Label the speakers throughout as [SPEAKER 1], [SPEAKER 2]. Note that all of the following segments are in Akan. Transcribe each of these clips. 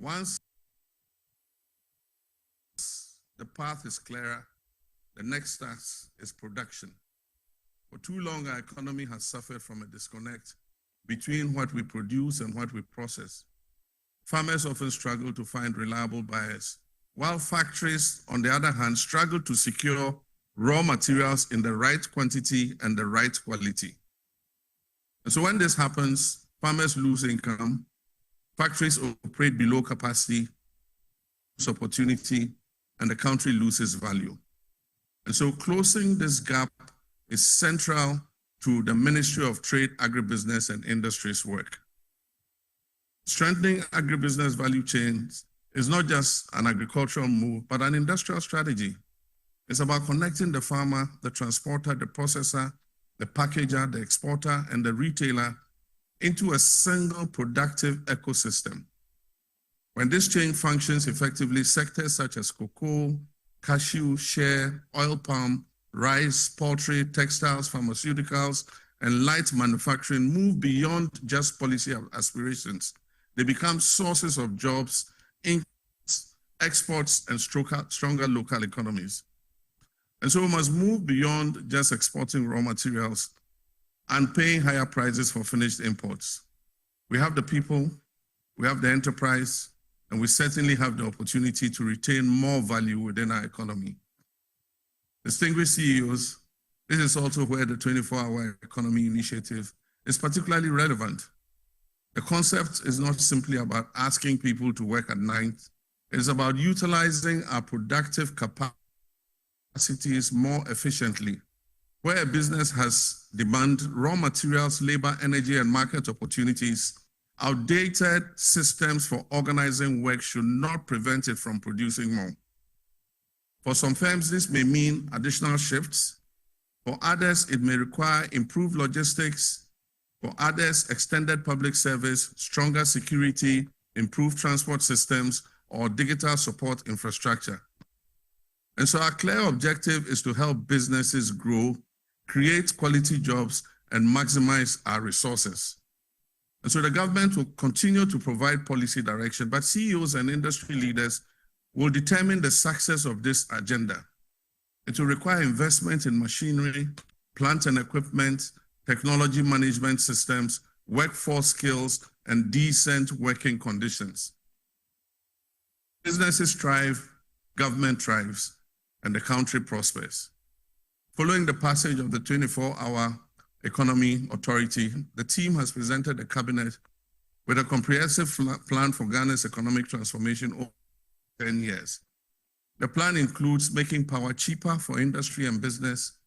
[SPEAKER 1] Once the path is clearer, the next task is production. For too long, our economy has suffered from a disconnect between what we produce and what we process. Farmers often struggle to find reliable buyers, while factories, on the other hand, struggle to secure raw materials in the right quantity and the right quality. And so when this happens, farmers lose income, factories operate below capacity, opportunity, and the country loses value. And so closing this gap is central to the Ministry of Trade, Agribusiness, and Industries work. Strengthening agribusiness value chains is not just an agricultural move, but an industrial strategy. It's about connecting the farmer, the transporter, the processor, the packager, the exporter, and the retailer into a single productive ecosystem. When this chain functions effectively, sectors such as cocoa, cashew, shea, oil palm, rice, poultry, textiles, pharmaceuticals, and light manufacturing move beyond just policy aspirations. They become sources of jobs, exports, and stronger local economies. And so we must move beyond just exporting raw materials and paying higher prices for finished imports. We have the people, we have the enterprise, and we certainly have the opportunity to retain more value within our economy. Distinguished CEOs, this is also where the 24-hour economy initiative is particularly relevant. The concept is not simply about asking people to work at night. It is about utilizing our productive capacities more efficiently. Where a business has demand, raw materials, labor, energy, and market opportunities, outdated systems for organizing work should not prevent it from producing more. For some firms, this may mean additional shifts. For others, it may require improved logistics. For others, extended public service, stronger security, improved transport systems, or digital support infrastructure. And so our clear objective is to help businesses grow, create quality jobs, and maximize our resources. And so the government will continue to provide policy direction, but CEOs and industry leaders will determine the success of this agenda. It will require investment in machinery, plant and equipment, technology management systems, workforce skills, and decent working conditions. Businesses thrive, government thrives, and the country prospers. Following the passage of the 24-hour Economy Authority, the team has presented the cabinet with a comprehensive plan for Ghana's economic transformation over 10 years. The plan includes making power cheaper for industry and business,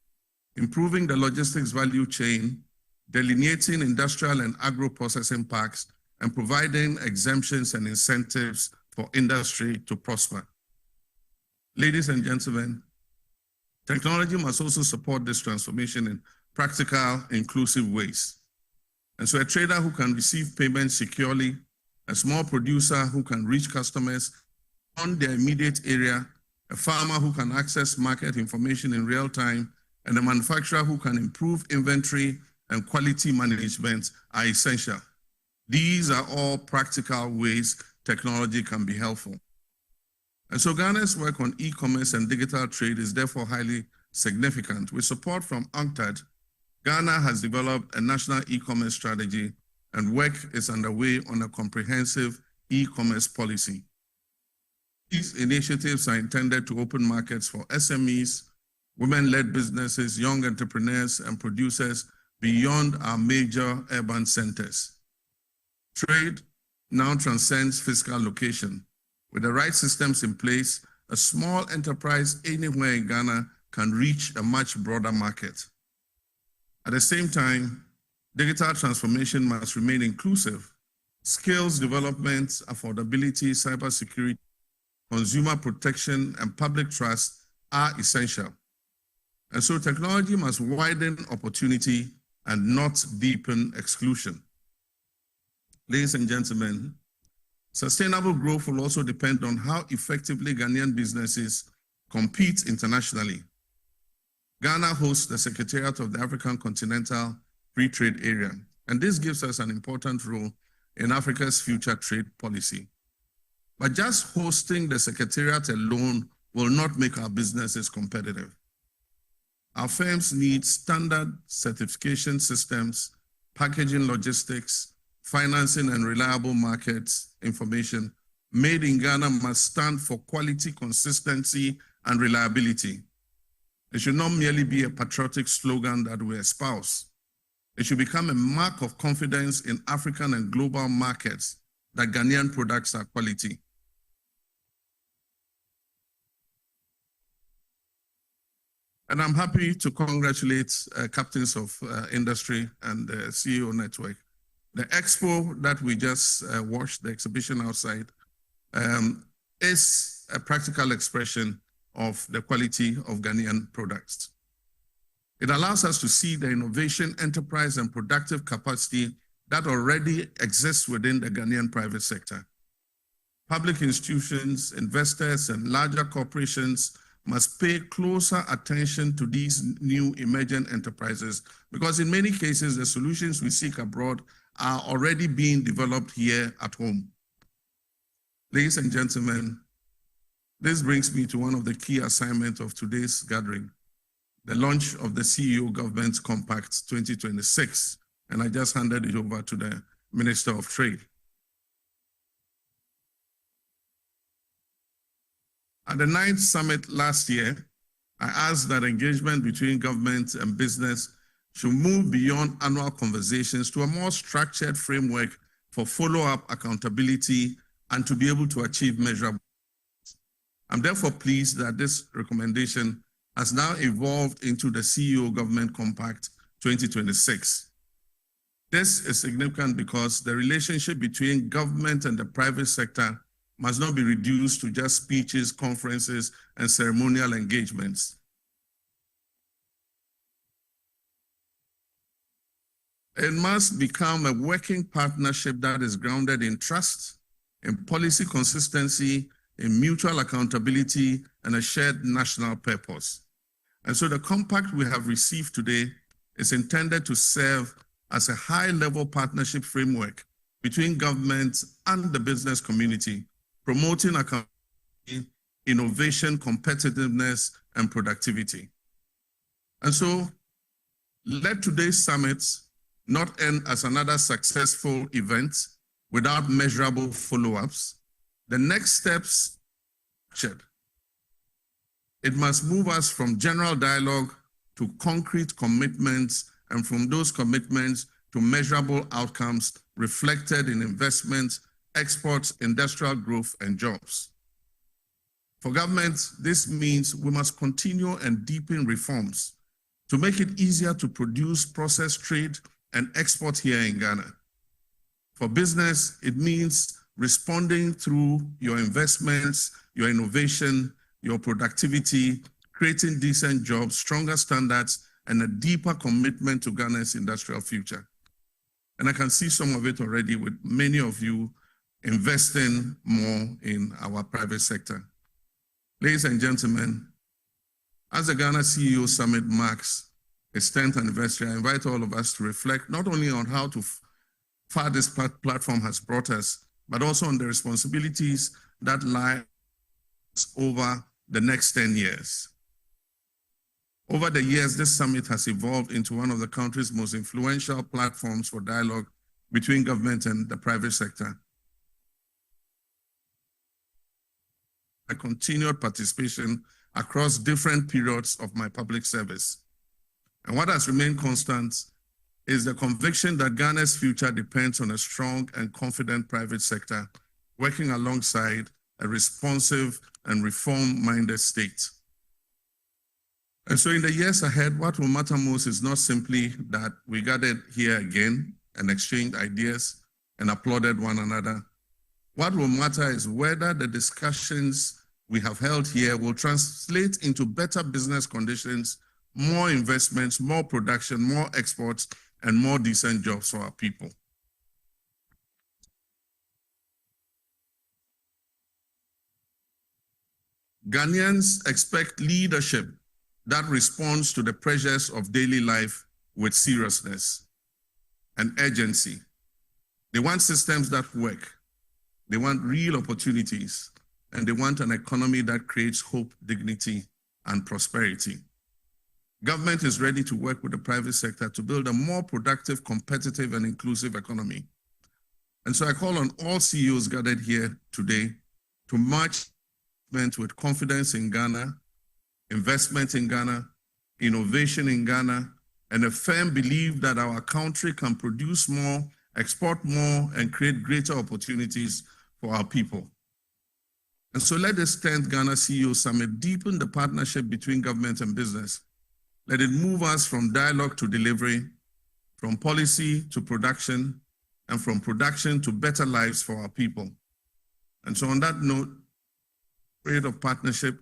[SPEAKER 1] improving the logistics value chain, delineating industrial and agro-processing parks, and providing exemptions and incentives for industry to prosper. Ladies and gentlemen, technology must also support this transformation in practical, inclusive ways. And so a trader who can receive payments securely, a small producer who can reach customers on their immediate area, a farmer who can access market information in real time, and a manufacturer who can improve inventory and quality management are essential. These are all practical ways technology can be helpful. And so Ghana's work on e-commerce and digital trade is therefore highly significant. With support from UNCTAD, Ghana has developed a national e-commerce strategy, and work is underway on a comprehensive e-commerce policy. These initiatives are intended to open markets for SMEs, women-led businesses, young entrepreneurs, and producers beyond our major urban centers. Trade now transcends fiscal location. With the right systems in place, a small enterprise anywhere in Ghana can reach a much broader market. At the same time, digital transformation must remain inclusive. Skills development, affordability, cybersecurity, consumer protection, and public trust are essential. And so technology must widen opportunity and not deepen exclusion. Ladies and gentlemen, sustainable growth will also depend on how effectively Ghanaian businesses compete internationally. Ghana hosts the Secretariat of the African Continental Free Trade Area, and this gives us an important role in Africa's future trade policy. But just hosting the Secretariat alone will not make our businesses competitive. Our firms need standard certification systems, packaging logistics, financing and reliable markets information. Made in Ghana must stand for quality, consistency, and reliability. It should not merely be a patriotic slogan that we espouse. It should become a mark of confidence in African and global markets that Ghanaian products are quality. And I'm happy to congratulate captains of industry and the CEO network. The expo that we just watched, the exhibition outside, is a practical expression of the quality of Ghanaian products. It allows us to see the innovation, enterprise, and productive capacity that already exists within the Ghanaian private sector. Public institutions, investors, and larger corporations must pay closer attention to these new emergent enterprises, because in many cases, the solutions we seek abroad are already being developed here at home. Ladies and gentlemen, this brings me to one of the key assignments of today's gathering, the launch of the CEO Government Compact 2026, and I just handed it over to the Minister of Trade. At the 9th summit last year, I asked that engagement between government and business should move beyond annual conversations to a more structured framework for follow-up accountability and to be able to achieve measurable. I'm therefore pleased that this recommendation has now evolved into the CEO Government Compact 2026. This is significant because the relationship between government and the private sector must not be reduced to just speeches, conferences, and ceremonial engagements. It must become a working partnership that is grounded in trust, in policy consistency, in mutual accountability, and a shared national purpose. And so the compact we have received today is intended to serve as a high-level partnership framework between governments and the business community, promoting accountability, innovation, competitiveness, and productivity. And so let today's summit not end as another successful event without measurable follow-ups. The next steps, it must move us from general dialogue to concrete commitments, and from those commitments to measurable outcomes reflected in investments, exports, industrial growth, and jobs. For governments, this means we must continue and deepen reforms to make it easier to produce, process, trade, and export here in Ghana. For business, it means responding through your investments, your innovation, your productivity, creating decent jobs, stronger standards, and a deeper commitment to Ghana's industrial future. And I can see some of it already with many of you investing more in our private sector. Ladies and gentlemen, as the Ghana CEO Summit marks its 10th anniversary, I invite all of us to reflect not only on how far this platform has brought us, but also on the responsibilities that lie over the next 10 years. Over the years, this summit has evolved into one of the country's most influential platforms for dialogue between government and the private sector. A continued participation across different periods of my public service. And what has remained constant is the conviction that Ghana's future depends on a strong and confident private sector working alongside a responsive and reform-minded state. And so in the years ahead, what will matter most is not simply that we gathered here again and exchanged ideas and applauded one another. What will matter is whether the discussions we have held here will translate into better business conditions, more investments, more production, more exports, and more decent jobs for our people. Ghanaians expect leadership that responds to the pressures of daily life with seriousness and urgency. They want systems that work. They want real opportunities, and they want an economy that creates hope, dignity, and prosperity. Government is ready to work with the private sector to build a more productive, competitive, and inclusive economy. And so I call on all CEOs gathered here today to march with confidence in Ghana, investment in Ghana, innovation in Ghana, and a firm belief that our country can produce more, export more, and create greater opportunities for our people. And so let this 10th Ghana CEO Summit deepen the partnership between government and business. Let it move us from dialogue to delivery, from policy to production, and from production to better lives for our people. And so on that note, spirit of partnership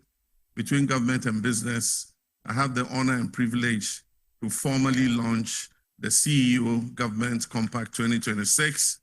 [SPEAKER 1] between government and business, I have the honor and privilege to formally launch the CEO Government Compact 2026.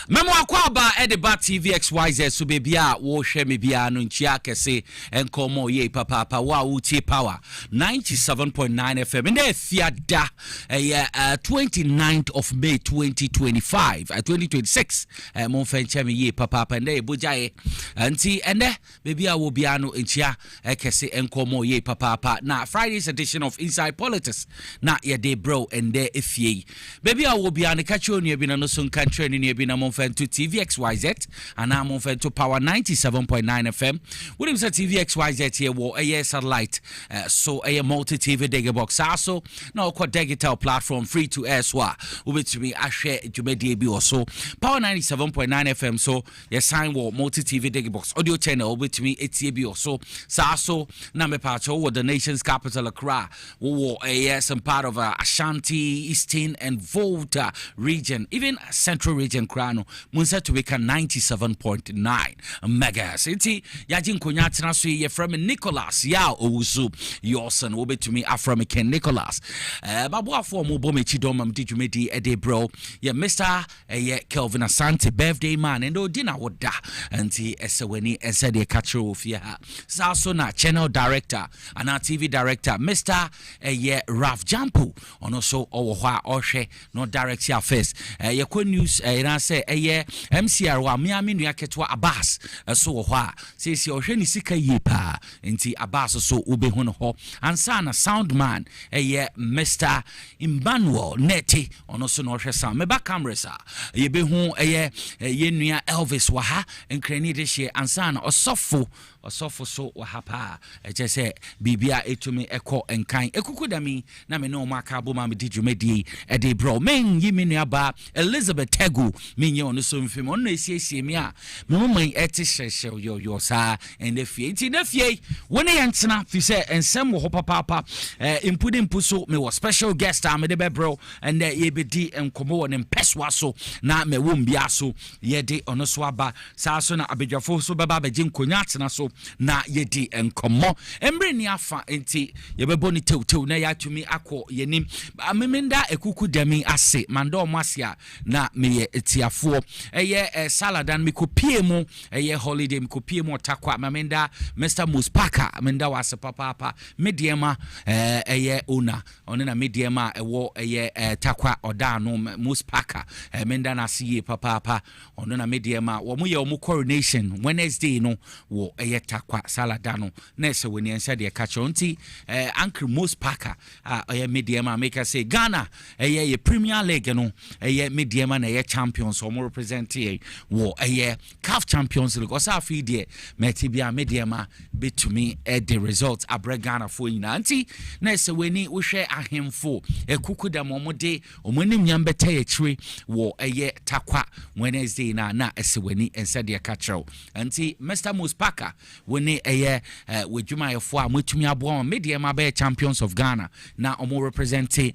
[SPEAKER 2] Memo akwaba edeba TVXYZ so bebia wo hwe me bia no nchia kese enkomo ye papa wa utie power 97.9 FM and fiada 29th of May 2025 2026 mon fenche me ye papa and bojaye anti ende bebia wo bia no nchia kese enkomo ye papa na Friday's edition of Inside Politics na ye de bro and there efie bebia wo bia no kachi onu bi na no so kan training ni bi na mon to TVXYZ and I'm on to Power 97.9 FM. What is a TVXYZ here? Well, a satellite, so a multi TV digger box. Also, now quite digital platform free to air swa. Which me I share Jumedi or so. Power 97.9 FM. So your sign wall multi TV digger box audio channel which me ATB or so. So number part over the nation's capital Accra. War a some part of Ashanti, Eastern, and Volta region, even Central region. Krano. Munsa to wake 97.9 megahertz. Iti yajin konya tena so ye from Nicholas ya owusu yourson will be to me from Ken Nicholas. Babu afo mo bo mechi dom am dijumedi ede bro. Ye Mr. Kelvin Asante birthday man and o dinner woda anti eseweni esede catcher of ya. So na channel director and our TV director Mr. Raf Jampu ono so owo ohwe no direct ya first. Ye ko news na say MCR wa miami nua ketwa Abbas so wo ha say ohwe ni sika yipa nti Abbas so obehu no ho ansa na sound man Mr. Emmanuel Neti ono so no hwe sound meba cameras ye behu ye nua Elvis wa ha nkrani de hye ansa na osofo so wa hapa je say bibia etumi eko enkan ekukudami na me no maka bo ma me dijumedi e de bro men yi me nua ba Elizabeth Tegu minye ono so mfim ono esiesie mi a me momman eti hyehye yo sa and efie nti na fie woni yentena fi se ensem wo papa impudi mpuso me wo special guest me de be bro and ye bedi enkomo won empeswa so na me wo mbia so ye de ono so aba sa so na abedwafo so baba begin konya atena so na ye di enkomo embre ni afa nti ye bebo ni tew na ya tumi akọ yenim amemenda ekuku dami ase mando omasia na me etiafo saladan me kopie mu holiday me kopie mu takwa mamenda Mr. Muspaka amenda wase papa mediema ona onena mediema ewo takwa oda no Muspaka menda na siye papa onena mediema wo mu ye omu coronation Wednesday no wo takwa saladano na se weni ensa de kacho nti Uncle Muspaka mediema make say Ghana ye Premier League no mediema na champions or more representing wo CAF Champions League osa afi de metibia mediema betumi the results abre Ghana for inanti na se weni wo hwe ahemfo ekukuda momode omonim nyambeta yechire wo takwa Wednesday na se weni ensa de kacho anti Mr. Muspaka woni wejuma yefo a motumi abo mediema be champions of Ghana na omo represent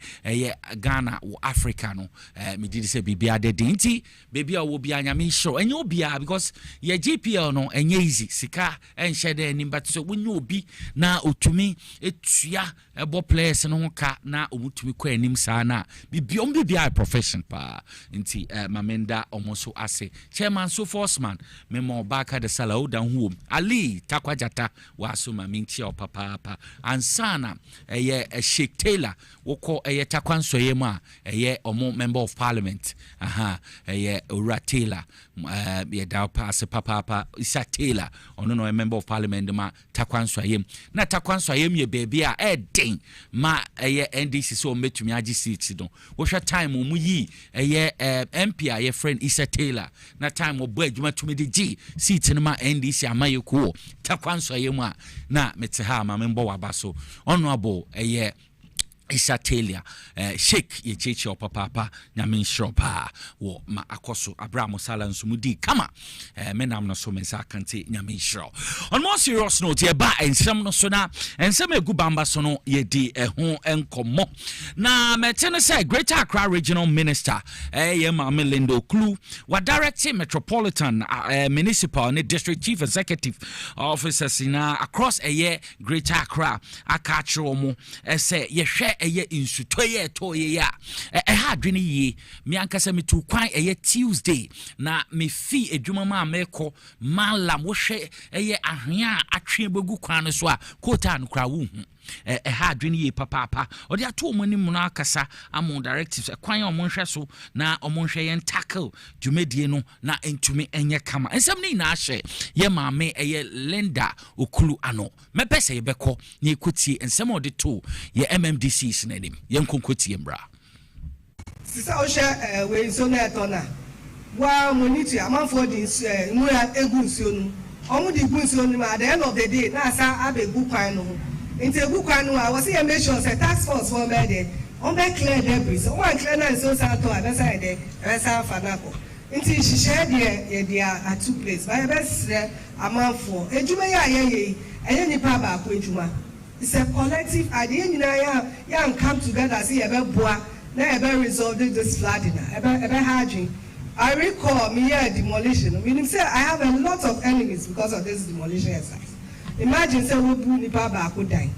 [SPEAKER 2] Ghana wo Africa no me did say bibia de nti baby a wo bia nyame hiro enye obia because ye GPL no enye easy sika enhye de anim but so wonye obi na otumi etua ebo players no ka na omutumi kwa anim saa na bibia profession pa nti mamenda omoso ase chairman so forceman memo baka de sala odan huom ali takwajata waso maminchi opapa ansana eye Sheikh Taylor woko eye takwansoye mu a eye omo member of parliament eye Ora Taylor ye da pass papa Isa Taylor ono no member of parliament ma takwansoye na takwansoye ye baby a den ma eye NDC so metumi agi seats don wo hwa time mu yi eye MP a ye friend Isa Taylor na time obo adwuma tumi de gi seat no ma NDC amaye ko takwansoye mu a na mete ha ma member wabaso honorable eye Isa Taylor Sheikh ye cheche opapa nyame shropa wo ma akoso Abraham Sala nsumudi kama menam no so mensa kante nyame shro on more serious note ye ba ensem no so na ensem egu bamba so no ye di ho enkomo na metene say Greater Accra Regional Minister ye ma Melinda Okulu wa direct Metropolitan Municipal and District Chief Executive Officers na across Greater Accra akachro mo say ye hwe eye insutoye toye ya ha dwene yi me ankasa metu kwan eye Tuesday na me fi edwuma ma meko malam wo hwe eye ahwea atwe begu kwan so a kota no kra wo hu ha dwene yi papa odi ato omonim no akasa amon directives kwan omon hwe so na omon hwe yen tackle dwumedie no na entumi enye kama ensem ni na ahye ye maame eye Linda Okulu ano mepese ye beko na ekotie ensem odi to ye MMDC sinadim ye nkonkotie mbra
[SPEAKER 3] sisa o hye we so na etona wa moniti amanfo di mu egu nsuo nu omu di gu nsuo nu at the end of the day na asa abegu kwan no nti egu kwan no a wo say make sure say task force for me there on be clear debris so one clear na so sa to na side there esa fanako nti hihye de ye at two place by best amanfo ejuma ya ye enye nipa ba ko ejuma it's a collective idea nyina ya come together see ebe boa na ebe resolve this flooding ebe harding. I recall me here demolition. Meaning say I have a lot of enemies because of this demolition exercise. Imagine say we bu nipa ba ko die.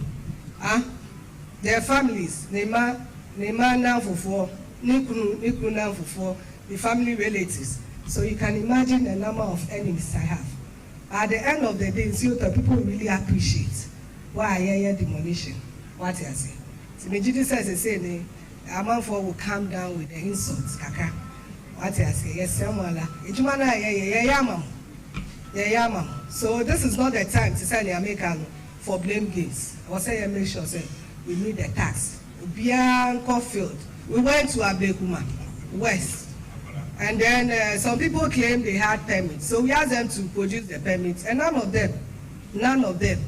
[SPEAKER 3] Their families, nema na fofo, nikunu na fofo, the family relatives. So you can imagine the number of enemies I have. At the end of the day, people really appreciate why I hear demolition. What you say? So Mejidi says the same. Amanfo will calm down with the insults, kaka. What I say, yes, Samuela. So this is not the time to say American for blame games. I was saying, make sure say we need the tax. Bianco field. We went to Abekuma West, and then some people claim they had permits. So we asked them to produce the permits, and none of them.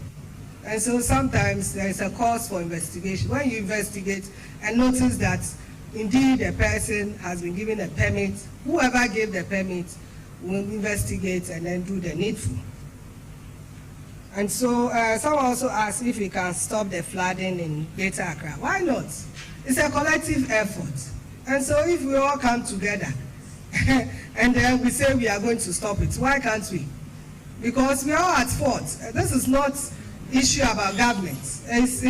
[SPEAKER 3] And so sometimes there is a cause for investigation. When you investigate and notice that indeed a person has been given a permit, whoever gave the permit will investigate and then do the needful. And so someone also asked if we can stop the flooding in Greater Accra. Why not? It's a collective effort. And so if we all come together and then we say we are going to stop it, why can't we? Because we are all at fault. This is not issue about government. It's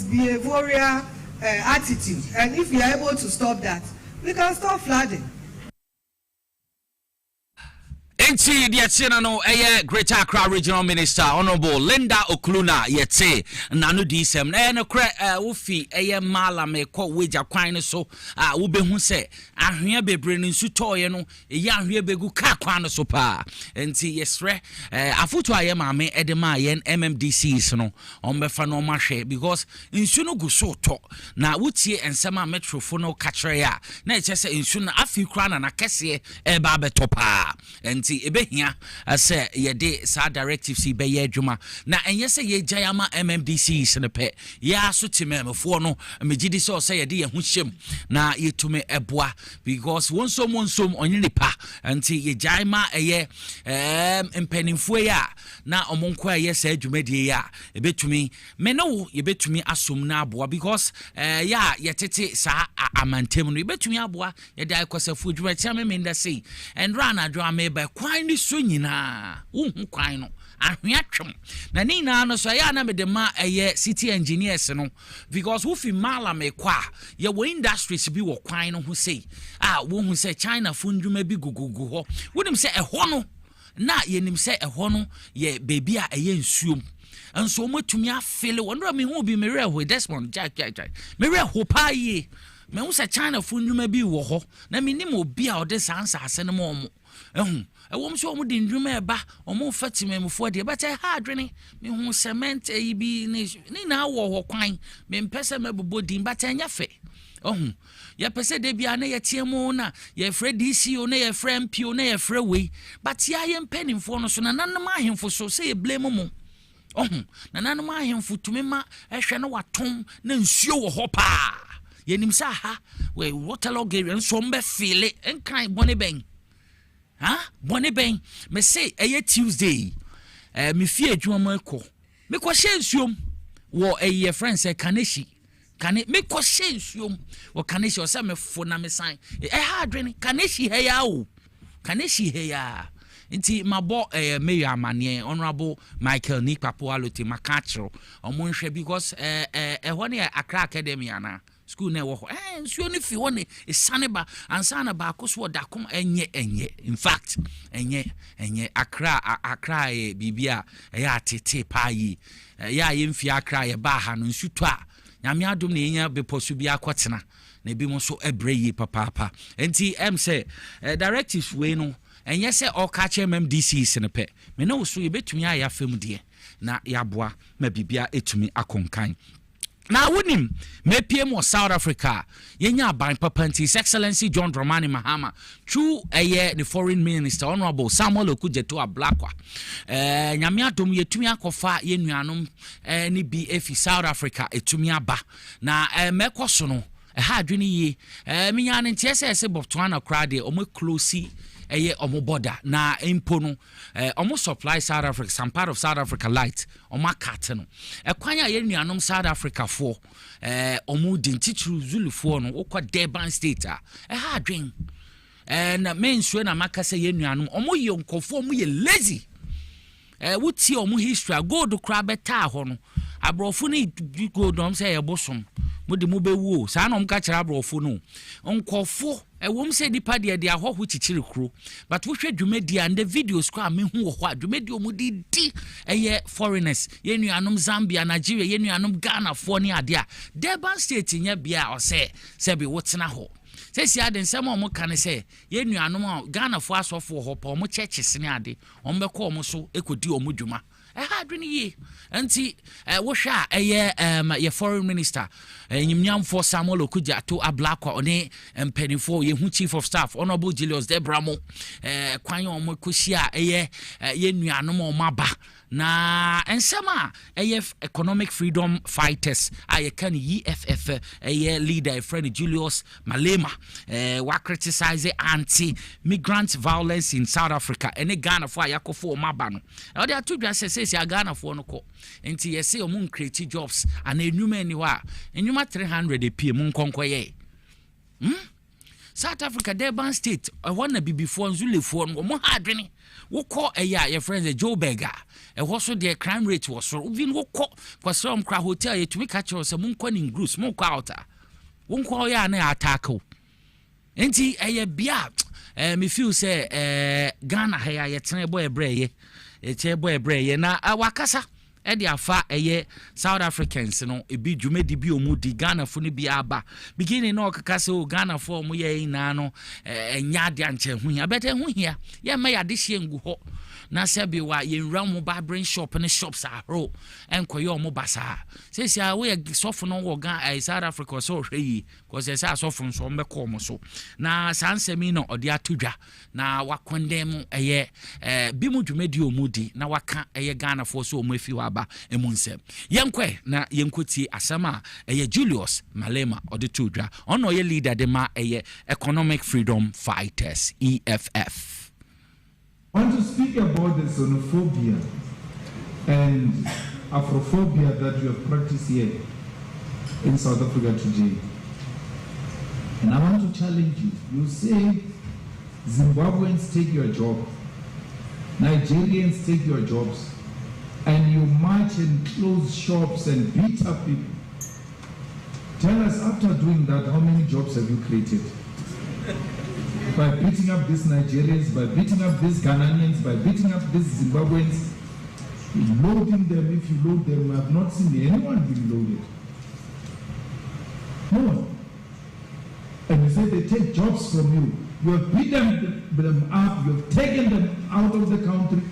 [SPEAKER 3] behavioral attitude, and if we are able to stop that, we can stop flooding.
[SPEAKER 2] Enti diatsena no Greater Accra Regional Minister Honorable Linda Okulu yetse nanu disem na no kra wofi mala me ko weja kwan so wo behu se ahwea bebre no nsu toye no ahwea begu ka kwan so pa enti yesre afoto maame edema yen MMDCs no ombefa no mahwe because nsu no gu so to na wotie ensema metrofo no kachre ya na eche se nsu na afi kra na kese eba betopa enti enti ebehia ase ye de sa directives be ye adwuma na enye se ye giant MMDC se ne pe ya so timemfo no megidi se ye de ye ho hyem na yetume eboa because wonsom onye nipa enti ye giant eye mpanimfo ya na omonko eye sa adwumadie ya ebetumi me no ye betumi asom na aboa because ya yetete sa amantem no ye betumi aboa ye da ikosafo adwuma tiame me nda sei and run adwa me ba kwan ni so nyina wo hu kwan no ahwea twem na ni na no so ya na me de ma eye city engineers no because wo fi mala me kwa ye wo industries bi wo kwan no ho sei wo hu sei China fundwuma bi gugugu ho wonim se eho no na yenim se eho no ye baby a eye nsuom anso matumi afele wonder me hu bi me reho Desmond jack me reho pa yi me hu se China fundwuma bi wo ho na me nim obi a ode sansa ase ne mo ewom so omo de ndwuma eba omo fatimemfo de beta ha adwene me hu cement bi ni na wo ho kwan me mpese mebobɔ din beta nya fe ya pese de bia na ye tiemu na ye frɛ DCO na ye frɛ MPO na ye frɛ we but ya ye mpanimfo no so na nanam ahemfo so say ye blame mo na nanam ahemfo tumi ma ehwɛ na watom na nsuo wo ho pa ye nim sa ha we waterlog area nso mbe feel enkan bone ben bone ben me say eye Tuesday me fie adwuma ko me ko hye nsuom wo eye friend say Kaneshi kane me ko hye nsuom wo Kaneshi o say me fo na me san ha adwene Kaneshi he ya o Kaneshi he ya nti mabo mayor amane honorable Michael Nikpapo Alote makachro omo nhwe because ho ne Accra Academy ana school na wo nsuo ne fi wo ne esaneba ansana ba akoso da kom enye in fact enye Accra bibia ya atete pa yi ya yemfi Accra ye ba ha no nsuto a nyame adom ne nya beposu bi akotena na bi mo so ebre yi papa enti say directives we no enye se all catch MMDC se ne pe me no so ye betumi aya fam de na yaboa ma bibia etumi akonkan na wonim mepie mo South Africa yenya ban papa nti His Excellency John Dramani Mahama true the foreign minister honorable Samuel Okudzeto Ablakwa nyame adom yetumi akofa yenuanom ni bi efi South Africa etumi aba na mekoso no ha adwene yi minya ne ntiese ese Botswana krade omo close eye omo border na impo no omo supply South Africa some part of South Africa light omo cat no ekwanya ye nuanom South Africa for omo dintitru Zulufo no okwa Durban state ha adwen na mensuo na makase ye nuanom omo ye nkofo omo ye lazy wuti omo history gold kra beta ho no abrofo ne gold om say ye bosom mode mo bewu sa na omka kira abrofo no nkofo ewom say dipa de ahoho chichiri kro but wo hwe dwumadi and the videos kwa me hu wo ho dwumadi omudi di eye foreigners ye nuanom Zambia Nigeria ye nuanom Ghana fo ne ade a Durban state nya bia o say be wotena ho say si ade nsem o mo kan say ye nuanom Ghana fo asofo ho pa o mo churches ne ade o mo bekọ o mo so ekodi o mo dwuma adwene yi anti wo hwa ye foreign minister nyimnyamfo Samuel Okudzeto Ablakwa one mpanifo ye hu chief of staff honorable Julius Debramo kwan yo mo kosia ye nuanom o maba na ensema economic freedom fighters aye kan EFF leader friend Julius Malema wa criticize anti migrant violence in South Africa ene Ghana for yakofo maba no e dey atudwa say Ghana for no ko enti ye say omun create jobs and enuma ni wa enuma 300 PM nkonkoye South Africa Durban state wanna be before Zulufo no mo hadwene wo call your friends Joe Berger so their crime rate was so even wo call for some crowd hotel you to make catch us mun konin groups mo kwa outa won call ya na attack enti bia me feel say Ghana ha ya tene boy ebreye ebreye na wakasa edi afa South Africans no ebi dwumedi bi omudi Ghana fo ne bi aba beginning no okaka se Ghana fo mo ye ina no enya de anche hu ya bete hu hia ye ma ya de hie ngu ho na sebi wa ye nra mo barbering shop ne shops enkoye omo basa sesi we sofo no wo South Africa so hwe yi because they say asofo so mbekọ mo so na sansemi no odi atodwa na wakondem eye bi mu dwumadi omudi na waka eye Ghana for so omo afi waba emunsem yenkwe na yenkoti asama eye Julius Malema odi todwa ono ye leader de ma eye Economic Freedom Fighters EFF.
[SPEAKER 4] I want to speak about the xenophobia and Afrophobia that we have practiced here in South Africa today. And I want to challenge you. You say Zimbabweans take your job, Nigerians take your jobs, and you march and close shops and beat up people. Tell us, after doing that, how many jobs have you created? By beating up these Nigerians, by beating up these Ghanaians, by beating up these Zimbabweans, loading them. If you load them, I have not seen anyone being loaded. No one. And you say they take jobs from you. You have beaten them up, you have taken them out of the country.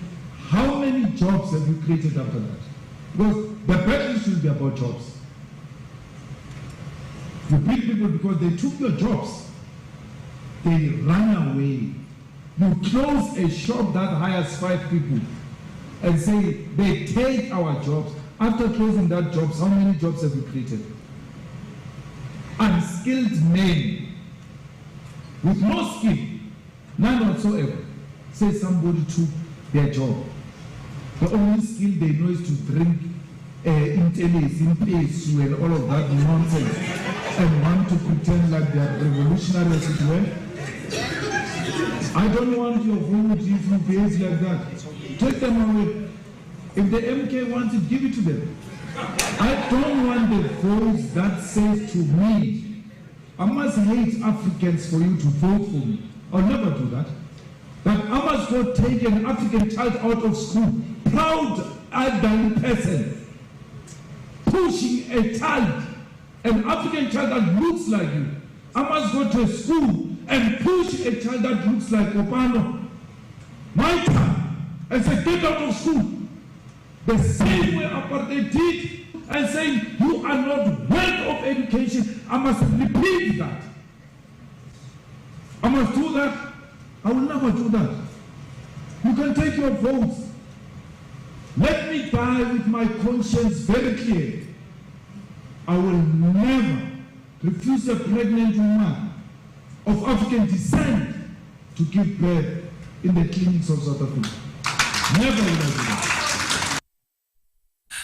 [SPEAKER 4] How many jobs have you created after that? Because the battle should be about jobs. You beat people because they took your jobs. They ran away. You close a shop that hires 5 people and say they take our jobs. After closing that jobs, how many jobs have you created? Unskilled men with no skill, none whatsoever, say somebody took their job. The only skill they know is to drink Intelis, Impesu, and all of that nonsense, and want to pretend like they are revolutionaries as well. I don't want your vote if you behave like that. Take them away. If the MK wants it, give it to them. I don't want the votes that says to me, I must hate Africans for you to vote for me. I'll never do that. But I must not take an African child out of school, proud elderly person, pushing a child, an African child that looks like you. I must go to a school and push a child that looks like Obama, my child, and say, get out of school. The same way apartheid did, and saying, you are not worthy of education. I must repeat that. I must do that. I will never do that. You can take your votes. Let me die with my conscience very clear. I will never refuse a pregnant woman of African descent to give birth in the clinics of South Africa. Never will I do that.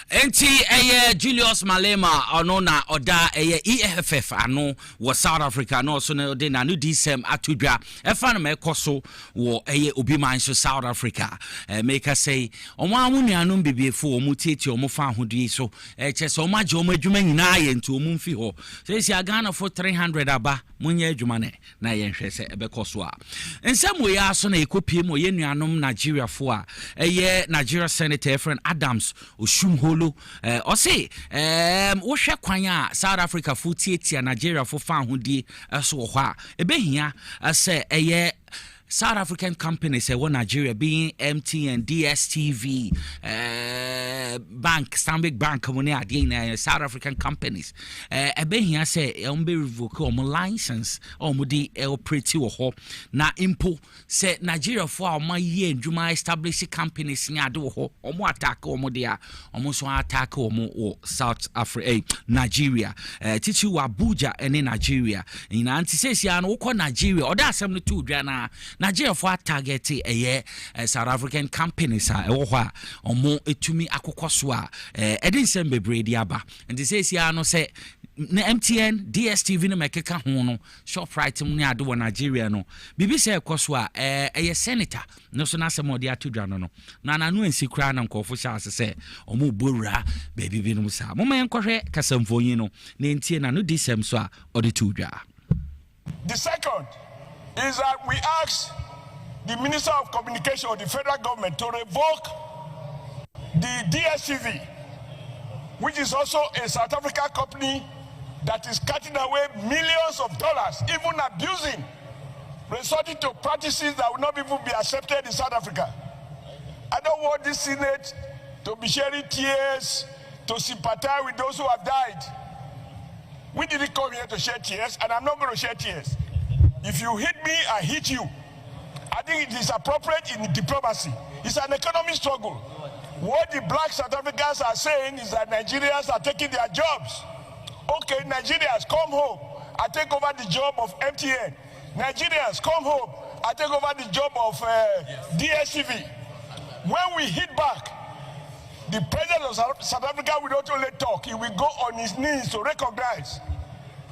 [SPEAKER 2] Enti Julius Malema ono na oda EFF ano wo South Africa no so na de na no disem atodwa efa na mekoso wo obi man so South Africa make us say omo amunuanum bebiefo omo tieti omo fa ahodie so chese omo age omo adwuma nyina ye nti omo mfi ho say si Ghana for 300 aba munye adwuma ne na ye nhwe se ebekoso a ensem we aso na ekopie mo ye nuanum Nigeria fo a Nigeria Senator Efren Adams Oshumholo o say wo hwe kwan a South Africa fo tietia Nigeria fo fa ahodie so ho a ebehia say South African companies in Nigeria being MTN, DSTV, Bank, Stanbic Bank, South African companies. Here say be revoke license di operate na impo say Nigeria for my year Juma establish companies nya do ho attack dia so attack South Africa Nigeria tichi Abuja and Nigeria in anti says ya no Nigeria or that assembly to Ghana Nigeria for target South African companies omo etumi akokoso a edin sem bebre di aba and they say no say MTN DSTV no mekeka ho no Shoprite mu ne ade wo Nigeria no bibi say ekoso a senator no so na asem odi atodwa no na no ensikura na nkofo sha ase omo bowura baby bi no sa mo men kohwe kasamfonyi no na entie na no disem so a odi tudwa.
[SPEAKER 5] The second is that we ask the Minister of Communication of the federal government to revoke the DSTV, which is also a South African company that is cutting away millions of dollars, even abusing, resorting to practices that will not even be accepted in South Africa. I don't want this Senate to be shedding tears to sympathize with those who have died. We didn't come here to shed tears, and I'm not going to shed tears. If you hit me, I hit you. I think it is appropriate in diplomacy. It's an economic struggle. What the black South Africans are saying is that Nigerians are taking their jobs. Okay, Nigerians, come home. I take over the job of MTN. Nigerians, come home. I take over the job of DSTV. When we hit back, the president of South Africa will not only talk, he will go on his knees to recognize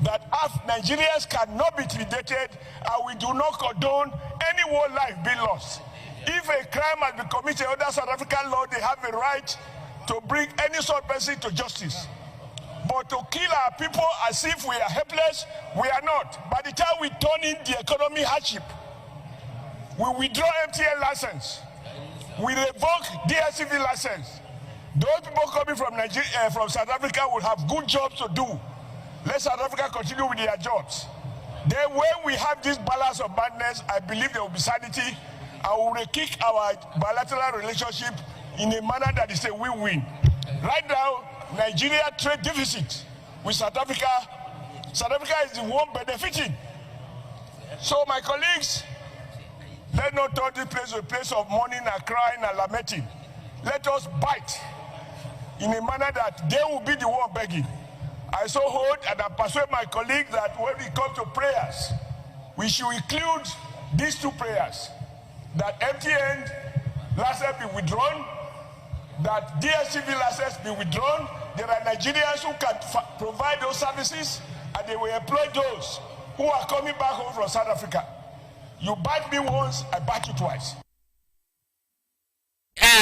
[SPEAKER 5] that Nigerians cannot be intimidated, and we do not condone any one life being lost. If a crime has been committed under South African law, they have a right to bring any sort of person to justice. But to kill our people as if we are helpless, we are not. By the time we turn in the economy hardship, we withdraw MTN license, we revoke DSTV license. Those people coming from Nigeria, from South Africa will have good jobs to do. Let South Africa continue with their jobs. Then when we have this balance of madness, I believe there will be sanity, and we will kick our bilateral relationship in a manner that is a win-win. Right now, Nigeria trade deficit with South Africa. South Africa is the one benefiting. So my colleagues, let not turn this place to a place of mourning and crying and lamenting. Let us bite in a manner that they will be the one begging. I so hold and I persuade my colleagues that when we come to prayers, we should include these two prayers: that MTN license be withdrawn, that DSTV license be withdrawn. There are Nigerians who can provide those services, and they will employ those who are coming back home from South Africa. You bite me once, I bite you twice.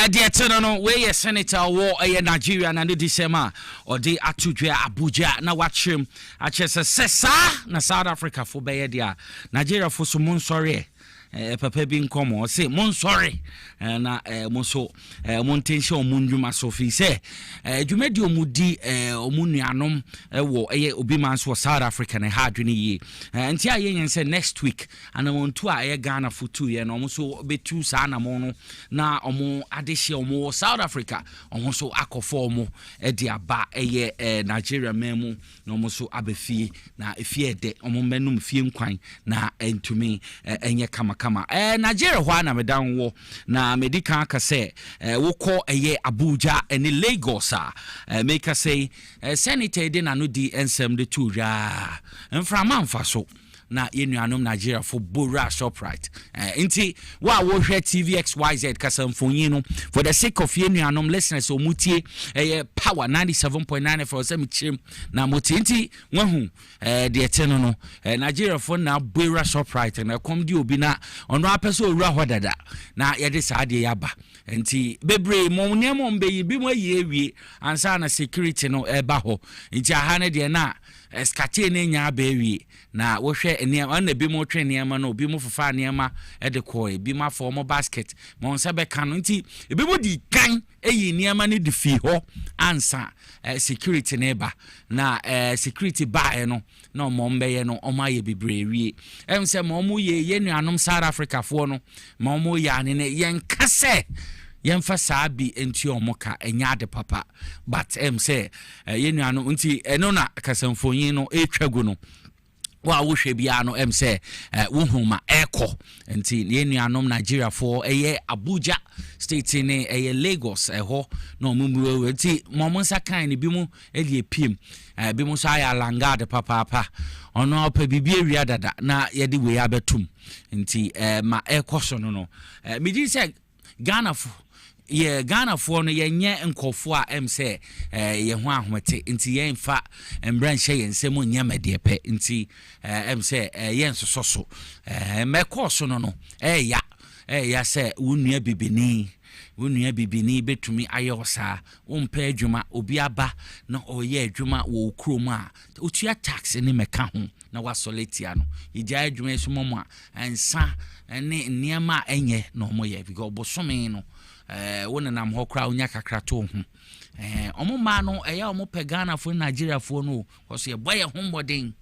[SPEAKER 2] Dear Tenano, where your senator war a Nigeria and the December or the Atudria Abuja. Now watch him. I just say, na South Africa for Bayadia, Nigeria for some sorry. Papa being common, say, Mon sorry, and Monso, Montension Munduma Sophie say, you made your moody Omunianum, war a Obimans for South African and hard ye. And Tia said next week, and I want to a Ghana for 2 years, and almost be 2 Sana Mono, now or more additional more South Africa, almost so Akoformo, Edia Ba, a Nigeria memo, no so Abefi, na if ye de, Omenum Fium Quine, na and to me, and ye kama. Nigeria wana medan wo na medika ka se wo ko eye Abuja ene Lagos make say senator de na no di ensem de tuja mframa mfa so na yenuanom Nigeria for Bora Shoprite nti wa wo hwe TVXYZ kasamfonyi no for the sake of yenuanom listeners omutie power 97.9 for some chim na motinti wahu de eteno no Nigeria for na Bora Shoprite na kom di obi na ono apeso owura hodada na yede saade yaba nti bebre mo nemo mbeyi bi mo yewie ansa na security no eba ho nti aha ne de na eskate ne nya ba ewie na wo hwe eniam na bi mo twe niam na obi mo fufa niam de ko bi ma for mo basket mo nsa be kan nti bi mo di kan eyi niam ne di fi ho ansa security ne ba na security ba no na mo mbeye no o ma ye bibre wie se mo ye yenuanom South Africa fo no mo ya ne yen kase yemfa sabi enti omoka enya de papa but say yenuano nti eno na kasamfonyi no etwagu no wa wo hwe bia no say wo huma eko nti yenuanom Nigeria for eye Abuja state ne eye Lagos ho no mumbu nti momonsa kan ne bi mu elie piem bi mu sa ya langa de papa ono opa bibia wi dada na yede we abetum nti ma ekoso no me di say Ghana for no yenye nkofo a say ye ho ahomete nti yen fa mbranhye yensem nyamede pe nti say yen soso mekoso no ya say wonua bibini betumi ayosa umpa adwuma obi aba na oye adwuma wo krom a otua tax ni meka ho na wasoletia no igya adwuma esumomo a ensa ne niema enye no moye because obosome no wona nam ho kra onya kakra to ho omo ma no eya omo pe Ghana fo Nigeria fo no so ye boye hombodin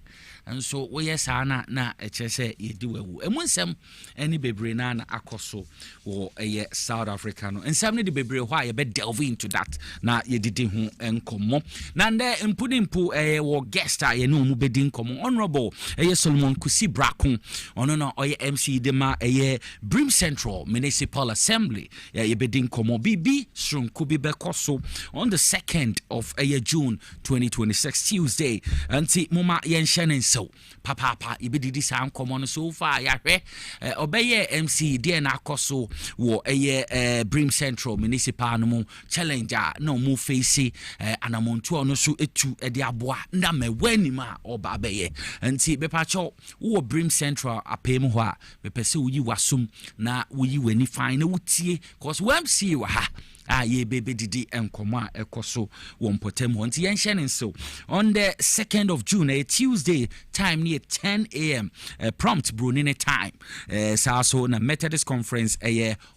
[SPEAKER 2] nso woyɛ saa na ɛkyerɛ sɛ yɛdi wawu ɛmu nsɛm ɛne bebree na akɔso wɔ ɛyɛ South Africa no nsɛm ne de bebree hɔ a yɛbɛ delve into that na yɛdidi ho nkɔmmɔ na ndɛ mpu wɔ guest a yɛne ɔmu bɛdi nkɔmmɔ honorable ɛyɛ Solomon Kusi Brako ɔno no ɔyɛ MC de ma ɛyɛ Brim Central Municipal Assembly yɛbɛdi nkɔmmɔ bibi sronko bi bɛkɔ so on the 2nd of June 2026 Tuesday anti moma yɛnhyɛ ne nsew papa yɛbɛdidi saa nkɔmmɔ no so far yɛahwɛ ɔbɛyɛ MC deɛ na akɔ so wɔ ɛyɛ Brim Central Municipal no mu challenge a na ɔmu face anamontu ɔno so etu de aboa nda mɛwani ma ɔba bɛyɛ anti bɛpakyɛw wɔ Brim Central apem hɔ a bɛpɛ sɛ woyi wasum na woyi wani fine na wotie cause MC wɔ ha ye baby didi enkoma ekoso wompotem ho nti yenhye ne nso on the 2nd of June a Tuesday time near 10 a.m. Prompt Brunine time so na Methodist Conference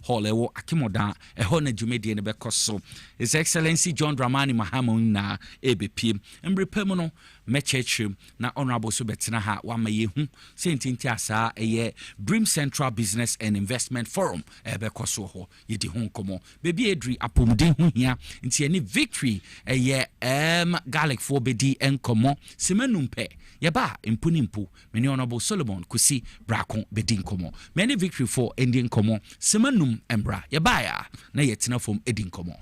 [SPEAKER 2] hall ewo Akimoda ho na dwumedie ne bekoso His Excellency John Dramani Mahama na ebepiem mbrepem no mechechim na honorable so betena ha wa mayehu sentinti asa Brim Central Business and Investment Forum bekoso ho yedi ho nkomo bebi edri apomden ho hia nti ani victory garlic for bedi enkomo semanumpe yeba impunimpu meni honorable Solomon Kusi Brako bedi nkomo many victory for ending nkomo semanum embra yeba ya na yetena fom edi nkomo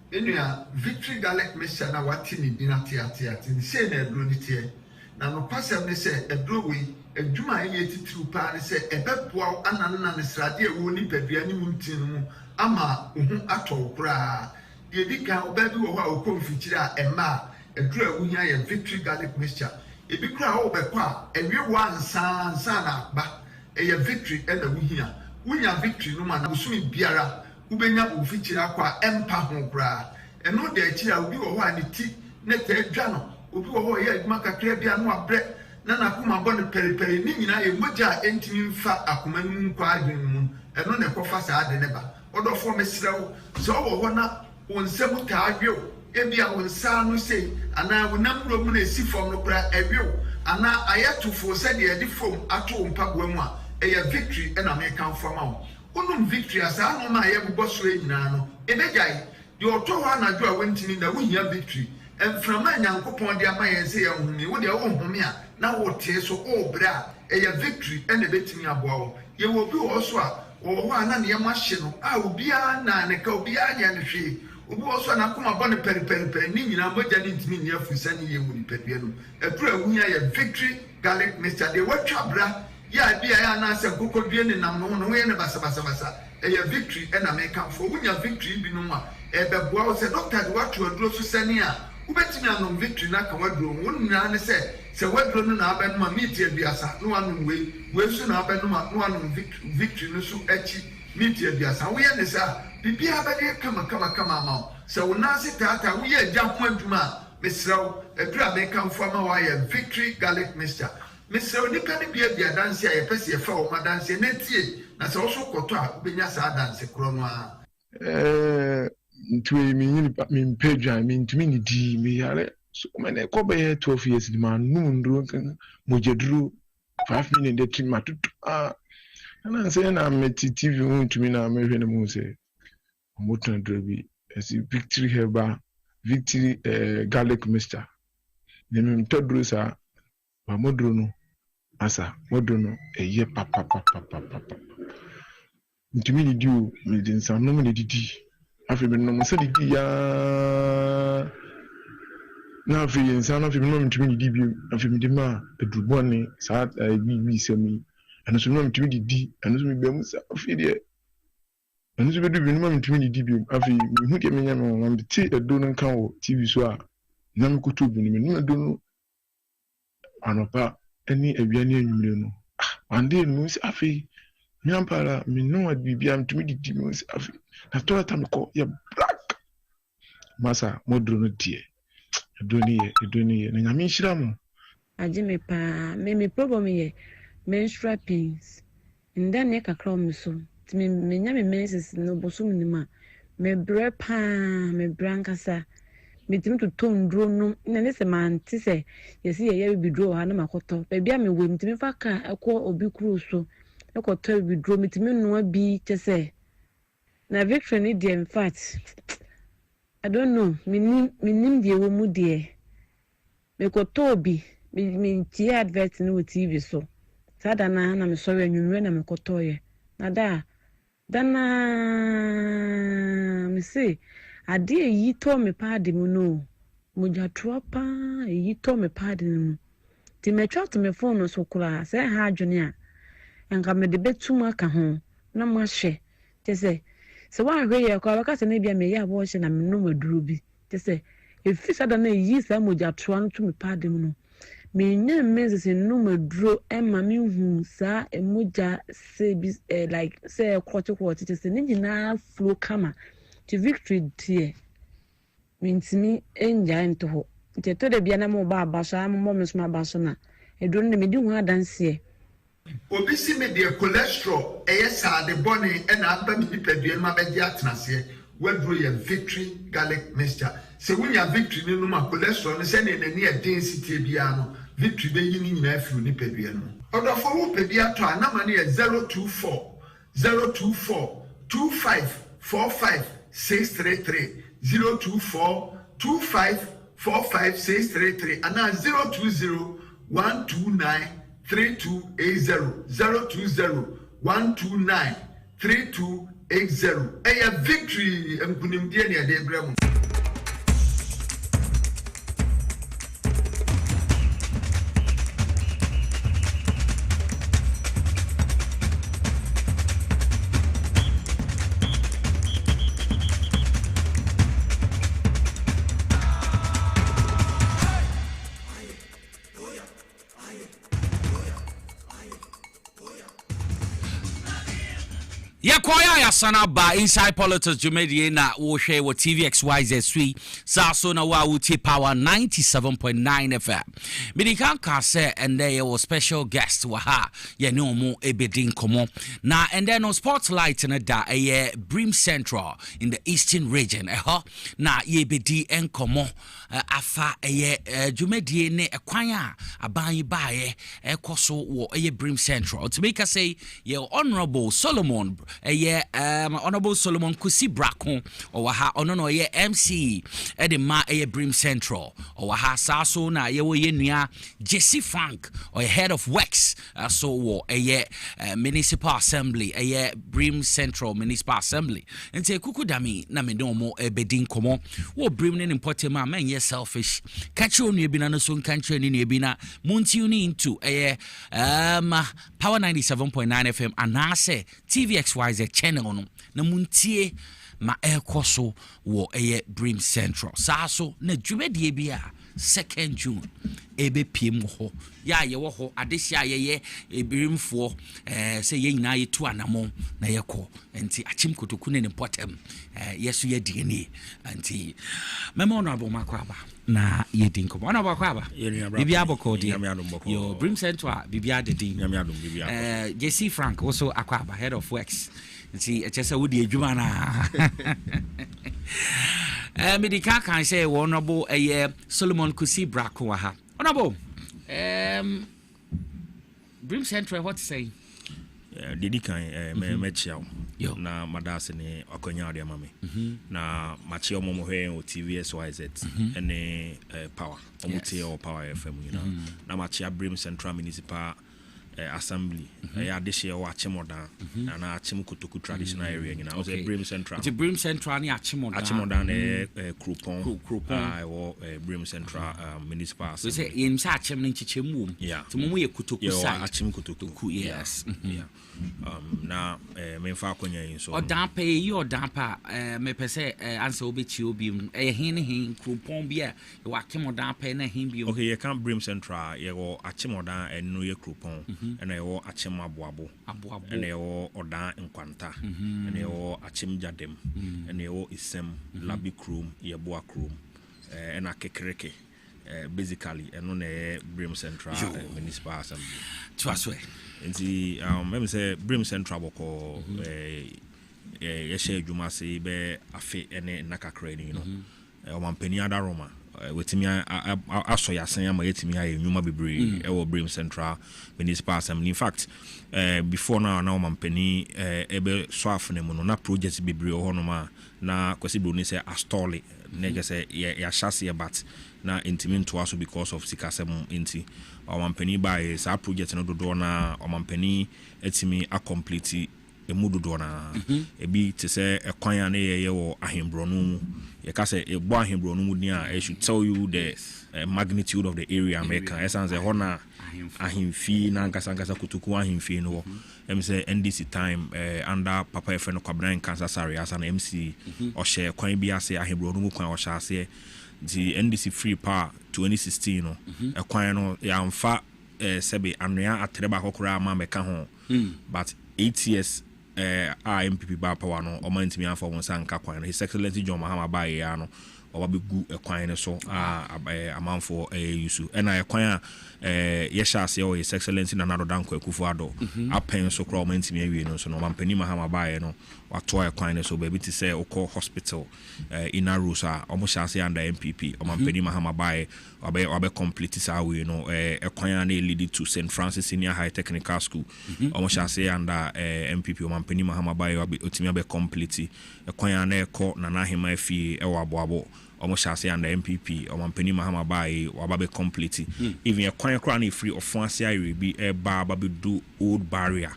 [SPEAKER 6] Enya victory garlic mixture na watini dinatiatia tin say na edro nitie na no pasem ne say edro we adwuma ye titru pa ne say ebeboa ananna ne srade e wo ni padua ni muntin mu ama ohu atɔ kura de dika obabi wo ho a okonfikyire a ɛma edro a wuhia ye victory garlic mixture ebi kura ho obekɔ a ewie wa ansa na ba ye victory e na wuhia victory no ma na usumi biara ubenya ofikyire akwa empa ho kura eno de akyi a obi wo ho a ne ti ne ta adwa no obi wo ho ye adwuma kakra bia no abrɛ na nakoma bɔ ne periperi ni nyina ye mogya entimi mfa akoma nu kwa adwen mu eno ne kɔfa saa de ne ba odofo mesrew so wo ho na wonsem ta adwew ebia wonsa no sei ana wonamro mu na esi fom no kura adwew ana ayatufo sɛ de edi fom ato mpaboa mu a ɛyɛ victory na me kan fom a onum victory asa no ma ye bobɔ so nyina no ebegyae de ɔtɔ ho anadwo a wontini na wohia victory emframa nyankopɔn de ama yɛn sɛ yɛ humi wo de wo humi a na wo tie so o bra ɛyɛ victory na betimi aboa wo ye wo bi wo so a wo ana ne yɛmahye no a obia na ne ka obia nya ne hwe obi wo so na koma bɔ ne periperi ni nyina mogya ne ntimi ne afusa ne ye wuni padua no ɛpura wunya yɛ victory garlic mixture de watwa bra ya bia ya na sɛ kokodue ne nam no no yɛ ne basa ɛyɛ victory na me kan fo wunya victory bi no a ɛbɛboa wo sɛ doctor de wato aduro so sɛne a wobɛtumi anom victory na ka waduro wo nyina ne sɛ waduro no na abɛnom a meat aduasa no anom wei so na abɛnom a no anom victory no so akyi meat aduasa woyɛ ne sɛ bibia bɛde kama ma wo sɛ wo nase tata woyɛ agya ho adwuma a mesrɛw adura me kan fo ama wayɛ victory garlic mixture mesrɛw nipa ne bia danse a yɛpɛ sɛ yɛfa wo ma danse na tie na sɛ wo so kɔtɔ a wobɛnya saa danse korɔ no a
[SPEAKER 7] ntwe mi mpedwa mi ntumi ni di mi yare so mene ko be 12 years di man nu nduru kan mo jeduru 5 minutes de trim matutu ana se na meti TV mu ntumi na me hwe ne mu se mo tun drobi esi victory heba victory garlic mixture ne mi toduru sa ba moduru no asa moduru no eye papa ntumi ni di o mi din sa no me di afi bi no se di ya na afi insa na afi bi no ntumi di bi afi mi di ma edubone sa bi semi anu so no ntumi di anu so mi be mu sa afi de anu so be du bi no ntumi di bi afi mi hu de me nya me won ti edo no kan wo TV so a na me kutu bi ni me edo no anopa eni awiane anwumre no ande no si afi nyampara mi no adibia ntumi di mi si afi na tola tamiko ya black masa modro no tie edoni na nyame nhira mo
[SPEAKER 8] aje me pa me problem ye menstrual pains nda ne kakra o so me nya me menses no bosum ni ma me bre pa me brankasa metimi to ndro no na ne se mante se yesi ye bidro ha na makoto baabi a mewe metimi fa ka ekọ obi kuro so ekoto bidro metimi no bi chese na Victory ni de in fact I don't know minim de wo mu de mekoto obi me tie advert no TV so sada na me sorry anwunwe na mekoto ye na dana me say ade yi to me paadi mu no muja tropa yi to me paadi mu ti me twa to me phone so kura say ha adwene a enka me de betum aka ho na ma hwe te say se wa hwe ye kwa baka se na bia me ya bo hwe na me no maduro bi te say efi sada na yi sa muja troa no to me paadi mu no me nya mezi se no maduro e ma me hu sa emuja se bi like say kwoti te say ni nyina flow kama ti Victory tie mintimi enja ento ho te to de bia na mo ba abasha mo me so abasha na eduro ne me di hu adanse
[SPEAKER 6] obi si me de cholesterol sa de bone e na aba mi nipadua ma beje atenase waduro ye Victory garlic mixture se wunya Victory ni no ma cholesterol ne se ne nani e density bia no Victory be yi ni nyina afiru nipadua no odofo wo pedia to anama ne 024 2545 633 024 2545 633 and 020 129 3280 020 129 3280 Eya Victory mkunimdie ni adebremu.
[SPEAKER 2] Yakoya Yasana ba inside politics Jumedi na wo share with TVXYZ3 Saso na wa uti power 97.9 FM. Medikan ka say and there was special guest wa ha ye no mo ebedin komo. Na and then on spotlight na da Brim Central in the eastern region na ye bedi enkomo afa Jumedi ne ekwanya aban bae ekoso wo Brim Central. To make us say ye honorable Solomon Honorable Solomon Kusi Brako or ha ono ye MC edema Brim Central or ha saso na ye wo ye nua Jesse Frank or head of Works so wo municipal assembly Brim Central municipal assembly ente kukudami na me don mo bedin komo wo Brim ne important ma men ye selfish catch you no bi na no so country ni bi na munti ni into Power 97.9 FM anase TVXYZ channel no na muntie ma ekoso wo Brim Central saso na dwumedie bia 2nd June ebe piem ho ya ye wo ho adesia ye Brimfo say ye nyina ye tu anamo na ye ko enti achim kotoku ne potem yeso ye DNA enti memo honorable makwaba na ye dinko honorable makwaba bibia boko di yo Brim Central bibia de din JC Frank also akwaba head of Works enti echese wodi adwuma na Medika can say honorable Solomon Kusi Brako ha. Honorable Brim Central what say?
[SPEAKER 9] Didi kan mechiao na madase ne akonya de mame na machi omo hwe o TVXYZ ene power omutie o Power FM na machi Brim Central Municipal Assembly ya deshe o Achimodan na Achim Kotoku traditional area nyina o say Brim Central
[SPEAKER 2] the Brim Central ni
[SPEAKER 9] Achimodan Krupon o Brim Central Municipal Assembly
[SPEAKER 2] so say in sa Achim ni chichemu to mo ye Kotoku side
[SPEAKER 9] Achim Kotoku
[SPEAKER 2] yes
[SPEAKER 9] na me fa akonya yin so
[SPEAKER 2] o dan pa yi o dan pa me pese answer obechi obi hin Krupon bia e wa Achimodan pa na hin bi
[SPEAKER 9] okay ye can Brim Central ye go Achimodan enu ye Krupon ena yo Achim aboabo ena yo odan nkwanta ena yo Achim jadem ena yo isem labi krum ye boa krum ena kekreke basically eno na Brim Central Municipal Assembly
[SPEAKER 2] twaswe
[SPEAKER 9] nti me say Brim Central boko ye share adwuma se be afe ene nakakra ni omampani ada Roma wetimi aso yasen ama yetimi aye nyuma bebre e wo Brim Central Municipal Assembly. In fact before now omampani ebe so afne mu no na project bebre ho no ma na kwesi bro ni say astole na je say ya chassis but na intimi to aso because of sikasem inti omampani by sa project no dodo na omampani etimi complete emudu do na ebi te say ekwan ya na ye wo ahembro no ye ka say e bo ahembro no mu ni a I should tell you the magnitude of the area America essence e hona ahemfi na nkasa kutuku ahemfi no em say NDC time under Papa Efeno Kwabran Cancer Sari as an MC o share kwan bi ase ahembro no mu kwan o sha ase the NDC free power 2016 no ekwan no ya mfa sebe anua atreba kokora ma meka ho but 8 years MPP ba power no o man timi afọ won sanka kwan His Excellency John Mahama ba ya no o ba begu ekwan ne so amanfo yusu na ekwan ye shase o His Excellency Nana Danko Akufo-Addo apen so kra o man timi awie no so no mampani Mahama ba ye no wato ekwan ne so ba bi ti say okọ hospital in Arusa o mo shase under MPP o mampani Mahama ba ye obe complete sa we no ekwan na lead to St. Francis Senior High Technical School o mo shase under MPP o mampani Mahama ba ye otimi abe complete ekwan na ekọ na Ahima Afie e wa aboabo o mo shase under MPP o mampani Mahama ba ye wa be complete even ekwan kra na free of Fancy Irebi e ba be do old barrier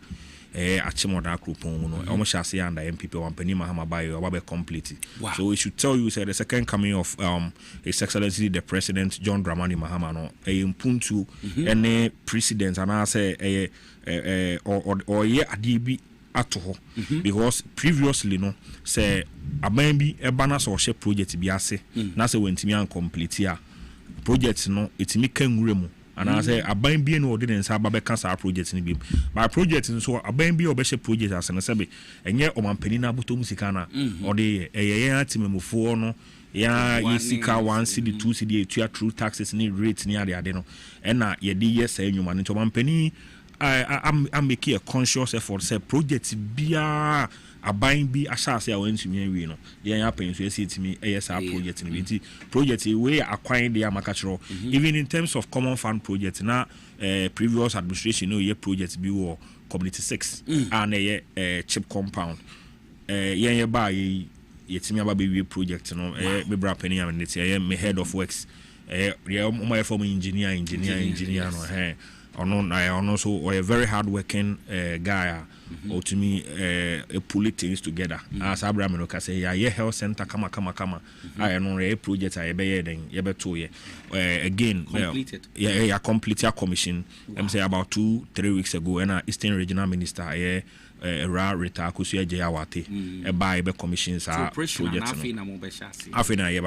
[SPEAKER 9] Achimoda Krupon no almost shall say under MPP or Penny Mahama Bayo or complete. So we should tell you say the second coming of His Excellency the President John Dramani Mahama no impuntu any precedent and I say or ye adibi ato because previously no say abambi e bana so she project bi ase na say wentimi an complete ya project no etimi kanwure mu and I say aban bi no ordinance aba cancer project ni bi my project so aban bi obehye project as na sebe enye omampani na botom sika na ode eye atimemufo no ya yesika 1 cd 2 cd etua true taxes ni rate ni ade no na ye de yes enwuma ni omampani I'm making a conscious effort say project bia aban bi asase a wantumi awie no yen apen so esi timi ASR project ni bi project we akwan dey amakachro even in terms of common fund project na previous administration no ye project bi wo community 6 and ye chip compound yen ye ba ye timi aba be project no me bra pani am net ye me head of works ye my former engineer no ono so a very hard working guy or to me pull things together as Abraham no ka say ya health center kama I know a project I be then ye beto ye again completed complete your commission say about 2-3 weeks ago and Eastern Regional Minister Ra Rita Kusuya Jawate e buy be commissions are project afina ye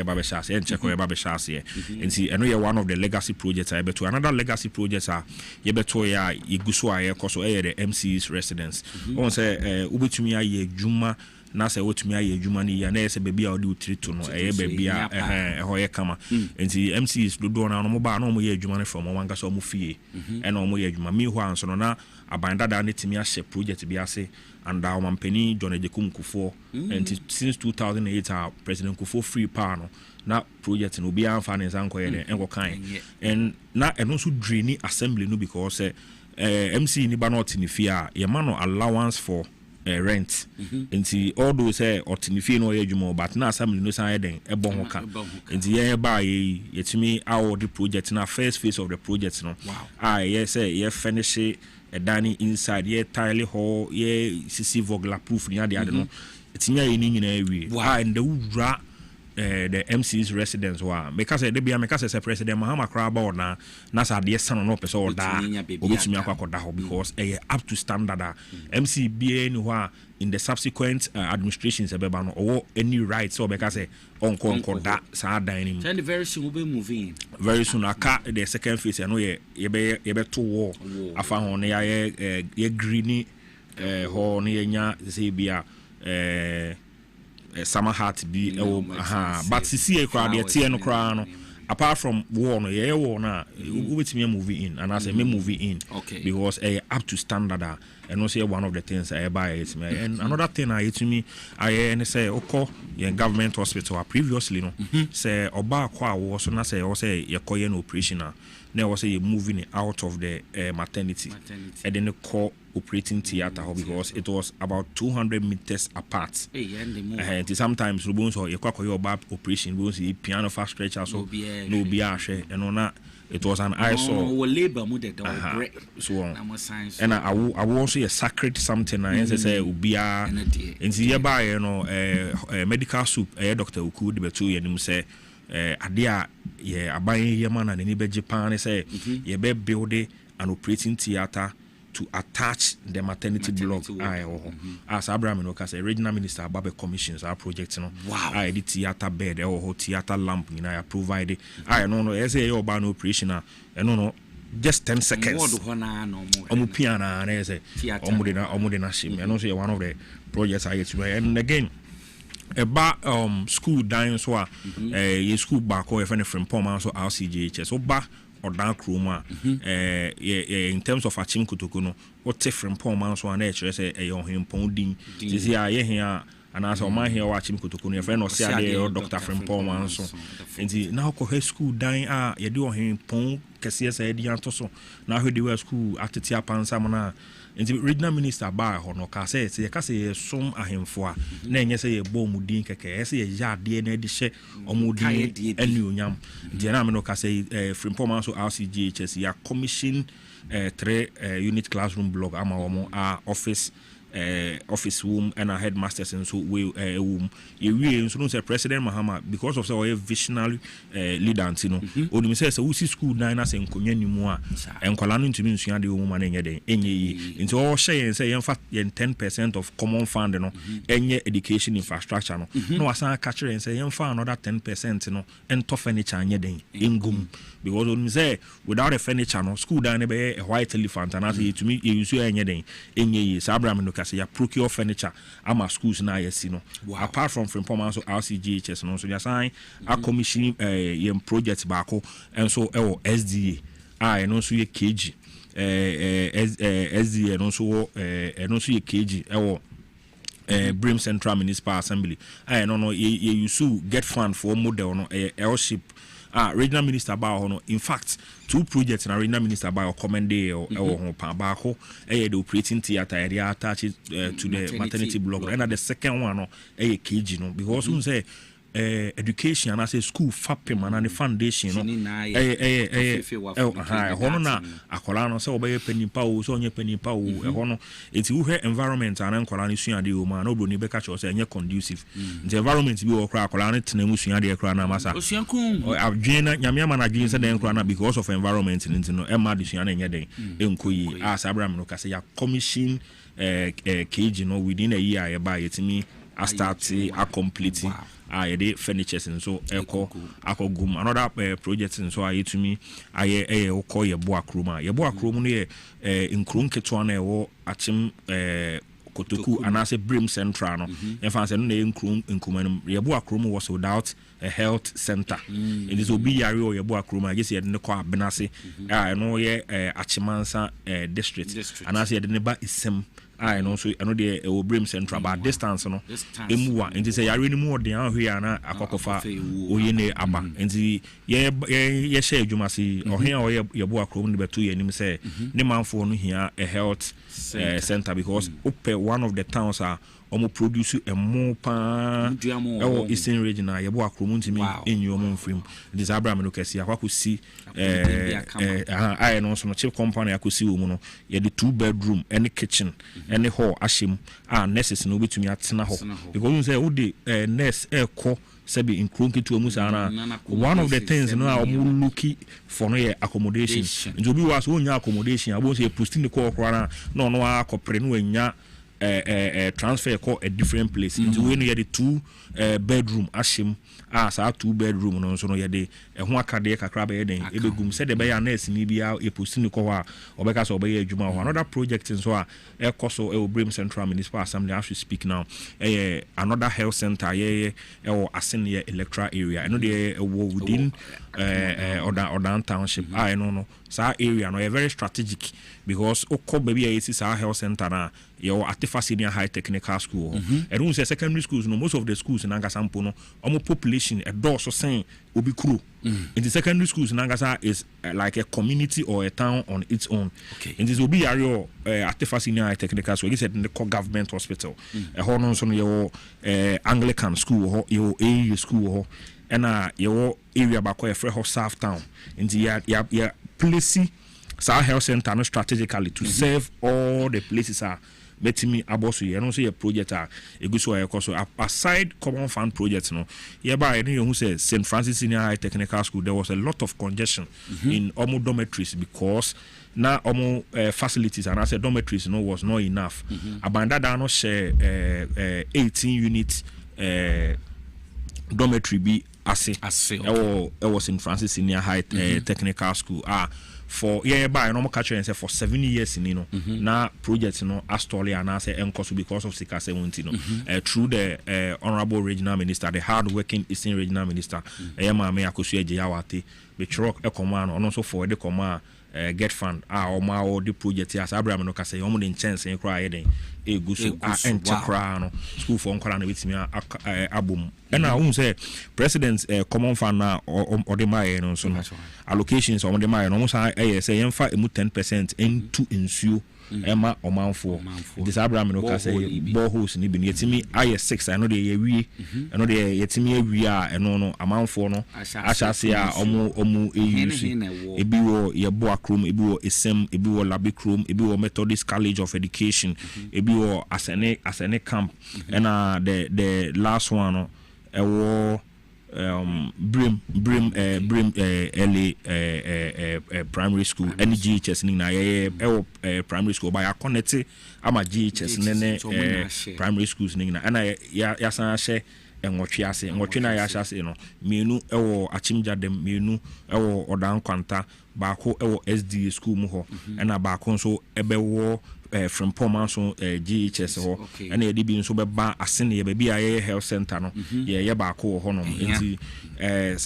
[SPEAKER 9] ba shase en check ye ba shase and see eno ye one of the legacy projects I beto another legacy projects are ye beto ya iguso aye koso the MC's residence on say ubetumi aye juma na say wotumi aye juma ni ya na say baby a odi utrito no baby a hoye kama enti MCs dodo na no mo ba na mo ye juma ne from wanga so mo fie and mo ye juma mi ho anso no na abanda da ne timi ahye project bi ase and our mampani John Ejekum Kufuor and since 2008 our President Kufuor free power no na project no be an finance anko ye enko kan and na eno so drain assembly no because MC ni ba not ni fie a ye man no allowance for rent nti all those otinifi no ye dwuma but na assembly no san eden ebon ho ka nti ye ba ye timi our the project na first phase of the project no yes ye finish dani inside ye tile hall ye sisi vogla proof ni ade no etinya ye ni nyina awie and the wura the MC's residence wa because they be because as President Mahama Kraba na sa de san no person oda obetumi akwakoda ho because up to standard MC be any in the subsequent administrations ebeba no or any rights so because on konkoda sa dan ni
[SPEAKER 2] very soon we be moving
[SPEAKER 9] very soon aka the second phase no ye be to war afa ho na ye green ho na ye nya say bia summer heart be but see a crowd ye no crowd no apart from war no ye war na we betimi movie in and I say me movie in because up to standard and also one of the things I buy it me. And another thing I to me I say okay in government hospital previously no say oba kwa wo so na say o say ye koye no operation now was say you moving it out of the maternity and then call operating theater because it was about 200 meters apart. Sometimes you bones or you call your bab operation bones piano fast stretcher so no be and on that it was an eyesore so and I will also a sacred something and say ubia and see by medical soup Dr. Uku the two and him say adia abayin yaman and any Japan say ye be build an operating theater to attach the maternity block as Abraham Nokas a regional minister about commissions our project I did theater bed or theater lamp I provided I know as a urban operation and no just 10 seconds piano and as a omudina shim and also one of the projects I get and again about school dying so school back or if any from Poma so RCGHS so back or down Kruma in terms of Achim Kutukuno what different Poma so an HS a young him ponding this year here and as my here watching Kutukuno your friend or say or Dr. from Poma so and now ko school dying you do him pon kesiya say dianto now who do school at Tia Pansamana and the regional minister by Hono Case, say, Cassie, some are him for Nanya say a bomb mudin cake, say a yard DNA dishe or mudin and new yam. The Anamino Case from Pomaso RCGHS, ya commission 3 unit classroom block, Amaomo, our office room and our headmasters and so we room. You so say President Mahama because of our visionary leaders, you know. Only says we see school diners and community more and Colano to mean the woman into all say and say in fact 10% of common fund, you know, any education infrastructure. No, as I catch and say another 10%, you know, and tough furniture and in gum. Because when say without a furniture, no school dine a white elephant and I to me you see anything in ye Abraham ya procure furniture ama schools na yes no apart from Pomaso RCGHS no so ya sign a commission project bako and so SDA no so ye KG SDA no so ye KG Brim Central Municipal Assembly no you so get fund for model no airship regional minister ba in fact 2 projects na regional minister ba commend or Pambako the operating theater area attached to the maternity block and the second one KG no because we say education and as a school fapem and the foundation no hono na akola no say obey penipa o so onye penipa o hono enti wo environment and akola no sua de o ma no bro ni be catch us enye conducive the environment bi wo kra akola no tena mu sua de kra na masa adwena nyame ama na adwen se den kra na because of environment no e ma de sua na enye den enkoyi as Abraham no kase ya commission KG no within a year ya ba yetimi a start a complete the furnitures and so echo gum another project and so to me call your boa kroma no in krum ketwa na wo achim Kotoku and as a Brim Central no if I say no in krum in kumanum your boa kroma was without a health center it is obi yare or your boa kroma I guess you had no kwa benase no achimansa district and as you had neba isem I know so I know the Brim Central but distance no emuwa nti say yare ni mu ode an hwe ana akokofa oyene aba nti ye share adwuma si ohia oye yebo akrom ne beto ye nim say ne manfo no hia a health center because open one of the towns are produce a more pan Eastern region yebo akrom ntimi enyo mo mfrim this Abraham no kesi akwa see I know so chief company akosi wo mu no ye the 2-bedroom any kitchen any hall ashim nurses no betumi atena ho because you say wo the nurse eko sabi in krunki to musana one of the things no are looking for no accommodation nti obi was onya accommodation abo say posting the call kora no akopre no anya transfer call a different place into when you the 2-bedroom ashim as a 2-bedroom no so no you the ho akade kakra be den e begum se de be ya nurse ni bia e postini ko ho a obeka so obey adwuma ho another project so a e koso e Obrim Central Municipal Assembly as we speak now another health center ye asen ye electoral area no dey within Odan township no sa area no very strategic because okko baby e si sa health center na your Artifa Senior High Technical School and who say secondary schools no most of the schools in Angasampo no omo population a door so saying obi crew in the secondary schools in Angasa is like a community or a town on its own. In this obi area Artifa Senior High Technical School, he said in the government hospital a horn so your Anglican school your AU school and your area back where Freho South Town in the ya place South Health Center no strategically to serve all the places are betimi abosu and also a project aside common fund projects no hereby who says St. Francis Senior High Technical School there was a lot of congestion in almost dormitories because now almost facilities and I said dormitories was not enough abandada no share 18 units dormitory be it was in Francis Senior High Technical School for by normal catcher and say for 7 years in now projects Astoria and I say encoso because of Sika 17 through the honorable regional minister, the hard-working Eastern regional minister Mame Akosua Jeyawate the truck a command and also for the command get fund or the project as Abraham no kase omo den chance en kra yeden e gusu enchakra no school for nkora na betimi abom and I won't say president's common fund na or the my no so allocations on the my no say yemfa emu 10% into insuo Emma Omanfo. This Abraham no kase boreholes ni bi yetimi aye 6 I know the yewie I know the yetimi awia eno no amanfo no ahyase a omu eyusi ebi wo yebo akrom ebi wo esem ebi wo labi krom ebi wo Methodist College of Education ebi wo asene camp and the last one no ewo Brim early primary school any GHS ni na primary school by connect ama GHS nene primary schools ni na ana ya san hye enwotwe ase enwotwe na ya hyase no mienu ewo achimja dem mienu ewo odan kwanta baako ewo SDA school mu ho na baako nso ebewo from Pomanso GHS ho and e bi nso beba asene ye baby aye health center no ye baako ho no enti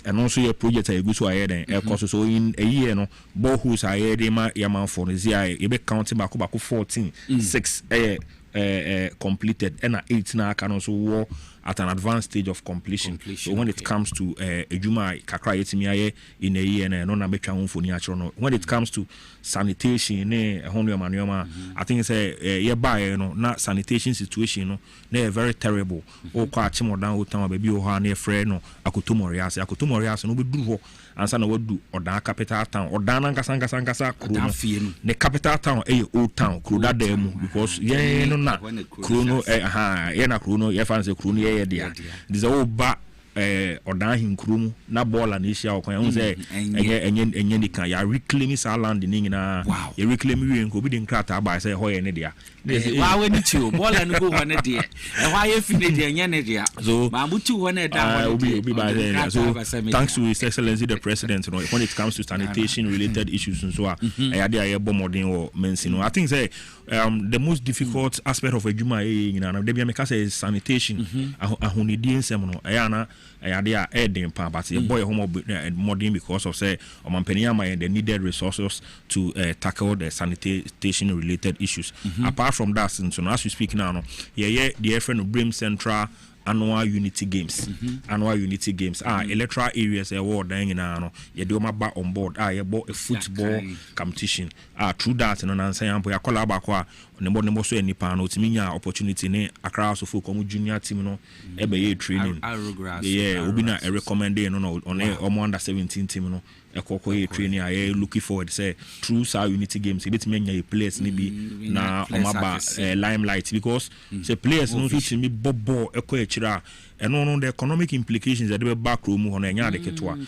[SPEAKER 9] and also your project aye guso aye den e cost so in a year no boreholes aye dey ma yaman for the aye e be count baako 14 6 completed and 8 na can also war at an advanced stage of completion. So when it comes to ejuma kakra yetimi aye in a year no na betwa ho ni achro no when it comes to sanitation ne ehonu manuama I think say ye buy no na sanitation situation no na very terrible o kwa achimodan otan ba bi o ha na efre no akotomorias no be duru ho ansa na wadu odan capital town odan nkasa kro no the capital town old town kro da dem because ye no na kro no ye na kro no ye fan say kro no ye dia this all ba odan hinkrum na bola na isia okwan hu say enye ni kan ya reclaim sa land ni nyina ya reclaim wi nko bi din krata ba say ho ye ne dia
[SPEAKER 2] wa we ni ti o bola no go ho ne dia e wa ye fi ne dia enye ne dia so ma mutu ho ne da ho ne
[SPEAKER 9] obi ba there so thanks to His Excellency the President when it comes to sanitation related issues and so ya dia ye bomodin o mensi no I think say the most difficult aspect of ejuma nyina na dey make say sanitation ahonidi ensem no ya na ya adding pa but the boy home modern because of say omampenia the needed resources to tackle the sanitation related issues apart from that so as we speak now no the friend of Brim Central annual unity games electoral areas award dan nyina no ye de oma ba on board ye bo a football competition through that no nan san ampo ya kola ba kwa ne so enipa no timinya opportunity ne Accra so folk junior team no e be ye training obi na recommend no on under 17 team no ekoko ye training I looking forward say through our unity games e betimi nya players ni bi na omaba limelight because say players no so timi bobo eko ekira no the economic implications that the back room ho na nya de ketwa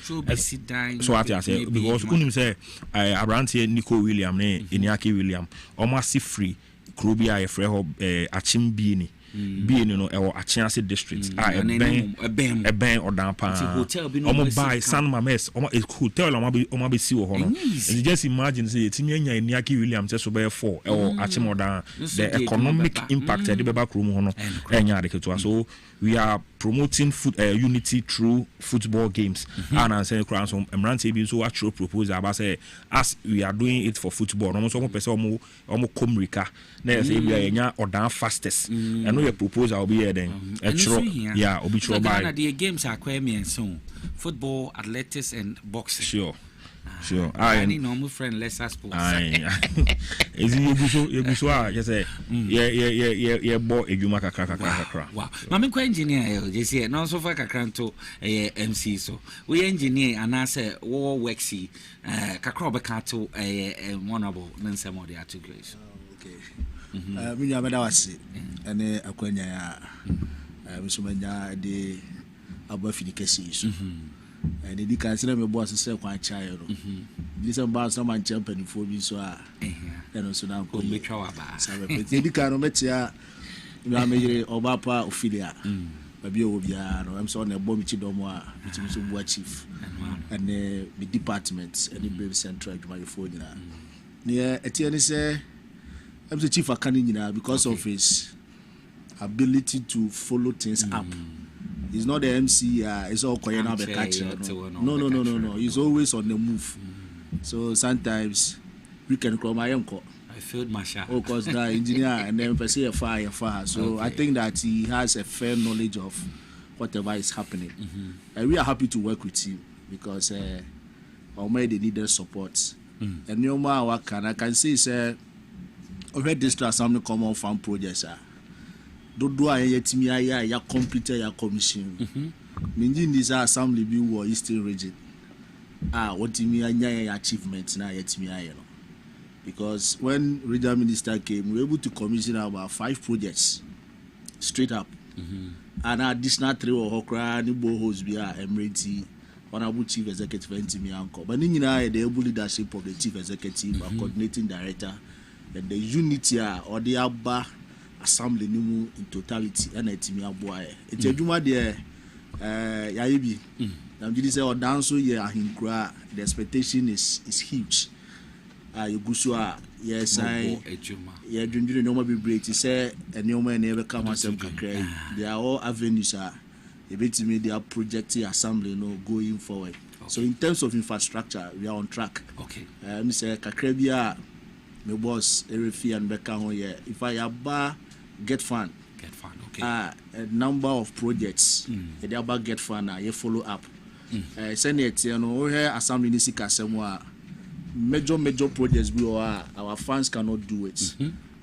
[SPEAKER 9] so what I say because kunim say Abrante Nico William ne Eniake William almost free Krobia efre ho achimbi ni being ɛwɔ Achiase district ɛbɛn ɔdan paa ɔmo buy San Mames ɔmo hotel ɔmo abɛsi wɔ hɔ no and just imagine say yɛtumi anya Eniaki Williams sɛ so bɛyɛ 4 ɛwɔ Achimodan the economic impact ɛde bɛba kurom hɔ no ɛnya ade ketewa so we are promoting unity through football games and I say crown so Emrante bi so actual proposal about say as we are doing it for football no so person omo komrika na say we are nya odan fastest and no your proposal will be here then yeah obi tro by
[SPEAKER 2] the games are quite me so football, athletics and boxing.
[SPEAKER 9] Sure.
[SPEAKER 2] I need normal friend less sports.
[SPEAKER 9] Is you so just say yeah boy ejuma kakra.
[SPEAKER 2] Wow. Mama ko engineer just say no so far kakra to MC so. We engineer and I say wo worksy kakra obeka to honorable Nancy Modi at grace.
[SPEAKER 10] Okay. Me nya beda wase ene akwanya ya misumanya de abafini kesi so. And the cancer me boss say kwan child no this about some man champion for bi so a and so na ko me twa ba so be the can no metia na me oba pa ophelia ba bi o bia no am so na bo mi chi do mo a mi so bua chief and the department and the brave central adwuma for nyina ne etie ni say am so chief akani nyina because of his ability to follow things up. He's not the MC. It's all Koyana be catcher. No. He's always on the move. So sometimes we can call my uncle.
[SPEAKER 2] I feel my shot.
[SPEAKER 10] Oh, cause the engineer and then per se a fire. So I think that he has a fair knowledge of whatever is happening. And we are happy to work with him because already they need their support. And no matter what I can say is already district assembly common farm projects do I yetimi ya complete ya commission minji this assembly bi wo Eastern region wotimi anya ya achievement na yetimi aye no because when regional minister came we were able to commission about 5 projects straight up and additional 3 or hokra ni bohos bia Emirati honorable chief executive ntimi anko but ni nyina the able leadership of the chief executive coordinating director and the unity or the aba assembly nimu in totality and etimi aboa e adwuma de yaye bi na mjidi say odan so ye ahinkura the expectation is huge you go so yes I yeah dwundwune no ma be break say enioma na ebe ka masem kakra they are all avenues ebetimi they are projecting assembly no going forward so in terms of infrastructure we are on track me say kakra bia me boss erefi and beka ho ye if I aba get fund okay a number of projects they about get fund you follow up send it you know here assembly ni sika semo a major projects we our funds cannot do it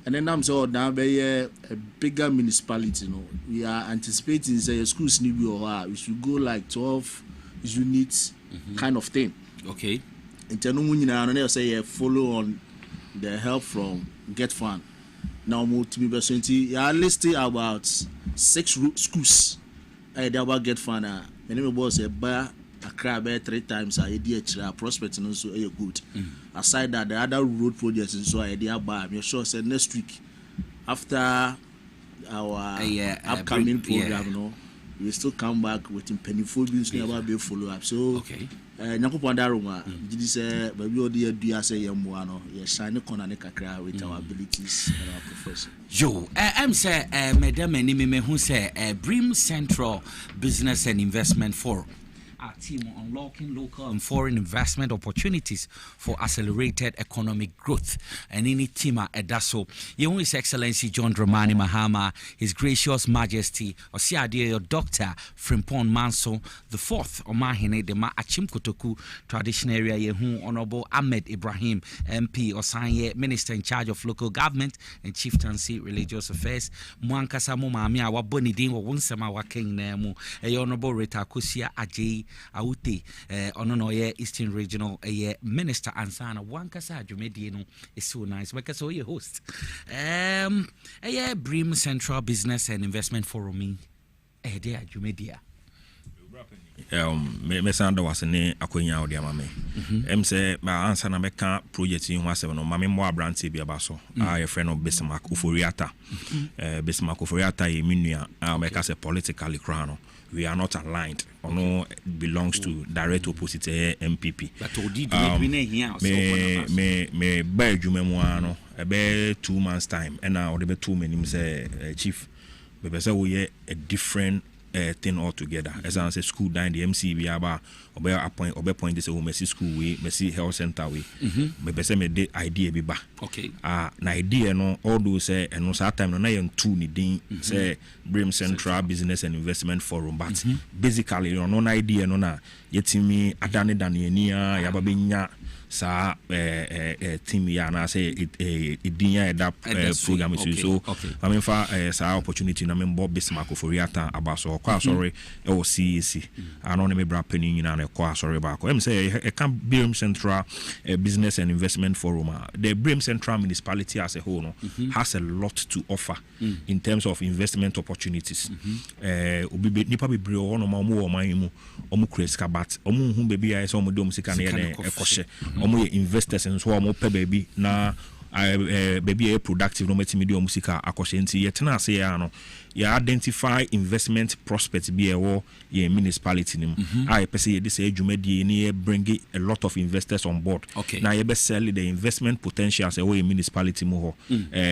[SPEAKER 10] and then I'm so down be a bigger municipality no we are anticipating say schools ni we should go like 12 units kind of thing
[SPEAKER 2] okay
[SPEAKER 10] intenu nyina no say follow on the help from get fund now multi percentage you are listing about 6 schools they about get fund my name boss a buy Accra 3 times a year prospect no so good aside that the other road projects so I dey buy I'm sure say next week after our upcoming program no we still come back with pennyful bills never be follow up so okay nyakopon daroma gidi say baby odi adua say yemwa no ye shine corner ne kakra with our abilities and our profession
[SPEAKER 2] I'm say madam eni me hu say Brim Central Business and Investment Forum our team on unlocking local and foreign investment opportunities for accelerated economic growth. And any team at Daso, His Excellency John Dramani Mahama, His Gracious Majesty, Osiadio Dr. Frimpong Manso, the 4th Omahine de Ma Achim Kotoku, traditional area Yehu Honorable Ahmed Ibrahim, MP, Osanye, Minister in charge of local government and chieftaincy religious affairs, Mwankasa Mumamia, Wabonidin, Wunsama Waking Nemu, Honorable Rita Kusia Ajay. Aute ononoye Eastern Regional Minister Ansana Wankasa Jumedi no is so nice because so your host Brim Central Business and Investment Forum there Jumedia
[SPEAKER 9] me sanda wasene akonya odi ama me say ma answer na meka project yin wasem no ma me mo abrante bi aba so your friend of Bismarck Uforiata Bismarck Uforiata ye minua meka say politically crown we are not aligned or no belongs to direct opposite MPP
[SPEAKER 2] but odi here
[SPEAKER 9] me ba adwuma mu ano ebe 2 months time and now the be 2 menim say chief be say we a different thing altogether. As I say, school down the MCB aba point this Mercy school way, Mercy health center way. Me say me the idea be ba.
[SPEAKER 2] Okay.
[SPEAKER 9] Na idea no all those say and no that time no na yen two ni din say Brim Central Business and Investment Forum, but basically you no idea no na yetimi adane daniania ya babenya sa team ya na say idinya that program is so I mean for sa opportunity na me Bob Bismarck Uforiata abaso kwa sorry e o CEC ano ne me bra pani nyina na kwa sorry ba ko em say e can Brim Central Business and Investment Forum. The Brim Central municipality as a whole no has a lot to offer in terms of investment opportunities. Obi nipa be bre o no ma mo o man mu o mu kreska bat o mu hu bebi ya so mo dom sika na ye na ekoshe omo ye investors and so omo pe baby na baby a productive no metimi de musika akoshe nti ye tena ase ya no ya identify investment prospects be a ye municipality nim I pese ye this adwumadi ni bring a lot of investors on board na ye be sell the investment potential as a municipality mu ho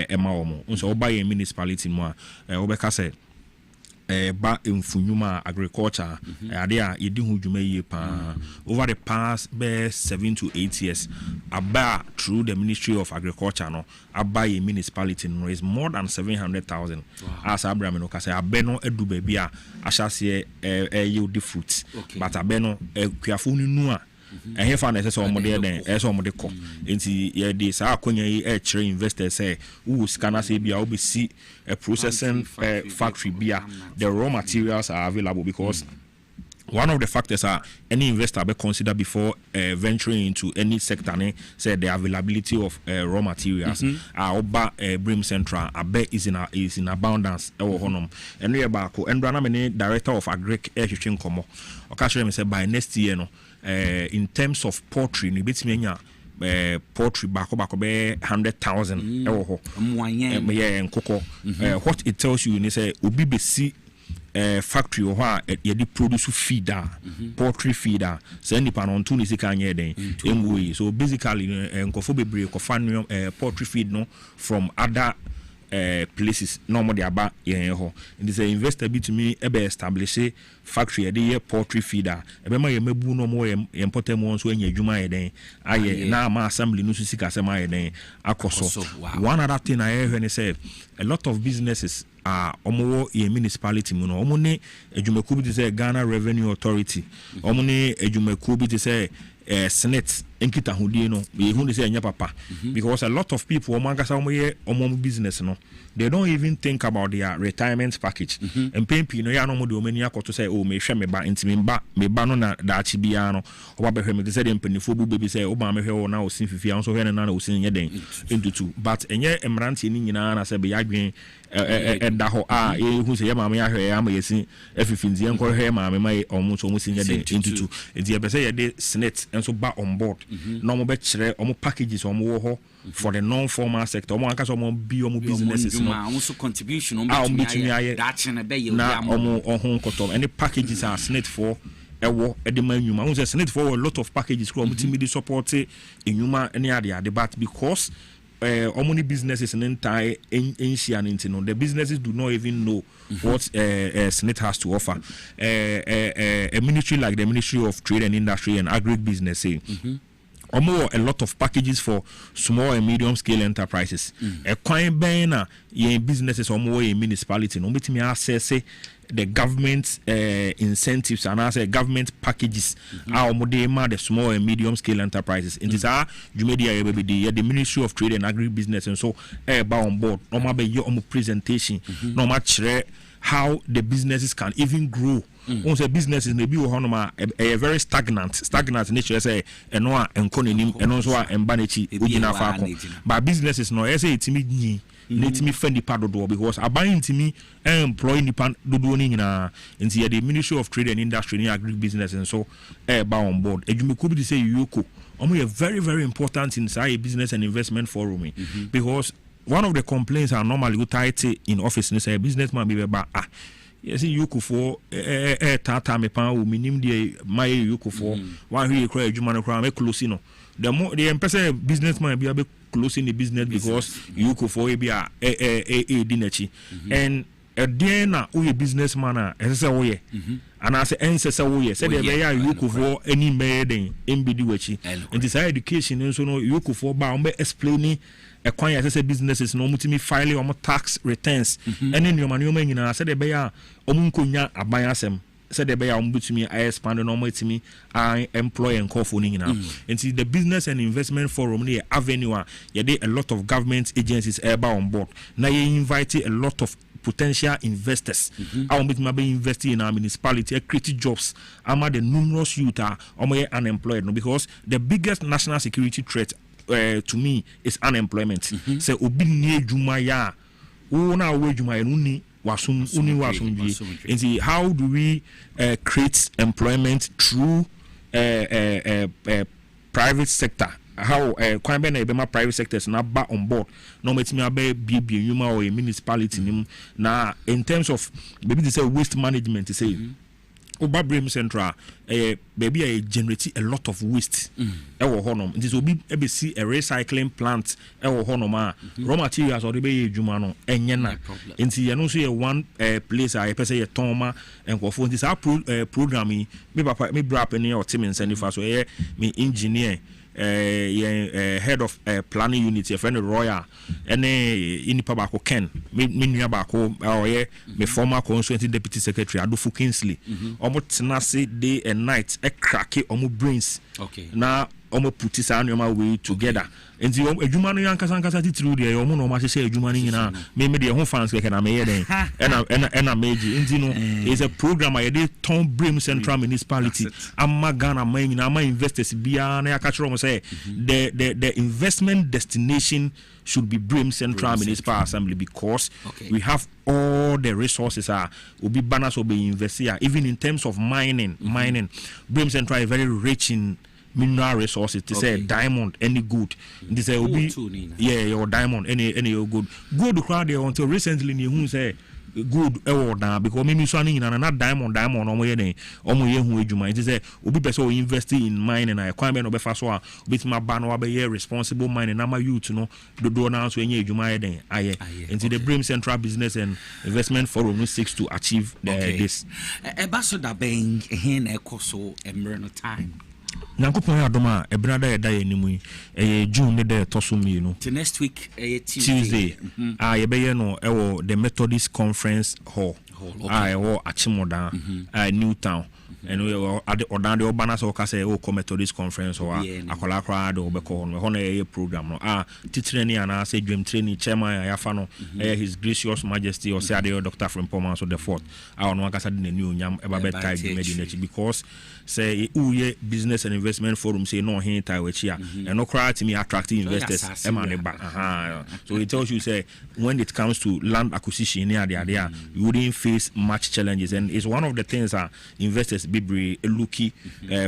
[SPEAKER 9] ema omo so oba ye municipality mu a obeka say ba mfunyuma agriculture ade a yedi hu dwuma yie pa over the past 7 to 8 years aba through the Ministry of Agriculture no aba ye municipality no is more than 700,000 as Abraham no kase abeno edu ba bia ahyase yield fruits but abeno kuafo nu a and fa na say omode den so omode ko enti ye dey sa akonya yi kire investors say who scanner say bia obi see a processing factory bia the raw materials are available because one of the factors are any investor be consider before venturing into any sector say the availability of raw materials oba Brim Central abe is in abundance honum and we back and na me director of agric ehwehwe nkomo okashere me say by next year no in terms of poultry ni betimi anya poultry bako be 100,000 ho nkoko what it tells you ni say obi be see factory ho a ye produce feeder poultry feeder so nipa no ntu ni sika anya den emwe so basically nkofo bebre ko fan poultry feed no from other places normal dey aba yen ho it is an investor be to me ebe establish factory dey poultry feeder ebe ma ye mebu no mo ye importer mo so anya adwuma ye den aye na ma assembly no so sika se ma ye den akoso one other thing I hear when say a lot of businesses omo ye municipality mu no omo ne adwumaku bi say Ghana Revenue Authority omo ne adwumaku bi say Senate enkita hodie no we hu dey say anya papa because a lot of people omangasa omo business no they don't even think about their retirement package and pay no ya no mo de omani akoto say oh me hwe me ba ntimi me ba no na da achi bia no oba be hwe me say dem panifo bu baby say oba me hwe wo na osin fifia so hwe na osin nye den entutu but enye emrante ni nyina na say be yadwen da ho hu say ma me ya hwe ya ma yesin efifinzi enko hwe ma me mai omo so omo sin nye den entutu enti e be say ye de Senate enso ba on board no mo be kire omo packages omo wo ho for the non-formal sector omo anka so omo bi omo businesses no
[SPEAKER 2] omo contribution omo betumi aye that na be ye
[SPEAKER 9] omo ohun koto any packages are Senate for ewo edema nyuma won say Senate for a lot of packages ko omo timi dey support enyuma any ade but because omoni businesses in entire ancient the businesses do not even know what Senate has to offer. A ministry like the Ministry of Trade and Industry and Agribusiness say a lot of packages for small and medium scale enterprises. A coin banner businesses or more a municipality no betimi access the government incentives and as government packages our modema the small and medium scale enterprises it is our Jumedia the Ministry of Trade and Agribusiness and so on board no ma be your presentation no ma chere how the businesses can even grow. On say businesses maybe a very stagnant nature say eno a enko nenim eno so a emba nechi ogina fa ko but businesses no say itimi nyi let me fend the dodo because I buy into me and employ nipa dodo ni na into the Ministry of Trade and Industry and Agribusiness and so on board. And you could say Yoko. Are very, very important inside a business and investment forum because one of the complaints are normally you tight in office and say businessman be about yes, you could for tata me pan who minim de my you could for one who you cry Jumano crime closino. The more the person businessman be able closing the business because you could for a dinnerchi and a dinner who a businessman as a way and I say ancestor way said you could for any maiden in BDWchi and this education and so no you could for bound explaining a coin as a businesses no multi filing or tax returns and then your manual in I said the bear omunkunya abayasem said the bear me I expand normal to me I employ and call phoning now and see the business and investment forum near avenue yeah a lot of government agencies on board now you invited a lot of potential investors. I want to be investing in our municipality, create jobs. I'm the numerous youth are unemployed because the biggest national security threat to me is unemployment. So obi nie juma ya, una we juma uni wasum bi. And see how do we create employment through private sector? How quite many private sectors now back on board. No make me be human or a municipality. Now in terms of maybe they say waste management, they say Obabrim Central, baby, I generate a lot of waste. This will be ABC a recycling plant. Raw materials or the bay Jumano and Yana. And see, I don't see one place I say a Toma and for this programming. Me brap any or Tim and send if I me engineer. Head of planning unit, your friend Royal, and in Pabako Ken, me Bako, my former constituency deputy secretary, Adufu Kingsley, almost nasi day and night, a cracky almost brains. Okay. Now, almost put this on way together. And the Jumani Yankasankasa through the Omono Mashi Jumani na maybe the home fans can I made and I made you. It's a program I did Tom Brim Central Municipality. I'm Magana main I'm investors beyond I say the investment destination should be Brim Central Municipal Assembly because we have all the resources will be banners will be invested even in terms of mining. Brim Central is very rich in mineral resources. They say diamond any good. They say will be your diamond any good. Good crowd there until recently you say good now because maybe swanning in another diamond on my day who you might say will be better investing in mining and acquirement of a with my banner be responsible mining I'm a youth know the door now when you might then into the Brim Central Business and Investment Forum seeks to achieve this
[SPEAKER 2] Ambassador Bang hen ekoso emreno time
[SPEAKER 9] Nankopon adoma ebrada eda enimu June ne de tosumi no
[SPEAKER 2] to next week
[SPEAKER 9] Tuesday yebeye no ewo the Methodist Conference Hall ewo Achimoda Newtown and we at the Odan the Obana so ka say Methodist Conference or akola kra de obeko no ho na program no titreni ana say dwem training chairman ayafa no His Gracious Majesty or say Dr. Frimpoma so the fourth no aka say the new nyam eba betai dwemedi because say uye business and investment forum say no hin tai wechi and no cry to me attracting investors so it tells you say when it comes to land acquisition near there you wouldn't face much challenges and it's one of the things that investors be looking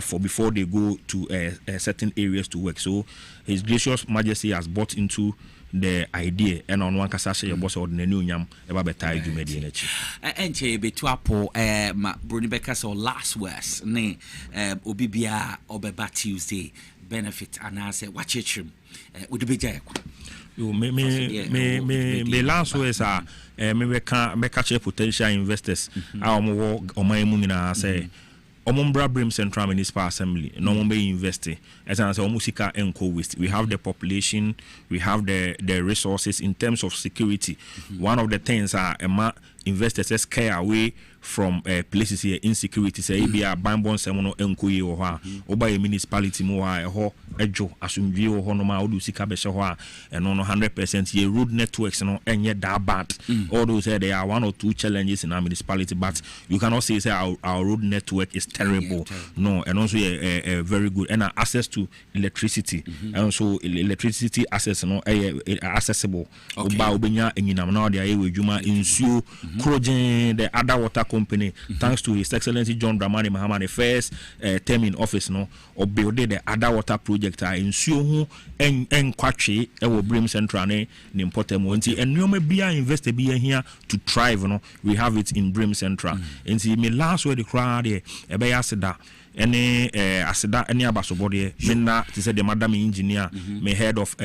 [SPEAKER 9] for before they go to certain areas to work. So His Gracious Majesty has bought into the idea and on one kasashe your boss or the new nyam eba betai dwumedi echi
[SPEAKER 2] enche betu apo Bruni Becker so last words ne obi bia obeba Tuesday benefit and I say watch it udibija
[SPEAKER 9] you me last words are me catch potential investors wo oman mu say Omombra Brim Central Municipal Assembly, no one be invested. As I say, Omusika and co-waste. We have the population, we have the resources in terms of security. One of the things are investors scare away from places here insecurity say be a bambon semono enkoyi wo ha oba a municipality mo ha ho ejo asumdwe wo ho no ma odu sika be ho a eno no 100% ye road networks no enye that bad. Although say there are 1 or 2 challenges in our municipality, but you cannot say our road network is terrible. No, and also very good and access to electricity and also electricity access no accessible. Oba obenya enyinam na dia e wejuma insuo krogen the other water company thanks to His Excellency John Dramani Mahama the first term in office no or build the other water project insuo hu en kwatwe e wo Brim Central ne important nti enwoma bia invest bia here to thrive no we have it in Brim Central nti me last word the crowd e be aseda any aseda any abasobode menna to say the madam engineer me head of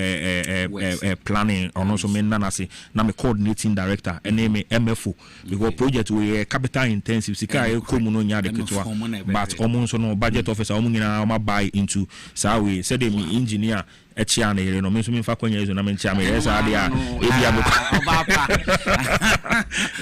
[SPEAKER 9] planning and also menna na say na me coordinating director and me MFO because project we capital intensive sika e komu no nya de ketwa but omo no budget officer omo nyina ma buy into so we say the engineer echia na yere no me so me fa kwanya ezo na me nchia me yesa ade a ebia me obapa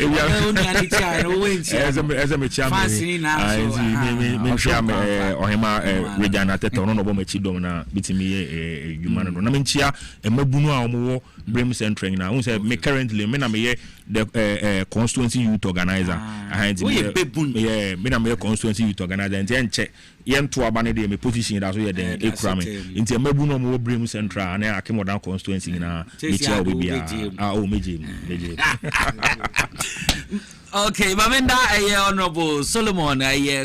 [SPEAKER 9] ebia me nchia no we nchia eze me chia me nchia me ohema regina teto no bo machi dom na bitimi ye dwuma no na me nchia emabunu a omo Brim Central na who say me currently me na me ye the constituency youth organizer yeah me na me constituency youth organizer nche yento abane de me position da so ye den ekrame nti emabunu omo Brim Central na Akemodan constituency na mechi obibia meji
[SPEAKER 2] Okay, Mamenda Honorable Solomon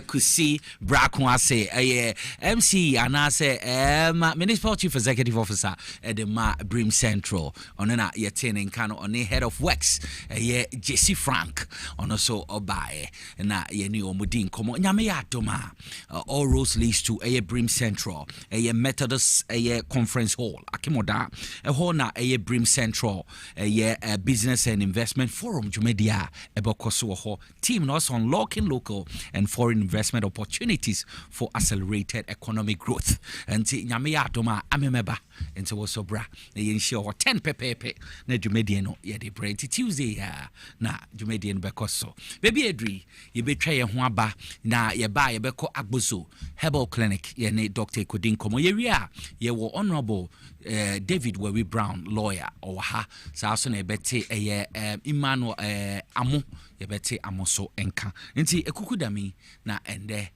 [SPEAKER 2] Kusi Brakwase MC Anase Municipal Chief Executive Officer at the Brim Central onena yetenin kano on head of works JC Frank also obae na yeni omudin komo nyame ya doma all roads leads to Brim Central Methodist conference hall Akemodan hall na Brim Central business and investment forum jumedia eboko team also unlocking local and foreign investment opportunities for accelerated economic growth. And nyame ya doma amemeba nti wo sobra na yenhia 10 pepepe na dwumedieno ye de bread Tuesday na dwumedieno bekoso baby edri ye betwa ye ho aba na ye ba ye beko agbozo herbal clinic ye ne Dr. Kodin komo ye wi a ye wo honorable David Wewe Brown lawyer oha sa so na ebete Emmanuel Amo ye bete amoso enka nti ekukudami na ende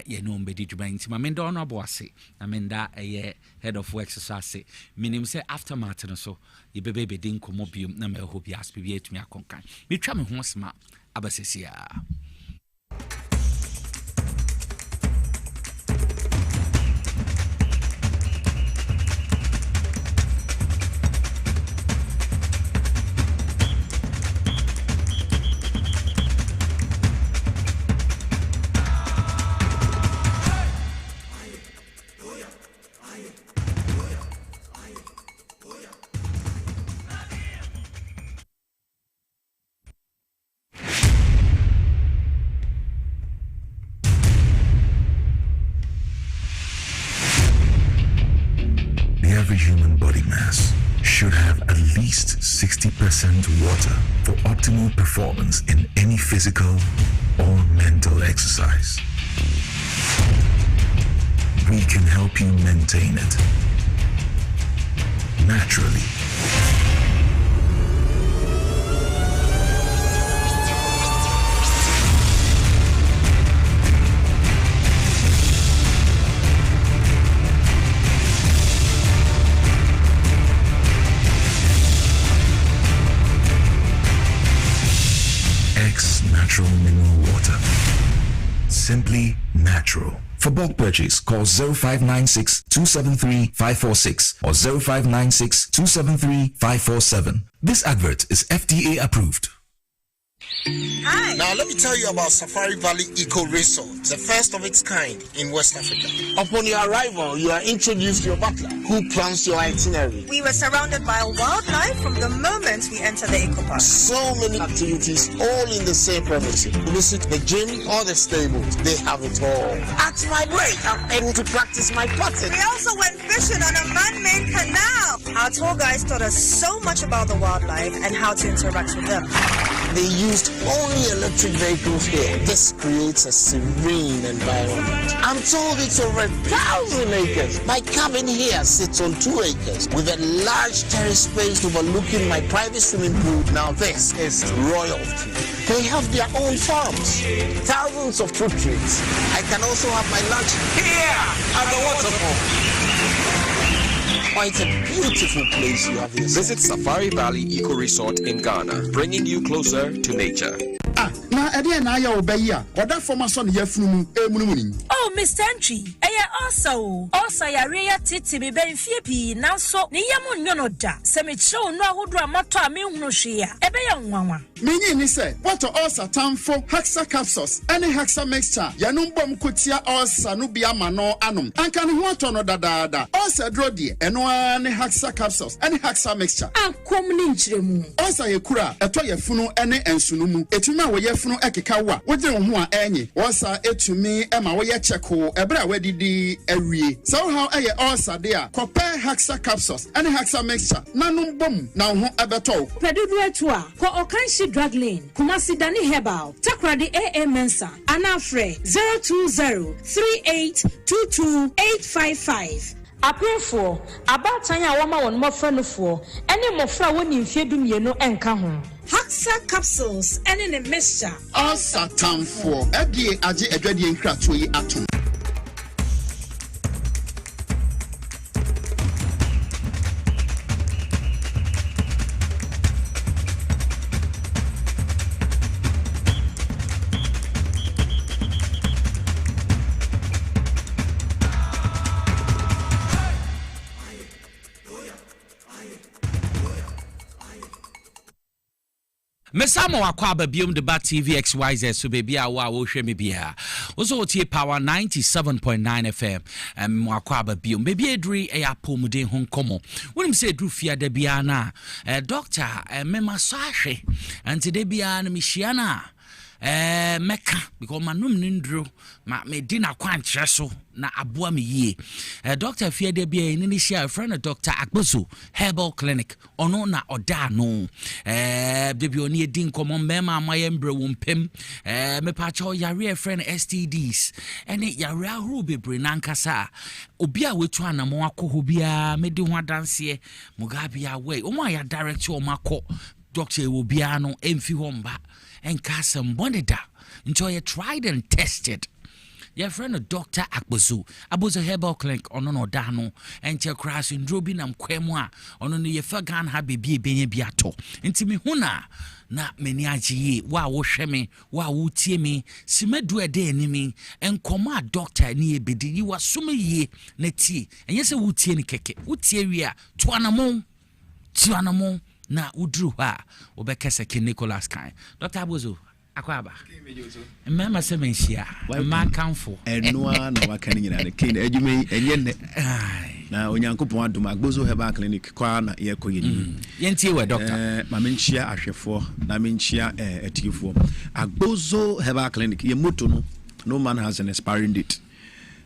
[SPEAKER 2] ye no mbedi dwuma nti mamenda honorable ase na menda head of works ase minim say after Martin so ye bebe bedin komo biom na me hope ya aspe bi etumi akonkan metwa me ho sma abasesia.
[SPEAKER 11] Every human body mass should have at least 60% water for optimal performance in any physical or mental exercise. We can help you maintain it naturally. Natural mineral water. Simply natural. For bulk purchase, call 0596 273 546 or 0596 273 547. This advert is FDA approved.
[SPEAKER 12] Hi. Now let me tell you about Safari Valley Eco Resort, the first of its kind in West Africa. Upon your arrival, you are introduced to your butler, who plans your itinerary.
[SPEAKER 13] We were surrounded by wildlife from the moment we entered the eco park.
[SPEAKER 12] So many activities, all in the same premises. Visit the gym or the stables, they have it all. At my break, I'm able to practice my putting.
[SPEAKER 13] We also went fishing on a man-made canal. Our tour guides taught us so much about the wildlife and how to interact with them.
[SPEAKER 12] they used only electric vehicles here. This creates a serene environment. I'm told it's over 1,000 acres. My cabin here sits on 2 acres with a large terrace space overlooking my private swimming pool. Now this is royalty. They have their own farms, thousands of fruit trees. I can also have my lunch here at the waterfall. Oh, it's a beautiful place you have here.
[SPEAKER 14] Visit Safari Valley Eco Resort in Ghana, bringing you closer to nature.
[SPEAKER 15] Na ede na ya obayi a oda former son yafunu emunumuni.
[SPEAKER 16] Oh, Mr. Entry, also yare ya titi be benfie pi nanso ne yam nyono da se me chew no ahodo amato a me hunu hwe a ebe ya nwanwa.
[SPEAKER 15] Menyi ni se what ulcer tamfo Hexa capsules any Hexa mixture yanum bom kotia ulcer no bia ma no anom anka ne ho ato no dadaada ulcer dro de eno ne Hexa capsules any Hexa mixture
[SPEAKER 16] ankom ni nchiremu
[SPEAKER 15] ulcer yekura eto yefunu ene ensunumu etuma wo yefunu ekeka wa wogye wo ho a enye ulcer etumi ema wo ye cheko ebra wadidi awie so how eye ulcer de a compare Hexa capsules any Hexa mixture nanum bom na ho ebeto
[SPEAKER 16] pedudu etu a ko okanshi drug lane Kumasi Dani Herbal Takradi AA Mensa Anafre 02038228855 Aprefo abatanya wama won mofra no fo ene mofra woni mfiedu mienu enka ho Hexa capsules ene ne mixture
[SPEAKER 15] ulcer tamfo edie age edwadie nkrato yi atom.
[SPEAKER 2] Mesamo wakwaba biom deba TV XYZ so baby a wa wo hwe me bia. Ozo tie Power 97.9 FM. Wakwaba biom baby edri e apomuden ho nkomo. Wonim se edru fia da bia na doctor mema so ahwe. Ante da bia na mehia na meka because manum nindro ma me di na kwankyere so na aboa me yie doctor fie de bia ni share friend Dr. Akboso Herbal Clinic ono na oda no de bi oni edi nkomo mema amaye mbre wo mpem me pa cho yare friend STDs ene yare ahuru bebre na nkasa obi a wetu anamo akoho bia me di ho adanse mugabe away o ma ya direct o mako doctor wo bia no emfi ho mba and Kasam Bonida until you tried and tested. Your friend Dr. Akboso Abuzo Herbal Clinic on no dano and your crash in Drobinam Quemwa on the Fagan Habibi Benebiato. Intimi Huna na meniaji wa wo hweme wa wo tie me simedu ede enimi enkoma doctor ni ebedi wa sumeyi na tie enye se wo tie ni keke wo tie wi a tuanamo na udru ha obekese ke Nicholas kan Dr. Abuzo akwaba mama se menhia ma kanfo
[SPEAKER 17] enua na wakani nyina ne kin adwuma enye ne na onyankopon adom Agbozo Herbal Clinic kwa na ye koyeni
[SPEAKER 2] yentie we doctor
[SPEAKER 17] ma menhia ahwefo na menhia atifo Agbozo Herbal Clinic ye moto no man has an expiring date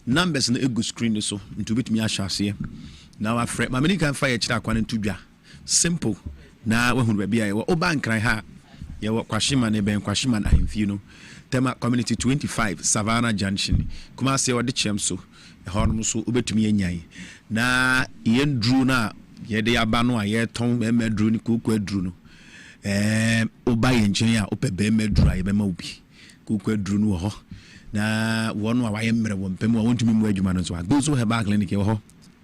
[SPEAKER 17] numbers na egu screen so ntubitumi ahwase na wa frɛ ma meni kan fa ye kira kwan ntudwa simple na wahunu bia ye wo bankran ha ye wo kwashima ne ben kwashima na ahemfie no tema community 25 Savannah Junction kuma se wo de chem so e hono so obetumi enyan na ye ndru na ye de aba no a ye ton be medru ni kuku adru no oba ye nchen a ope be medru a ye be ma obi kuku adru no ho na wono a waye mre wo mpem a wontumi mu adwuma no so Agbozo Herbal Clinic ye ho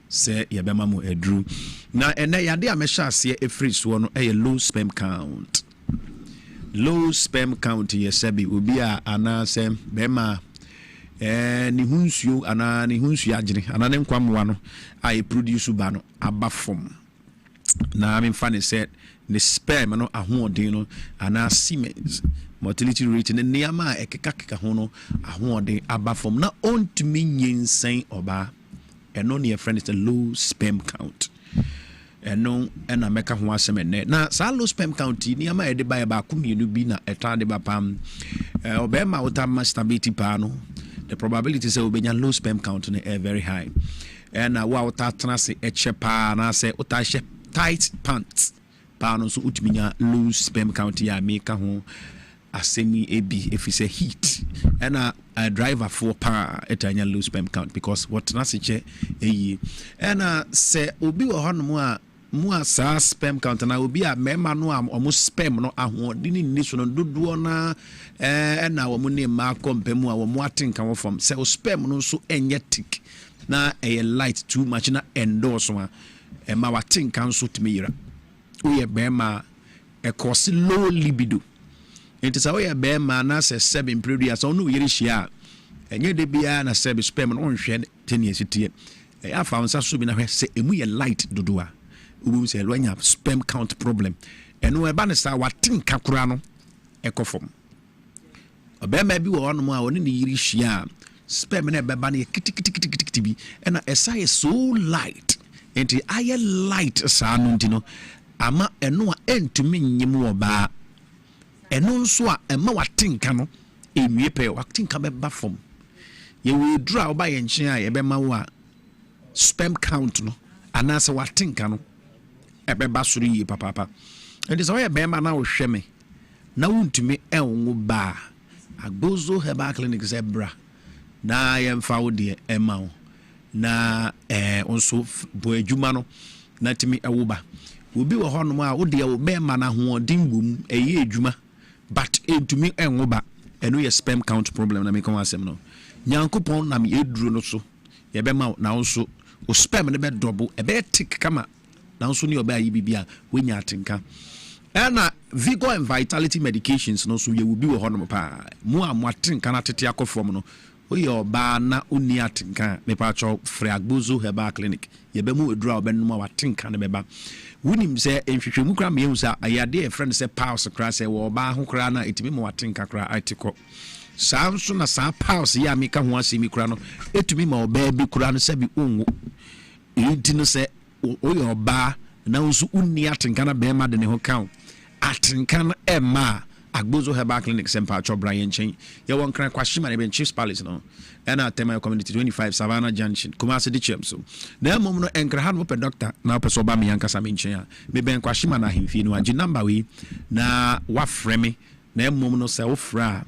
[SPEAKER 17] se ye be ma mu adru na ene yade a mesha ase efri so no e low sperm count yesabi obi a anase be ma ni hunsuo ana ni hunsuo agene ana ne nkwamwa no a produce ba no aba form na me fa ne se ne sperm no ahoɔden no ana semen mortality rate ne niama ekeka ho no ahoɔden aba form na ontumi nyensen oba eno ne friend is a low sperm count eno ena meka ho asem ne na sa low sperm count ni ama ede ba ba kumienu bi na eta de ba pam obema uta masturbate pa no the probability say obenya low sperm count no very high and wa uta trans eche pa na say uta she tight pants paa no nso wotumi nya low sperm count a meka ho asɛmi ebi if it's a heat ɛna driver for paa ɛtanya low sperm count because what na se che eyi ɛna sɛ obi wɔ hɔ no a mu a saa sperm count na obi a mɛma no a ɔmo sperm no ahoɔden ni so no dodoɔ na ɛna wɔn ne ma kɔmpɛ mu a wɔn atenka wɔ fam sɛ o sperm no nso ɛnyɛ thick na ɛyɛ light too much na endorse a ɛma watenka nso tumi yira woyɛ bɛrima ɛkɔsi low libido nti sɛ woyɛ bɛrima na sɛ seven period sɛ ɔno yere hyia ɛnyɛ de bia na sɛ sperm no ɔnhwɛ teni asitie ɛyɛ afa nsa so bi na hwɛ sɛ emu yɛ light dodo a wobɛmu sɛ ɛlɔnya sperm count problem ɛno ɛba ne saa watenka koraa no ɛkɔ fam ɔbɛrima bi wɔ hɔnom a ɔne ne yere hyia sperm no ɛbɛba no yɛ kitikitikitikiti bi ɛna ɛsa yɛ so light nti ayɛ light saa no nti no ama ɛno a ɛntumi nyim wɔ baa ɛno nso a ɛma watenka no ɛnwie pɛ watenka bɛba fam yɛwɔ duru a woba yɛ nkyɛn a yɛbɛma wo a sperm count no anaasɛ watenka no ɛbɛba soro yie papaapa nti sɛ woyɛ bɛrima na wohwɛ me na wontumi ɛnwo baa Agbozo Herbal Clinic sɛ bra na yɛmfa wo deɛ ɛma wo na nso bo adwuma no na timi ɛwo ba obi wɔ hɔ nom a wo deɛ wo bɛrima na hoɔden wom ɛyɛ adwuma but ɛntumi ɛnwo ba ɛno yɛ sperm count problem na meka ho asɛm no Nyankopɔn nam yɛduro no so yɛbɛma wo na wo nso wo sperm no bɛdɔbo ɛbɛyɛ tick kama na nso ne ɔbɛayɛ bibia wonya atenka ɛna vigor and vitality medications no so yɛwɔ bi wɔ hɔ nom paa mu a mo atenka na tete akɔ fam no woyɛ ɔbaa na onni atenka mepakyɛw frɛ Agbozo Herbal Clinic yɛbɛmu aduru a ɔbɛnom a watenka no bɛba wonim sɛ nhwehwɛmu kora meyɛhu sɛ ayɛdeɛ yɛfrɛ no sɛ pause kora sɛ wɔ ɔbaa ho kora no a ɛtumi ma watenka kora ate kɔ saa nso na saa pause yɛ a meka ho asɛmi kora no ɛtumi ma ɔbaa bi kora no sɛ bi ɔnwo ɛnti no sɛ woyɛ ɔbaa na nso wonni atenka na bɛrima de ne ho ka wo atenka no ɛma Agbozo Herbal Clinic Sempa Chobra Yenchen. You want crank Kwashima and Chiefs Palace no. And I tell my community 25 Savannah Junction. Kumasi di Chemso. Then Momo and Krahan Wopper Doctor now Pesoba Mianka Saminchia. Maybe and Kwashima na him fino and number we na wafremi. Then Momo self fra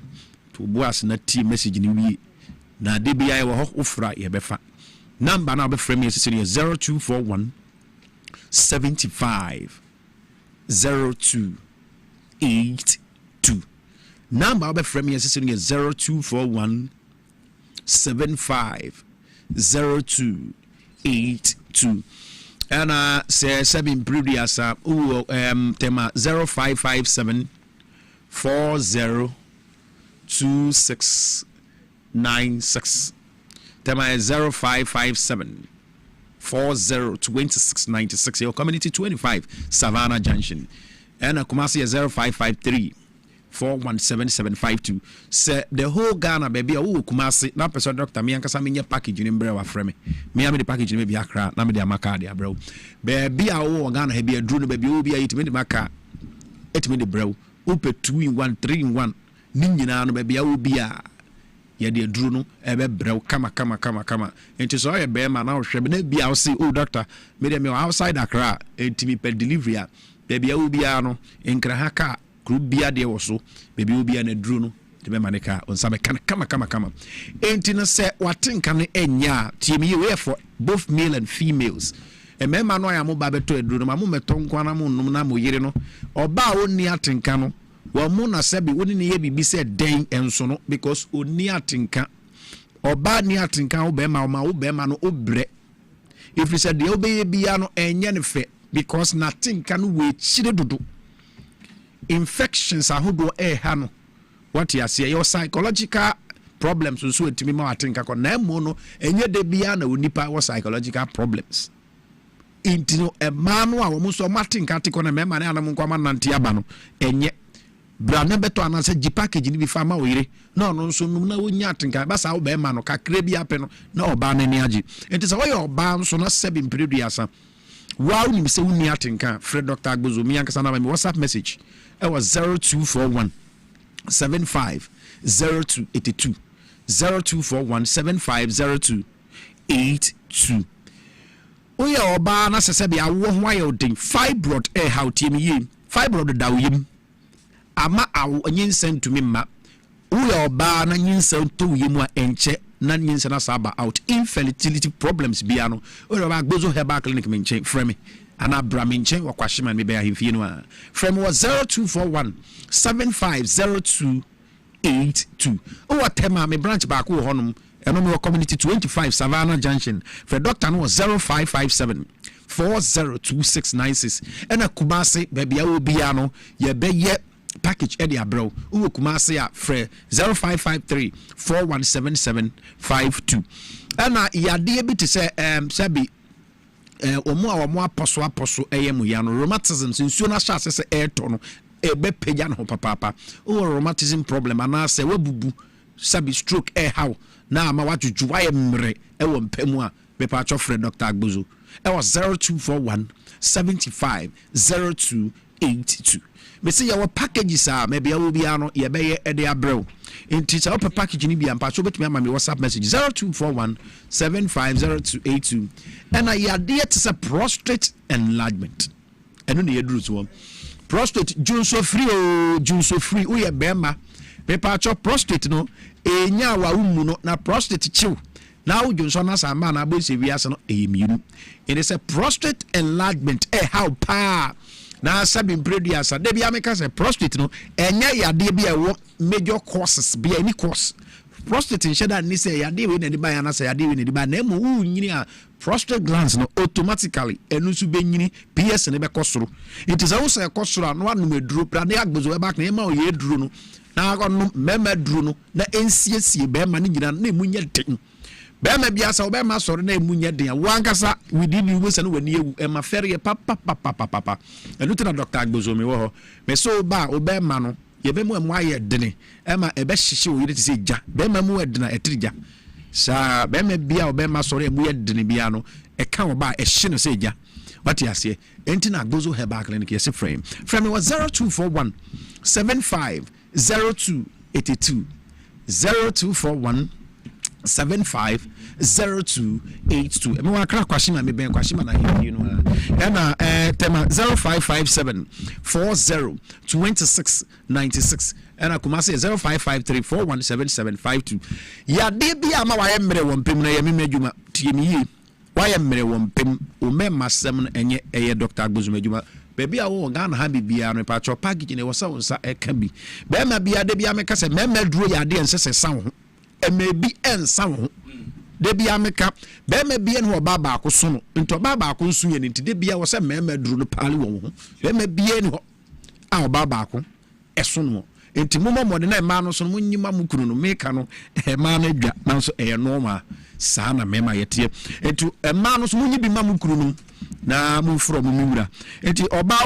[SPEAKER 17] to boas na tea message in we na DBI wa ufra yebefa. Number now be frame is 0241 75 0282. Number of frame is 0241 75 0282. And say 7 previous tema 0557 402696. Tema is 0557 402696. Your community 25 Savannah Junction. And Kumasi is 0553 417-752. Say the whole Ghana baby Kumasi na person doctor me ankasa me package ni mbere wa frame me am the package ni be Accra na me the amaka de bro baby a wo Ghana he be adru no baby obi a yitime de maka etime de bro ope 2 in 1 3 in 1 ni nyina no baby a obi a ye de adru no e be bro kama enti so ye be ma na wo hwe be na bia wo say oh doctor me de me outside Accra etime per delivery a baby a obi a no enkra haka Grubia de also, baby will be an adruno, the Memanica, on some kama. Ain't in a set what think can enya, Timmy, for both male and females. A member no am babe to a druno, Mamu Tonquanamu, Nunamu Yerino, or bow near Tincano, while Mona Sebi wouldn't be said dang and sono, because near Tinka, or bad near Tinka, Obema, Obema, no obre. If you said the obey biano and Yenife, because nothing can wait, she do. Infections are who do hano. What you say, your psychological problems will suit me more. I think I can mono and yet they be an unipa or psychological problems. Intino a man who almost so Martin Caticon a member and Nantiabano and yet Brana beto anase G package in the farmer weary. No, so no yatinka, Bassa Obemano, Cacrebia peno, no ban any agi. It is all your bounds on a 7 previous. Wow, you say Uniatinka, Fred Dr. Agbozo, Miankasana, WhatsApp message. It was 0241 75 0282 0241 75 0282. woyɛ ɔbaa na sɛ sɛ bia wo ho ayɛ odin fibroid how tie ye fibroid da wo yim ama awo nyinsa ntumi mma woyɛ ɔbaa na nyinsa nto wo yim a enche na nyinsa na saba out infertility problems bia no woyɛ ɔbaa Agbozo Herbal Clinic me nkyɛn frɛ me ana bra me nkyɛn wakwahye me bɛyɛ ahemfie no a frɛ me wɔ 0241 750282 wɔ tema me branch baako wɔ hɔnom ɛno me wɔ community 25 Savannah Junction frɛ doctor no wɔ 0557 402696 ɛna Kumase baabi a wo bia no yɛbɛyɛ package Eddie Abreu uwe Kumase a frɛ 0553 417752 ɛna yade bi te sɛ sɛbi omo a omo aposo mu ya no rheumatism nsuo na hyɛ sɛ ɛɛtɔ no ebe pagya no papa o rheumatism problem ana sɛ wabubu sabi stroke how na ama wadwudwu ayɛ mmere ɛwɔ mpamu a bepa atwofre Dr. Agbozo ɛwɔ 0241 75 0282 me say your packages are maybe I will be ano ye be ye Eddie Abreu nti sɛ wopɛ package ni bia mpa so betumi ama me WhatsApp message 0241 750282 and I adhere to say prostate enlargement ɛno ne yɛduru so prostate junso free wo ye bema pepa cho prostate no enya wa umu no na prostate chiw na wo junso na sama na bo se wiase no eyimiru it is a prostate enlargement how pa na sabi mpredia sa de bia meka say prostate no enya yade bia wo major causes bia any cause prostate nsheda ni say yade we na di ba ya na say yade we na di ba na emu wu nyini a prostate glands no automatically enu su be nyini PS ne be kosoro it is also a kosoro no anu meduro pra na Agbozo e back na ema o ye duro no na akono mema duro no na ensiesie be ma ne nyina na emu nya den bema bia sa obema sori na emu nya den wankasa within you se no wani ewu e ma fere papa enu tena Dr. Agbozo me wo ho me so ba obema no ye be mu aye dene e ma e be hyehye o yire te se gya bema mu edena etirija sa bema bia obema sori emu ye dene bia no e ka oba e hye no se gya what you say enti na Agbozo Herbal Clinic yes frame me was 0241 75 0282 0241 750282 me wa kra kwashima me ben kwashima na you know na tema 0557 402696 and Kumase 0553 417752 ya de bia ma wa yemre wompem na yemi madwuma tie mi yi wa yemre wompem o memma sem no enye eye Dr. Agbozo madwuma baby a wo Ghana ha bibia no pa cho package ne wo sa wonsa eka bi be ma bia de bia me ka se memma duro ya de ensese sa ho maybe ensa wo de bia meka be ma bia no ba ba ko so no nto ba ba ko nsu ye nti de bia wo se memma duro no pale wo ho be ma bia ni ho a ba ba ko eso no nti mo mo de na ma no so no nyima mu kunu no meka no ma no dwa na so e normal saa na mema yete nti ma no so mo nyi bi ma mu kunu no na mu fro mu miwura nti oba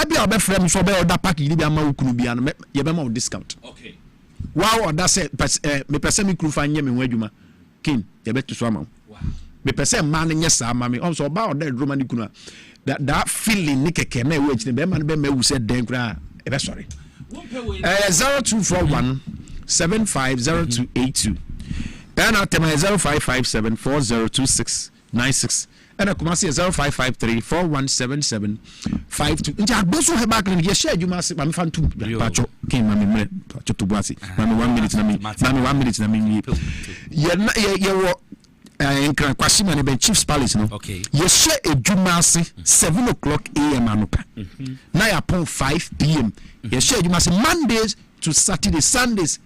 [SPEAKER 17] bia obefrɛ m so be oda package bi ama wo kunu bia no ye be ma discount okay wow that say me pese me krufa nye me ho adwuma kin ye beto so ama me pese ma no nye saa ma me so ba oda droma ni kunu that feeling ni keke na e we chine be ma no be ma wu se den kra e be sorry 0241 750282 then at 0557 402696 and a Kumasi 0553 417752 nti Agbozo Herbal Clinic ye share adwuma se ma me fantum pacho ken ma me mre pacho to buasi ma me 1 minute na me ma me 1 minute na me ye wo nkran kwashima ne ben Chiefs Palace no ye share adwuma se 7 o'clock am anopa na ya pon 5 pm ye share adwuma se Mondays to Saturday Sundays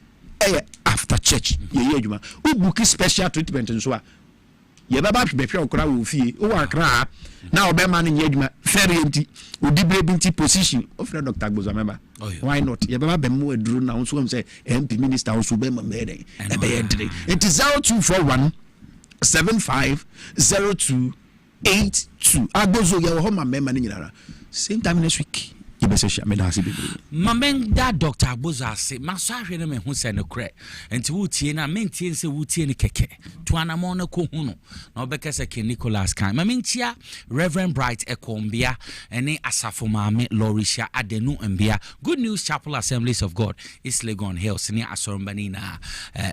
[SPEAKER 17] after church ye adwuma u book special treatment nso a ye baba be hwe okra wo fie o akra na obema no nye adwuma fere enti odibre binti position of Dr. Agbozo member why not ye baba be mu aduru na so am say MP minister so be ma mere e be yedre it is 0241 750282 Agbozo ye ho ma member ni nyinara same time next week yɛbɛsɛ medase bebree
[SPEAKER 2] mamenda Dr. Agbozo ase maso ahwe no me ho sɛ no korɛ enti wotie na mentie sɛ wotie ne kɛkɛ to anamɔ no kɔ hu no na wobɛka sɛ King Nicholas kan mamentia Reverend Bright Ekombia ɛne Asafo Maame Lorisha Adenu Mbia Good News Chapel Assemblies of God East Legon Hills ne asormbani na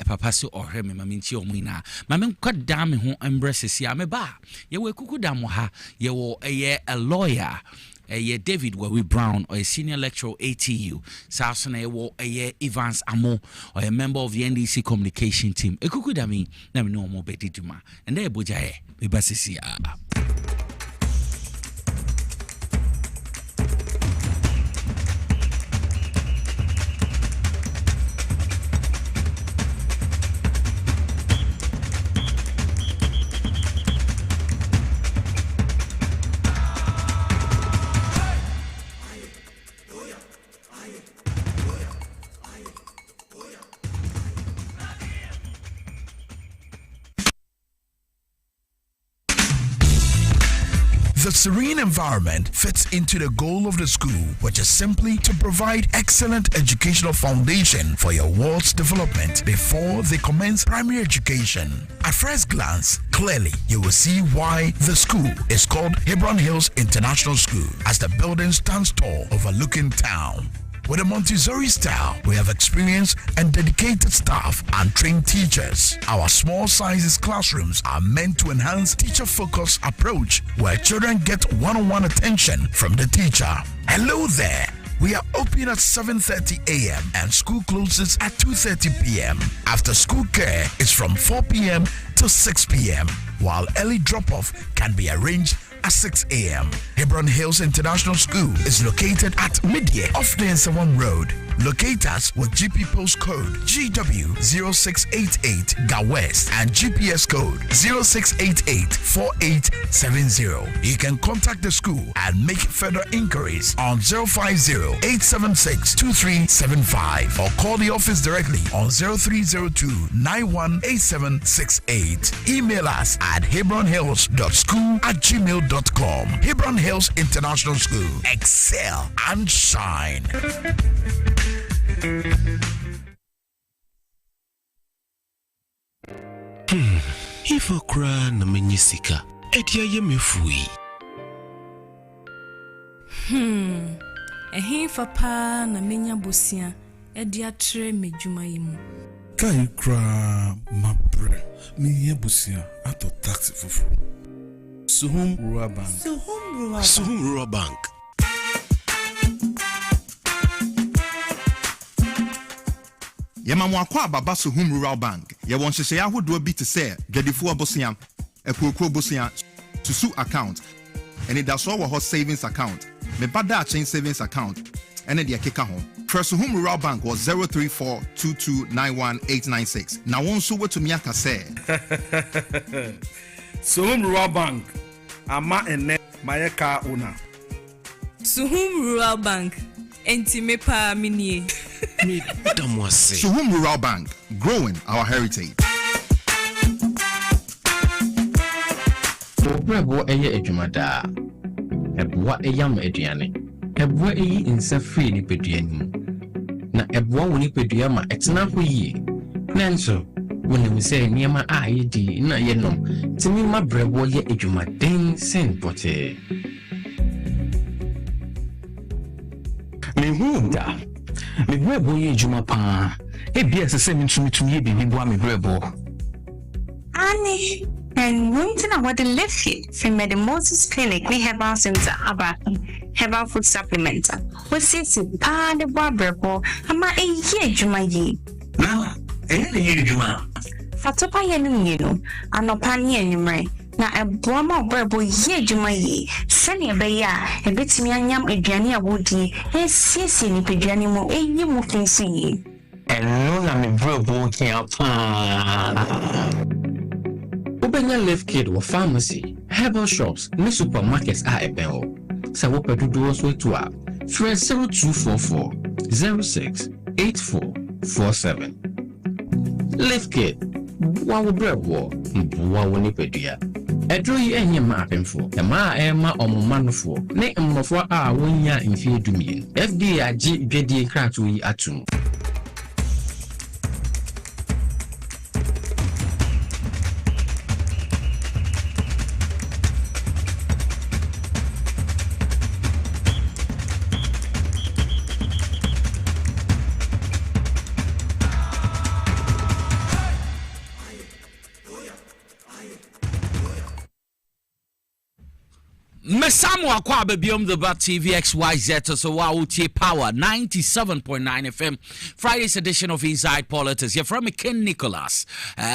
[SPEAKER 2] papa se ɔhwɛ me mamentia ɔmo ina mamenkɔ da me ho embresse a me ba yɛwɔ ekuku da mo ha yɛwɔ a lawyer David Wawi Brown or a senior lecturer ATU. Sasona Evans Amo or a member of the NDC communication team. Ekukudami na me no more betiduma. And there bojae be basisia.
[SPEAKER 18] The serene environment fits into the goal of the school, which is simply to provide excellent educational foundation for your ward's development before they commence primary education. At first glance, clearly you will see why the school is called Hebron Hills International School, as the building stands tall overlooking town. With a Montessori style, we have experienced and dedicated staff and trained teachers. Our small sizes classrooms are meant to enhance teacher-focused approach where children get one-on-one attention from the teacher. Hello there. We are open at 7:30 a.m. and school closes at 2:30 p.m. After school care is from 4 p.m. to 6 p.m. while early drop-off can be arranged at 6 a.m. Hebron Hills International School is located at Midye off the Nsawam Road. Locate us with GP postcode GW0688 GA West and GPS code 06884870. You can contact the school and make further inquiries on 050-876-2375 or call the office directly on 0302-918768. Email us at hebronhills.school@gmail.com. Hebron Hills International School. Excel and shine.
[SPEAKER 19] If I cry na menyisika, etia ye mefui.
[SPEAKER 20] Ehifa pa na menya bosia, edia tre medwuma yimu.
[SPEAKER 21] Kai kra mabre, menya bosia ato taxi fufu. Suhum Rural Bank.
[SPEAKER 19] Suhum Rural Bank.
[SPEAKER 22] Yema mwakwa baba Suhum Rural Bank. Ye won hyehyɛ ahodoɔ bi te sɛ dwadifo abosia, ekokro bosia, susu account, and it does wɔ hɔ savings account, me bada chain savings account, and the akeka ho. First Suhum Rural Bank was 03422919896. Na won so wetu mi aka sɛ
[SPEAKER 21] Suhum Rural Bank ama ene mayeka una.
[SPEAKER 20] Suhum Rural Bank enti me pa minie.
[SPEAKER 22] Suhum Rural Bank, growing our heritage.
[SPEAKER 23] Obrebo eye adwumada. Eboa eyam aduane. Eboa eyi nsa free ni peduanim. Na eboa woni pedua ma etena ho yie. Nanso, woni se niema a yedi na yenom. Timi ma brebo ye adwumaden sen pote.
[SPEAKER 24] Mehuda. Me brebo ye juma pa. Ebia se mitumi ye bibi boa me brebo.
[SPEAKER 25] Ani, and winter na what the live here from the Moses Clinic we have our center about herbal food supplement. We see pa the boa brebo ama e ye juma ye.
[SPEAKER 24] Na, ye juma.
[SPEAKER 25] Fatopa ye no anopa ne enwumre. Na eboa ma brebo ye juma ye. Sani ebeya e betimi anyam aduane awodi e siesie ni peduane mo e yi mo finsi ye.
[SPEAKER 24] Eno na me brebo kia pa.
[SPEAKER 23] Ubenya Live Kid or pharmacy, herbal shops, ni supermarkets are ebeo. Sa wo pedudo so to a 0244 068447. Live Kid, wa wo brebo, wa wo ni pedua. ɛduro yi ɛnyɛ mmaa apemfoɔ ɛmaa ɛma ɔmomanofoɔ ne mmɔfra a wɔnya mfeɛ dumien FDA agye dwadie krato yi atum.
[SPEAKER 2] Mesamu akwa bebiom the Bat TV XYZ so wautie power 97.9 FM Friday's edition of Inside Politics. You're from Ken Nicholas.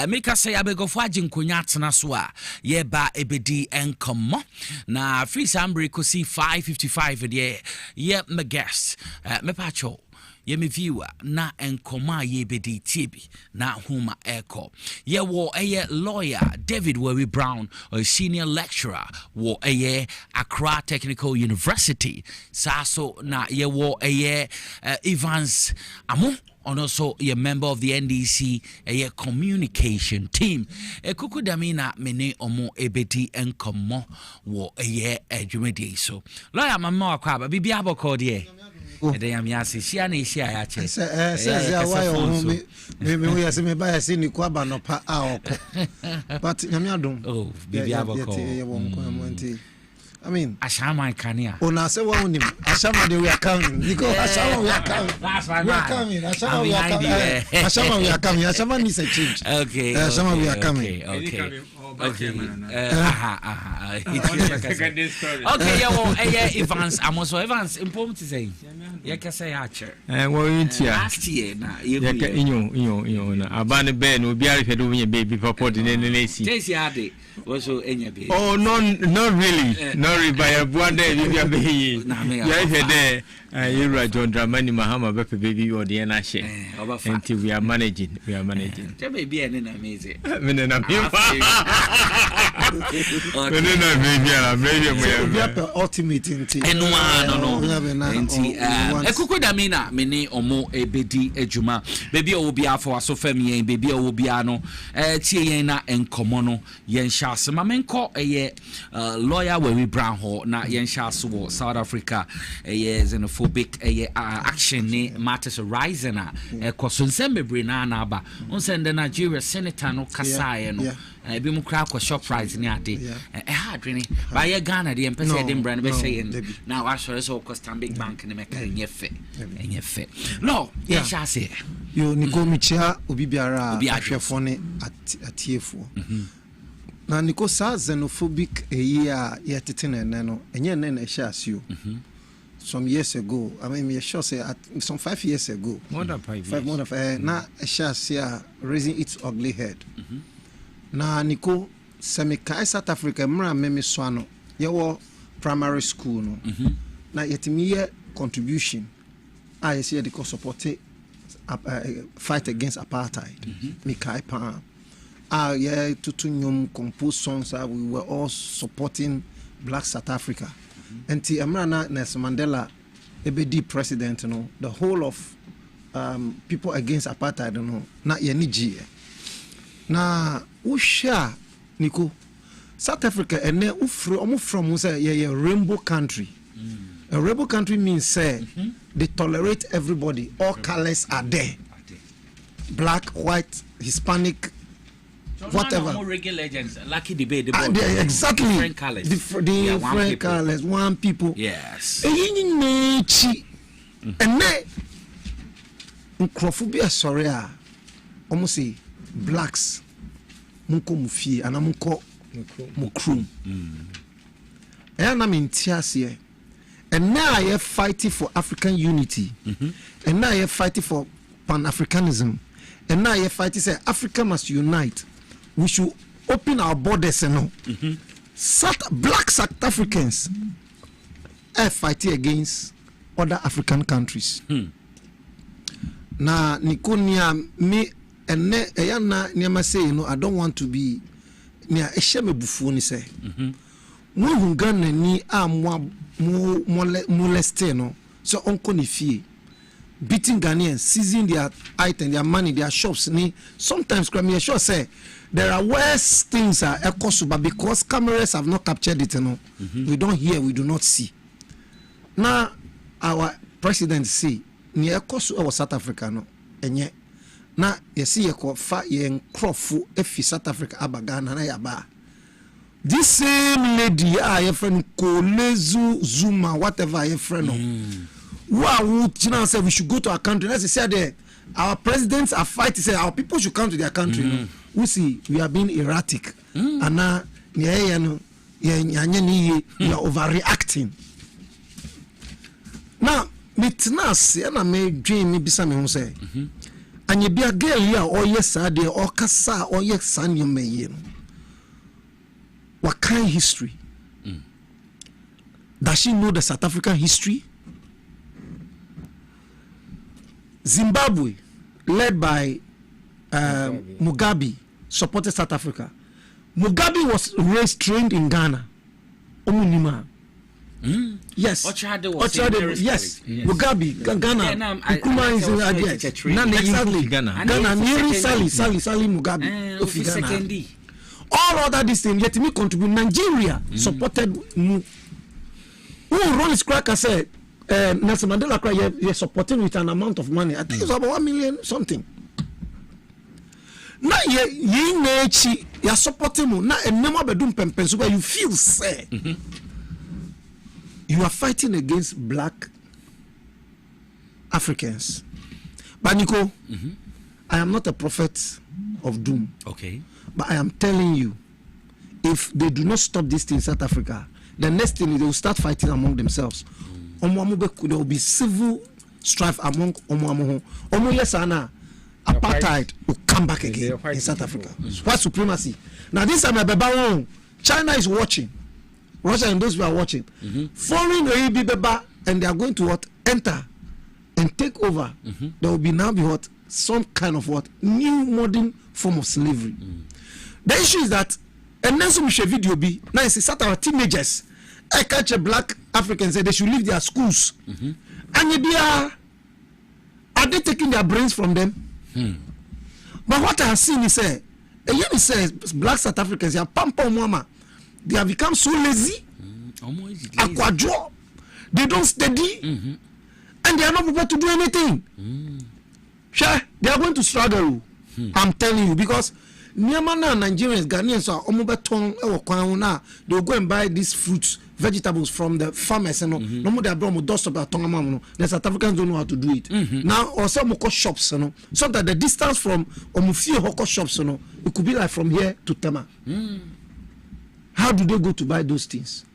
[SPEAKER 2] Mika say abego fwaji nkunyatna swa ye ba ebedi enkomo na free sambri kosi 5:55 ye my guest me pacho ye me viewer na enkoma ye bedi tibi na huma echo ye wo eye lawyer David Wery Brown a senior lecturer wo eye Accra Technical University saso na ye wo eye Evans Amo and also a member of the NDC a communication team. A kukudamina mene omo ebeti enkomo wo a ye ejumedi so. Lawyer mama kwaba bibi aboko de. Ede yam yasi sia na isia ya che.
[SPEAKER 1] Say why o me we yasi me ba yasi ni kwaba no pa a oko. But nyame adom. Oh, bibi aboko. I mean,
[SPEAKER 2] Ashama Kania.
[SPEAKER 1] Ona se wa unim. Ashama de we are coming. Because Ashama we are coming.
[SPEAKER 2] That's right.
[SPEAKER 1] We are coming. Ashama we are coming. Ashama we are coming. Ashama needs a change.
[SPEAKER 2] Okay.
[SPEAKER 1] Ashama we are coming.
[SPEAKER 2] Okay. Okay, yeah, well, Evans, I'm also Evans, important to say. You can say Archer. Last year, you know,
[SPEAKER 3] Abana Ben will be able to do baby papa in the AC.
[SPEAKER 2] Also, any
[SPEAKER 3] oh, not really. Not by a one day, you are baby. Yeah, you're right, John Dramani Mahama, baby, or the NHA. Until we are managing. There
[SPEAKER 2] may be an amazing.
[SPEAKER 1] Ultimate
[SPEAKER 2] Ekukudamina mene omo ebedi ejuma baby o bia for so fami baby o bia no tie yen na enkomo no yen hyase ma menko lawyer Wery Brown ho na yen hyase wo South Africa xenophobic action ne matters arising na ekosonsem bebre na aba onsen the Nigeria senator no kasaye no ebi mu kra kwa shop price ni ade hard ni ba ye Ghana de empese Edinburgh ne be say na wa sure so cost big bank ne meka enyefe no ye sha say
[SPEAKER 1] yo ni go michia obi biara ahwefo ne atiefo na niko sa xenophobic a yetete na no enye na sha asio some years ago, I mean, me sure say some 5 years ago,
[SPEAKER 3] more than 5 years.
[SPEAKER 1] Na Shasia raising its ugly head. Na Nico Semika South Africa, Mra Memi Swano, your primary school no. Na yetimiye contribution. I see the support fight against apartheid. Mikai Pa. Yeah, to compose songs. We were all supporting Black South Africa. And the Amrana Nelson Mandela ebedi president no the whole of people against apartheid no na yeniji na usha niko South Africa ene ufro from say ye rainbow country. A rainbow country means say they tolerate everybody, all colors are there, black, white, Hispanic, whatever.
[SPEAKER 2] More regular legends, lucky debate.
[SPEAKER 1] Exactly.
[SPEAKER 2] Different colors.
[SPEAKER 1] Different colors. One people.
[SPEAKER 2] Yes.
[SPEAKER 1] And then, Nkrophobia sorry, almost say blacks. Munko mufi, and amunko mukrum. And I'm in tears here. And now I am fighting for African unity. And now I am fighting for Pan-Africanism. And now I am fighting say Africa must unite. We should open our borders and all. Black South Africans are fighting against other African countries. Na nikonia me ene eyana niama say you know I don't want to be nia ehye bufu ni say. Mo hungana ni amwa moleste no so onko ni fie beating Ghanaians, seizing their item, their money, their shops. Sometimes, I'm sure say there are worse things but because cameras have not captured it, we don't hear, we do not see. Now, our president say, near Kosu or South Africa, no, and yet, now you see a fa yen croffu if South Africa abagana na yaba. This same lady, your friend Kolezu Zuma, whatever your friend. Wow, China said we should go to our country. As he said there, our presidents are fighting. Say our people should come to their country. We see we are being erratic, and now we are overreacting. Now, mitnas, and I may dream maybe some say, and you be a girl here, or yes, I did, or Kasa, or yes, son, you may. What kind of history? Does she know the South African history? Zimbabwe, led by Mugabe, supported South Africa. Mugabe was trained in Ghana. Omunima. Yes. Yes. Mugabe, Ghana. Nkrumah is exactly. Ghana. Nearly Sally Mugabe. All other these things, yet me contribute. Nigeria supported Who Ron Cracker said, Nelson Mandela cry, you're supporting with an amount of money. I think it's about 1 million something. Now you're supporting now and never bedroom pempens where you feel sad. You are fighting against black Africans. But Nico, I am not a prophet of doom.
[SPEAKER 2] Okay.
[SPEAKER 1] But I am telling you, if they do not stop this thing in South Africa, the next thing they will start fighting among themselves. There will be civil strife among apartheid will come back again in South Africa. White supremacy. Now this time China is watching. Russia and those who are watching. Foreign and they are going to what? Enter and take over. There will be now be what? Some kind of what? New modern form of slavery. The issue is that and then some video be now it's sort of teenagers. I catch a black African say they should leave their schools. And are they taking their brains from them? But what I have seen is black South Africans they have become so lazy. They don't study and they are not prepared to do anything. Sure, they are going to struggle. I'm telling you, because Nigerians, Ghanaians are they'll go and buy these fruits, vegetables from the farmers and no more they brought dust about the South Africans don't know how to do it. Now or some shops, so that the distance from Hoko shops, it could be like from here to Tema. How do they go to buy those things?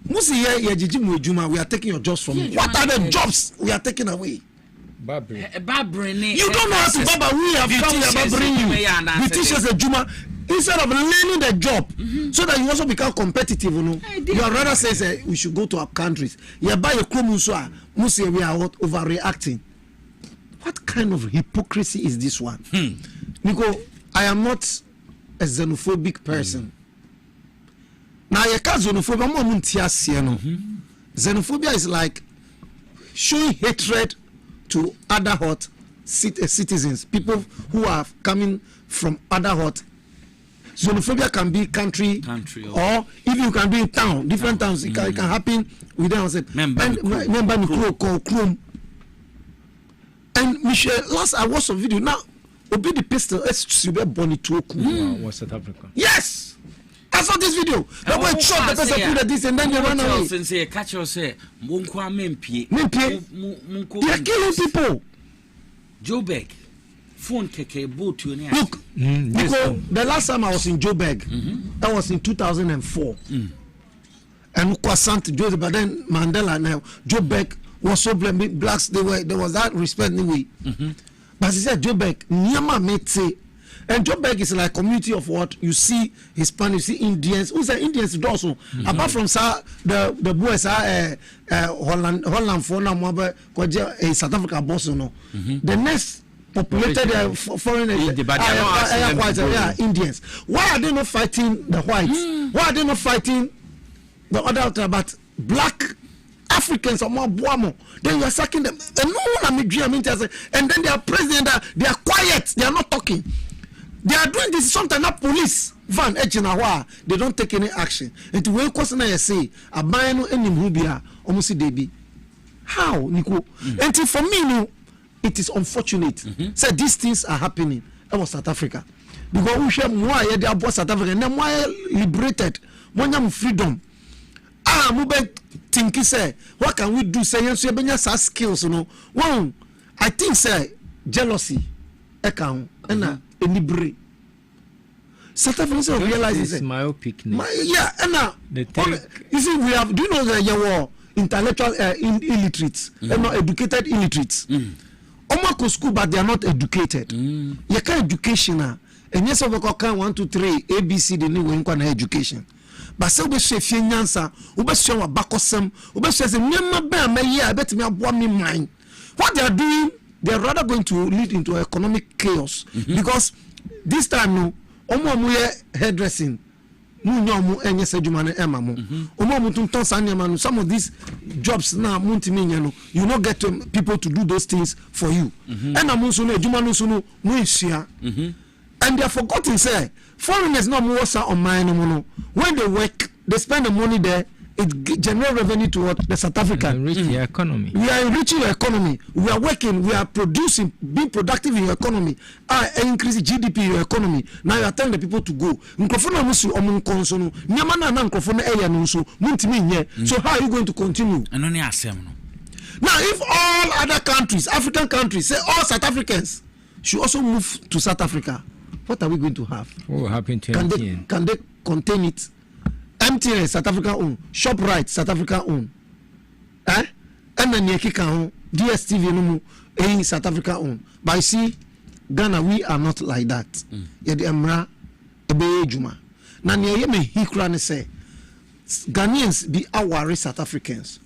[SPEAKER 1] We are taking your jobs from you. What are the jobs we are taking away? You don't know how to barber. We have come here barbering you. We teach us a Juma instead of learning the job so that you also become competitive. You are rather say we should go to our countries. You buy a Kromuswa, Musi, we are overreacting. What kind of hypocrisy is this one? Nico, I am not a xenophobic person. Now you can't xenophobia. Xenophobia is like showing hatred to other hot citizens, people who are coming from other hot. Xenophobia can be country or if you can be in town, different towns. It can happen within. And Michelle, last I watched a video. Now, obey the pistol. Let's Bonnie to
[SPEAKER 3] South Africa.
[SPEAKER 1] Yes. I saw this video. The boy shot the person put this and then they run away. They are killing people.
[SPEAKER 2] Joburg. Phone keke boat to
[SPEAKER 1] look, the last time I was in Joburg, that was in 2004. And Kwasant Joseph, but then Mandela now Joburg was so blamed. Blacks there was that respect anyway. But he said Joburg, Nyama Mete. And Joburg is like a community of what you see Hispanic, you see Indians. Who's the Indians also? Apart from the boys Holland for now, South Africa boss no. The next populated foreign Indians. Why are they not fighting the whites? Why are they not fighting the other? But black Africans are more boamo. Then you are sacking them. And no one and then they are president, they are quiet, they are not talking. They are doing this sometimes not police van ejinawa. They don't take any action. And to where question I say, abayano eni mrubia almost debi. How Nico? And for me, no, it is unfortunate. So these things are happening in South Africa. Because we share more they are South Africa and then more liberated, more freedom. Mube think say what can we do? Say yes, we have skills, you know. One, I think say jealousy, and liberate. South Africans realize it.
[SPEAKER 3] Myopicness.
[SPEAKER 1] Yeah, and now you see, we have. Do you know that you were intellectual illiterates and not educated illiterates? Almost school, but they are not educated. You can educational. And yes, we can 1, 2, 3 ABC. They need one education. But so we say fiansa, we say wa bakosem, we say nyama be me here, bet me aboa me mind. What they are doing, they are rather going to lead into economic chaos because this time no, omo hairdressing, mu nyomu enye sejuma na ema mo. Omo mu tunton sanyama no, some of these jobs na muntimi nya no, you not get people to do those things for you. And amun so no ejuma no so no mu isia. And they are forgotten say foreigners no more on mine. When they work, they spend the money there. It generates revenue to what the South African.
[SPEAKER 3] Enrich the economy.
[SPEAKER 1] We are enriching your economy. We are working. We are producing, being productive in your economy. Increase GDP in your economy. Now you are telling the people to go. So how are you going to continue? Now, if all other countries, African countries, say all South Africans should also move to South Africa, what are we going to have?
[SPEAKER 3] What will happen to MTN?
[SPEAKER 1] Can they contain it? MTN South Africa own, ShopRite South Africa own, and then Yekika own, DSTV no South Africa own. But you see, Ghana, we are not like that. Yedi Emra Ebe Juma. Na niye me hikra say Ghanaians be our South Africans,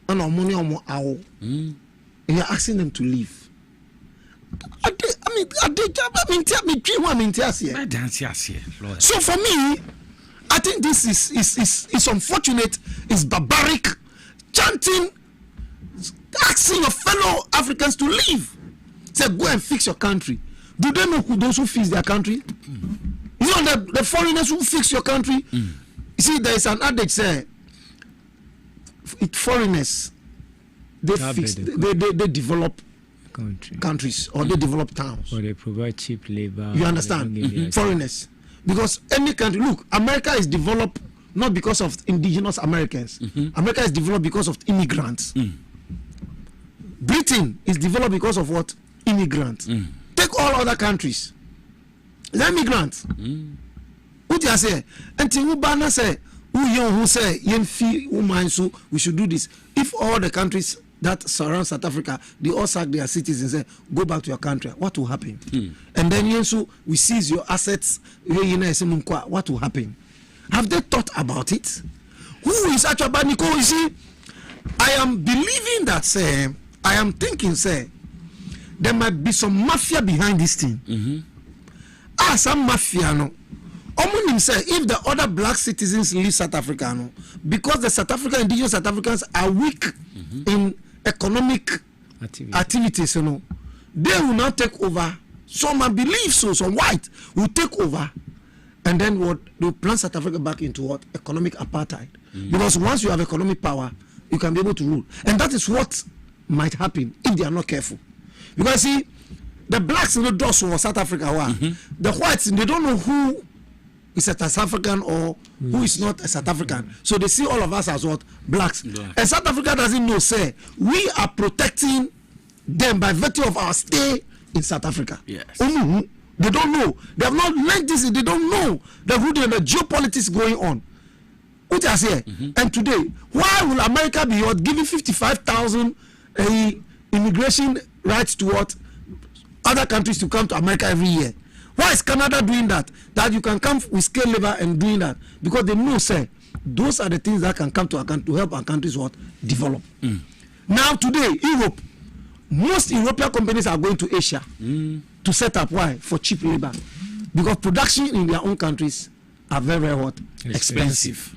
[SPEAKER 1] and our money omo awo. You are asking them to leave. So for me, I think this is unfortunate, it's barbaric, chanting, asking your fellow Africans to leave. Say, go and fix your country. Do they know who those who fix their country? You know the foreigners who fix your country? You see, there is an adage say, foreigners, they fix, they develop countries or they develop towns.
[SPEAKER 3] Or they provide cheap labor.
[SPEAKER 1] You understand? Foreigners. Because any country, look, America is developed not because of indigenous Americans. America is developed because of immigrants. Britain is developed because of what? Immigrants. Take all other countries. They're immigrants. What do you say? And who banner say, who say, so we should do this. If all the countries that surround South Africa, they all sack their citizens and say, go back to your country, what will happen? And then we seize your assets, what will happen? Have they thought about it? Who is actually Baniko? You see, I am believing that, I am thinking, there might be some mafia behind this thing. Some mafia, no. Omunim say, if the other black citizens leave South Africa, no, because the South African, indigenous South Africans are weak in economic activities, you know, they will not take over. Some I believe so, some white will take over, and then what they will plunge South Africa back into what? Economic apartheid. Because once you have economic power, you can be able to rule, and that is what might happen if they are not careful. Because see, the blacks in the doors for South Africa, the whites, they don't know who is a South African or who is not a South African. So they see all of us as what? Blacks. And South Africa doesn't know, we are protecting them by virtue of our stay in South Africa.
[SPEAKER 2] Yes.
[SPEAKER 1] They don't know. They have not learned this. They don't know the geopolitics going on. What I say? And today, why will America be giving 55,000 immigration rights to what? Other countries to come to America every year? Why is Canada doing that? That you can come with scale labor and doing that? Because they know, those are the things that can come to our country to help our countries what? Develop. Now today, Europe, most European companies are going to Asia to set up. Why? For cheap labor. Because production in their own countries are very, very what? Expensive.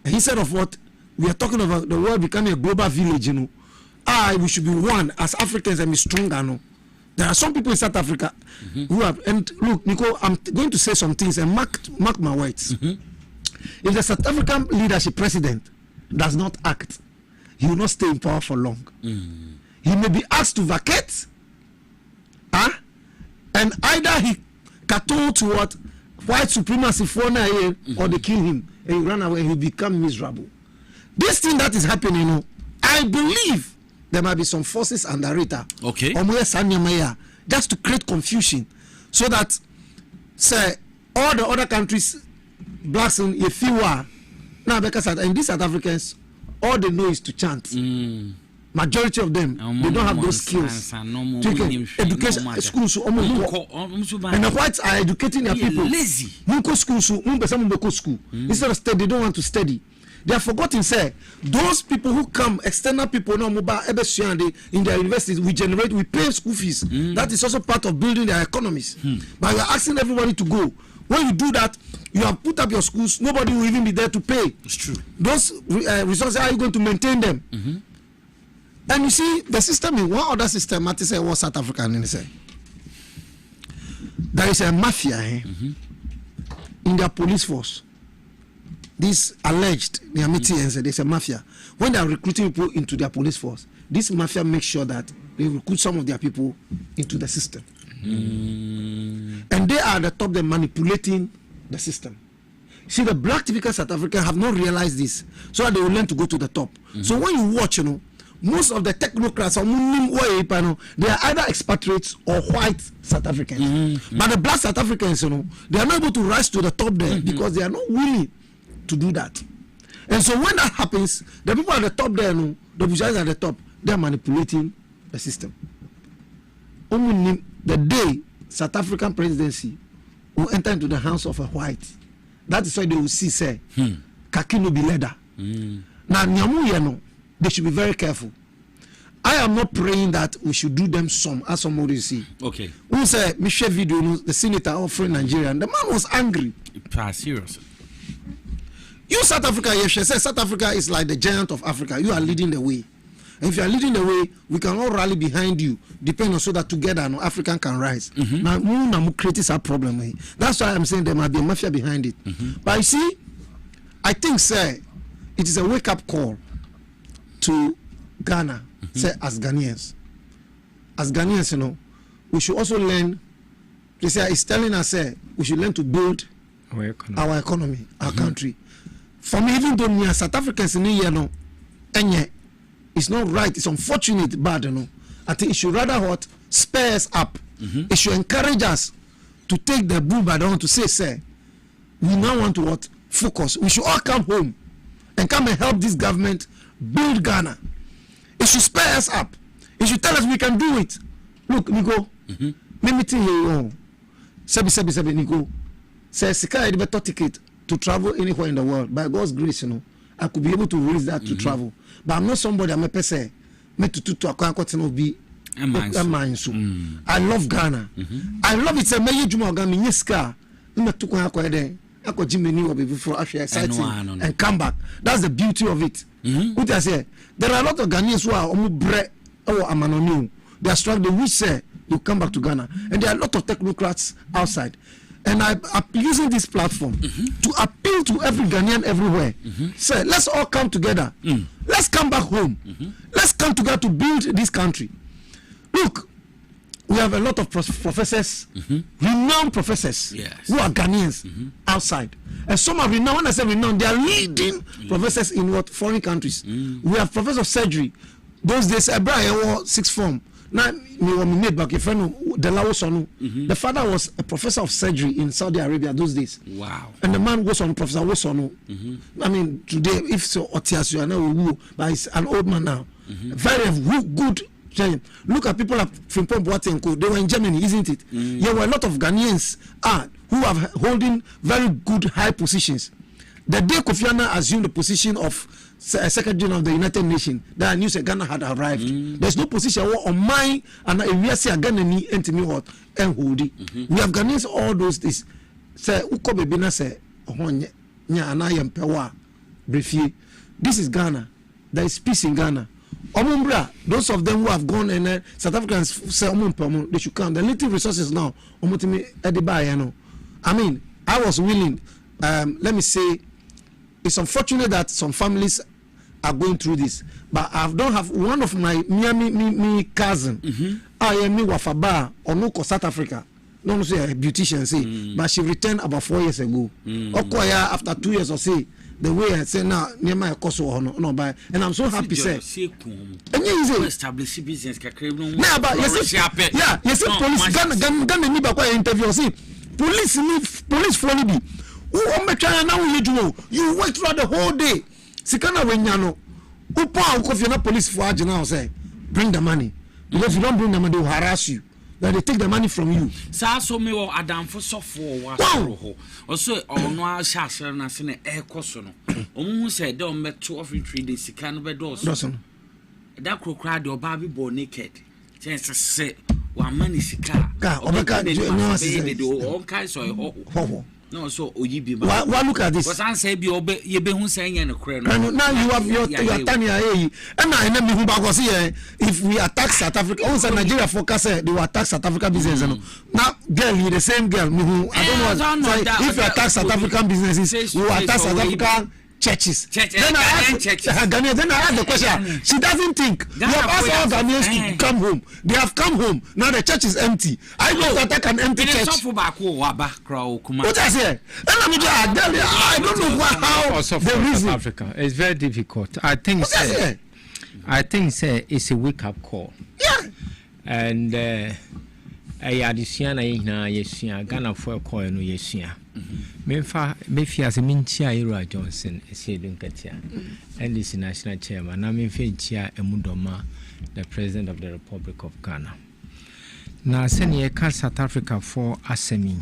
[SPEAKER 1] And instead of what? we are talking about the world becoming a global village, you know. We should be one as Africans and be stronger, no. There are some people in South Africa who have, and look, Nico, I'm going to say some things and mark my words. If the South African leadership president does not act, he will not stay in power for long. He may be asked to vacate, and either he cattle to what white supremacy for or they kill him and he run away and he become miserable. This thing that is happening, you know, I believe there might be some forces under it.
[SPEAKER 2] Okay.
[SPEAKER 1] Just to create confusion, so that say all the other countries, blacks in a few are now because and these South Africans, all they know is to chant. Majority of them, they don't have those skills. Education schools, and the whites are educating their people. Lazy. School. Instead of study, they don't want to study. They are forgotten, say, those people who come, external people, no mobile, in their universities, we pay school fees. That is also part of building their economies. But you are asking everybody to go. When you do that, you have put up your schools, nobody will even be there to pay.
[SPEAKER 2] It's true.
[SPEAKER 1] Those resources, how are you going to maintain them? And you see, the system in one other system, Matty say, was South African, and say, there is a mafia in their police force. This alleged there's a mafia. When they are recruiting people into their police force, this mafia makes sure that they recruit some of their people into the system. And they are at the top, they're manipulating the system. See, the black typical South Africans have not realized this, so that they will learn to go to the top. So when you watch, you know, most of the technocrats they are either expatriates or white South Africans. But the black South Africans, you know, they are not able to rise to the top there because they are not willing to do that. And so when that happens, the people at the top there, the bourgeois at the top, they are manipulating the system. Only the day South African presidency will enter into the hands of a white, that is why they will see, say, Kaki no be leather. Now, Nyamu, they should be very careful. I am not praying that we should do them some, as somebody see.
[SPEAKER 2] Okay.
[SPEAKER 1] Who said, Michel Video, the senator offering Nigeria, the man was angry.
[SPEAKER 2] Serious.
[SPEAKER 1] You South Africa, yes, she said South Africa is like the giant of Africa. You are leading the way. And if you are leading the way, we can all rally behind you, depending on so that together African can rise. Now, we create a problem. That's why I'm saying there might be a mafia behind it. But you see, I think, sir, it is a wake-up call to Ghana, say, as Ghanaians. As Ghanaians, you know, we should also learn. They say it's telling us, we should learn to build our economy, our country. For me, even though we are South Africans in here, no, it's not right. It's unfortunate, bad, you know. I think it should rather spur us up. It should encourage us to take the bull by the horn to say, sir, we now want to focus. We should all come home and come and help this government build Ghana. It should spur us up. It should tell us we can do it. Look, Nico, let me tell you, Sebi, Nico, say, Sika had a better ticket to travel anywhere in the world. By God's grace, you know, I could be able to raise that to travel. But I'm not somebody, I'm a person, me to acquire be I love Ghana. I love it. Say, me Juma Ghana, me car. Me to go acquire there. I could Jimmy before actually exciting and come back. That's the beauty of it. What I say, there are a lot of Ghanaians who are bread or amanonu. They are struggling. They wish say you come back to Ghana, and there are a lot of technocrats outside. And I'm using this platform to appeal to every Ghanaian everywhere. Say, let's all come together. Let's come back home. Let's come together to build this country. Look, we have a lot of professors, renowned professors, who are Ghanaians outside. And some are renowned. When I say renowned, they are leading professors in foreign countries. We have professors of surgery. Those days, Brian sixth form. Now, the father was a professor of surgery in Saudi Arabia those days.
[SPEAKER 2] Wow.
[SPEAKER 1] And the man was on Professor Wosono. I mean, today, if so, Otias, you are now, but he's an old man now. Very good. Look at people like Frimpong Boateng. They were in Germany, isn't it? There were a lot of Ghanaians who are holding very good high positions. The day Kofi Annan assumed the position of Secretary General of the United Nations, that I knew Ghana had arrived. There's no position on mine, and we are saying Ghana ni entimi what and holding. We have Ghanaians all those days. Say Uko Bebina say nya anayem pewa briefly. this is Ghana. There is peace in Ghana. Omumbra, those of them who have gone and South Africans say they should come. The little resources now, I mean, I was willing. Let me say, it's unfortunate that some families are going through this, but I don't have one of my me cousin. I am me wafaba or no South Africa. No, say a beautician say, but she returned about 4 years ago. Okoya after 2 years or say. The way I say now, near my cost no buy, and I'm so happy. Say, and you
[SPEAKER 2] establish business.
[SPEAKER 1] Nah, but you see, police Ghana need to interview. See, police follow me. Who am trying now? You wait throughout the whole day. Sikana wenyano. Upo ukofi na police for agent now say, bring the money because if you don't bring the money, they will harass you. That they take the money from you.
[SPEAKER 2] So me or Adam for so for also no shasher na sene e koso no. Omu say don met 2 or 3 days can be doors. That crocra the obabi bo naked. Just say one money sika.
[SPEAKER 1] Obeka no say
[SPEAKER 2] all kinds of no, so Oyibi.
[SPEAKER 1] Why look at this?
[SPEAKER 2] Because I say be obe ye be who saying and
[SPEAKER 1] now you have your time here. And I know who back here. If we attack South Africa, also Nigeria focus they will attack South Africa business. Now, girl, you the same girl. I don't know what. If you attack South African businesses, you attack South African churches. Then I ask the question. She doesn't think. You have asked all Ghanaians to come home. They have come home. Now the church is empty. I go to attack an empty church. What I say? I don't know how the reason.
[SPEAKER 3] Africa is very difficult. I think it's a wake up call.
[SPEAKER 1] Yeah.
[SPEAKER 3] And Ayadisiana Ghana for a coil no yesia. Mefi as a minchia Ira Johnson, a Sadun Katia, and this national chairman, I'm in Fenchia Emudoma, the president of the Republic of Ghana. Now, send ye South Africa for Assemi.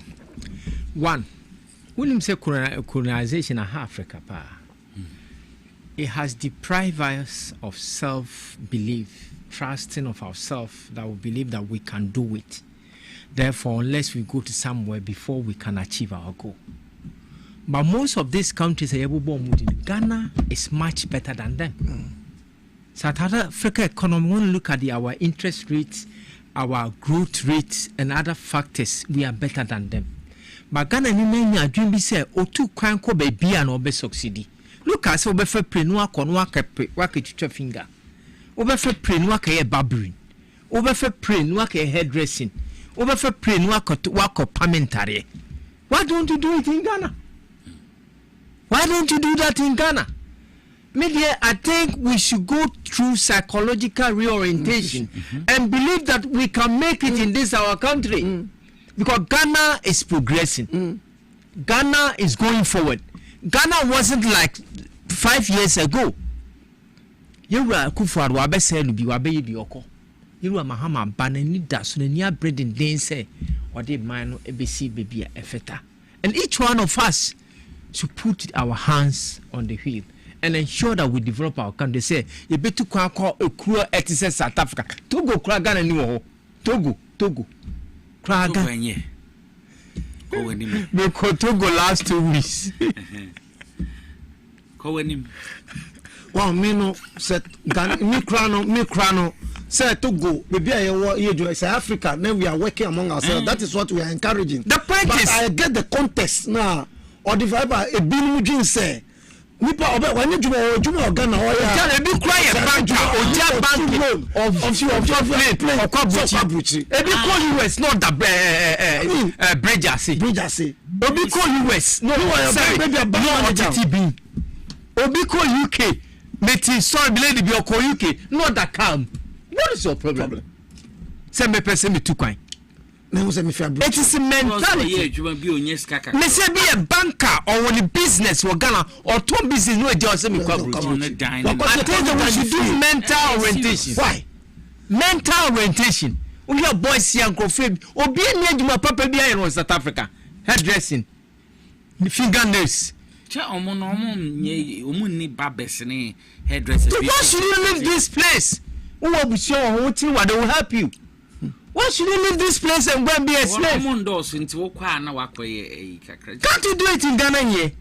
[SPEAKER 3] One, William say colonization of Africa, it has deprived us of self-belief, trusting of ourselves that we believe that we can do it. Therefore, unless we go to somewhere before we can achieve our goal. But most of these countries, Ghana is much better than them. South Africa economy, when we look at our interest rates, our growth rates, and other factors, we are better than them. But Ghana, you dream be say, "Otu kwanko baby and obe succeed." Look at so befe prenua konwa kepe finger. Obefe prenua ke barbering. Obefe prenua ke hairdressing. Obefe prenua ko pamentare. Why don't you do it in Ghana? Why don't you do that in Ghana? Media, I think we should go through psychological reorientation and believe that we can make it in this our country. Because Ghana is progressing. Ghana is going forward. Ghana wasn't like 5 years ago. You were Kufuor Wabese Lubi Wabe Bioko. You were Mahama Bananida, so the near bread in Dane or the man ABC baby effeta. And each one of us should put our hands on the wheel and ensure that we develop our country. They say, you better call a cruel exercise South Africa. Togo, Kragan, and Togo. Kragan. We called Togo last 2 weeks.
[SPEAKER 1] Well, me no said me crano said Togo, maybe I say Africa, then we are working among ourselves. That is what we are encouraging.
[SPEAKER 3] The point
[SPEAKER 1] but
[SPEAKER 3] is,
[SPEAKER 1] I get the context now. Or the fiber a bill dream say Nipa obe when you Juma Ghana or
[SPEAKER 3] a big quiet bank of Kwabuchi. A big call US, not the Bridge. Obi call US, no TTB. Obi call UK. Meti sorry lady be UK, not that calm. What is your problem? Send me person me too kind. It is a mentality. Me say be a banker or on a business or Ghana or two business no just me cover. I think that we should do mental orientation. Why? Mental orientation. We have boys here and confirm. Obi any my papa be here in South Africa. Hairdressing. Fingernails.
[SPEAKER 2] Why
[SPEAKER 3] should you leave this place? Who will be sure what they will help you? Why should you leave this place and go and be a slave? Can't you do it in Ghana here?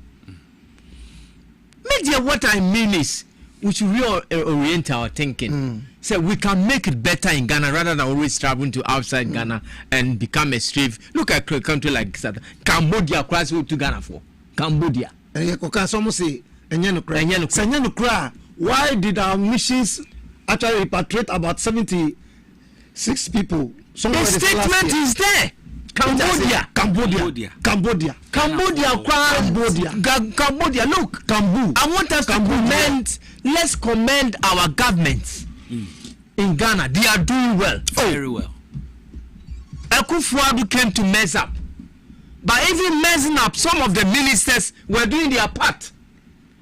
[SPEAKER 3] Media, what I mean is, we should reorient our thinking. So we can make it better in Ghana rather than always traveling to outside Ghana and become a slave. Look at a country like Cambodia, cross to Ghana for Cambodia.
[SPEAKER 1] Why did our missions actually repatriate about 76 people?
[SPEAKER 3] The statement is there. Cambodia. Look, I want us to commend. Let's commend our governments in Ghana. They are doing well.
[SPEAKER 2] Very well.
[SPEAKER 3] Akufo-Addo came to mess up, but even messing up, some of the ministers were doing their part.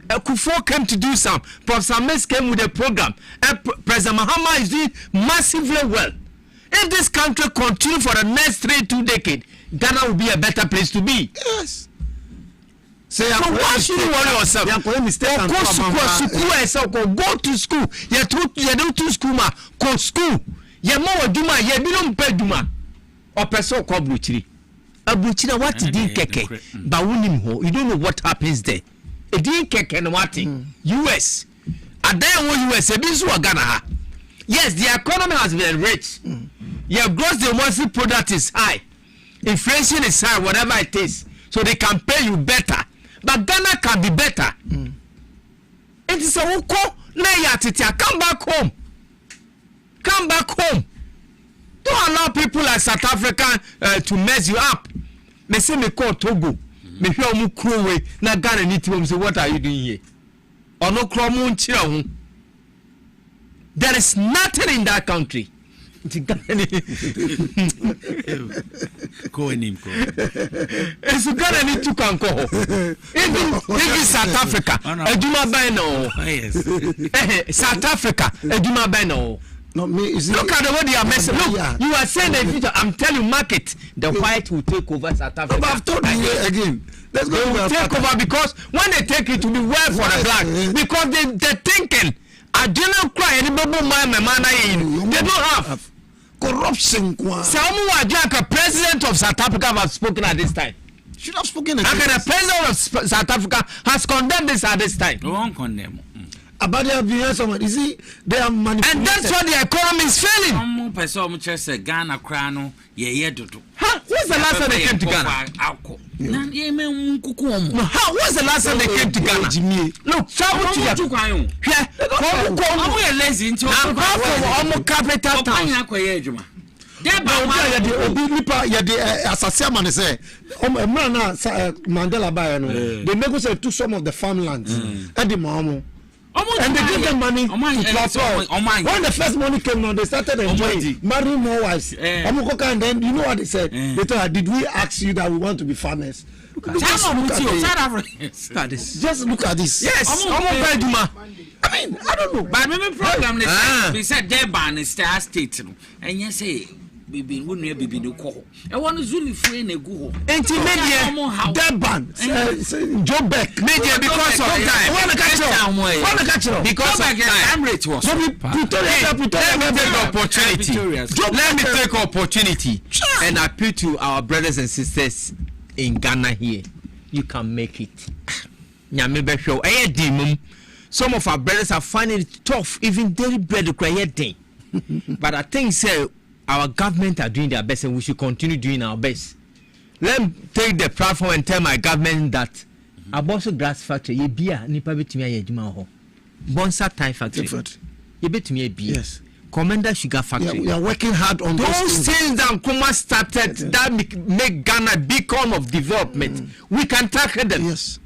[SPEAKER 3] Akufo came to do some. Professor Mes came with a program. President Mahama is doing massively well. If this country continues for the next 2 decades, Ghana will be a better place to be.
[SPEAKER 1] Yes.
[SPEAKER 3] So why should you worry yourself? Go to school. You do to school ma. Go school. You more duma. You be no pay duma. Or person ko abruchiri. Abruchiri what did keke? But you don't know what happens there. It didn't keke no what? US. And then US. Ghana. Yes, the economy has been rich. Your gross domestic product is high. Inflation is high, whatever it is. So they can pay you better. But Ghana can be better. It is a woko na yatitia. Come back home. Come back home. Don't allow people like South Africa to mess you up. Me say me call Togo. Me hear omu krowe na Ghana ni ti say what are you doing here? Ono kro mu nchira ho. There is nothing in that country. It's Ghana need to come. Even South Africa, Eduma Beno. South Africa, Eduma Beno. Look at the way they are messing. Look, you are saying the future. I'm telling you, market. The white will take over South Africa.
[SPEAKER 1] But I've told you again.
[SPEAKER 3] They will take over because when they take it, to be well for the black. Because they're thinking. I do not cry any bubble man. They don't have
[SPEAKER 1] corruption.
[SPEAKER 3] Samu Wajaka, president of South Africa, have spoken at this time.
[SPEAKER 1] Should have spoken.
[SPEAKER 3] And the president of South Africa has condemned this at this time.
[SPEAKER 2] We won't condemn.
[SPEAKER 1] About their behavior, someone you see, they are manipulated.
[SPEAKER 3] And that's why the economy is failing.
[SPEAKER 2] Some person just Ghana crano, yeah, do.
[SPEAKER 3] What's the last time they came to Ghana? How? What's the last time they came to Ghana? Look, travel to your come capital town.
[SPEAKER 1] Mandela they negotiate to some of the farmlands and the Mamu. And they give them money to transfer. When the first money came now, they started enjoying, marrying more wives. And then you know what they said? They told her, did we ask you that we want to be farmers? Just look at this.
[SPEAKER 3] Yes,
[SPEAKER 1] I mean, I don't know.
[SPEAKER 2] But maybe program they said Durban is star state, and you say. Bibi wonu bibi no ko e wonu zulu free na egu ho
[SPEAKER 3] enti media Durban Joburg media because of time wanna catch because of time rate was so let me take opportunity and appeal to our brothers and sisters in Ghana here. You can make it. Nyame be show some of our brothers are finding it tough, even daily bread cry day. But I think our government are doing their best and we should continue doing our best. Let me take the platform and tell my government that Aboso Grass Factory, ye beer, nipa betumi ye juma ho. Bonsa Tie Factory. Ye betumi ye beer. Yes. Commander Sugar Factory.
[SPEAKER 1] We are working hard on
[SPEAKER 3] those things that Nkrumah started that make Ghana a beacon of development. We can tackle them.
[SPEAKER 1] Yes.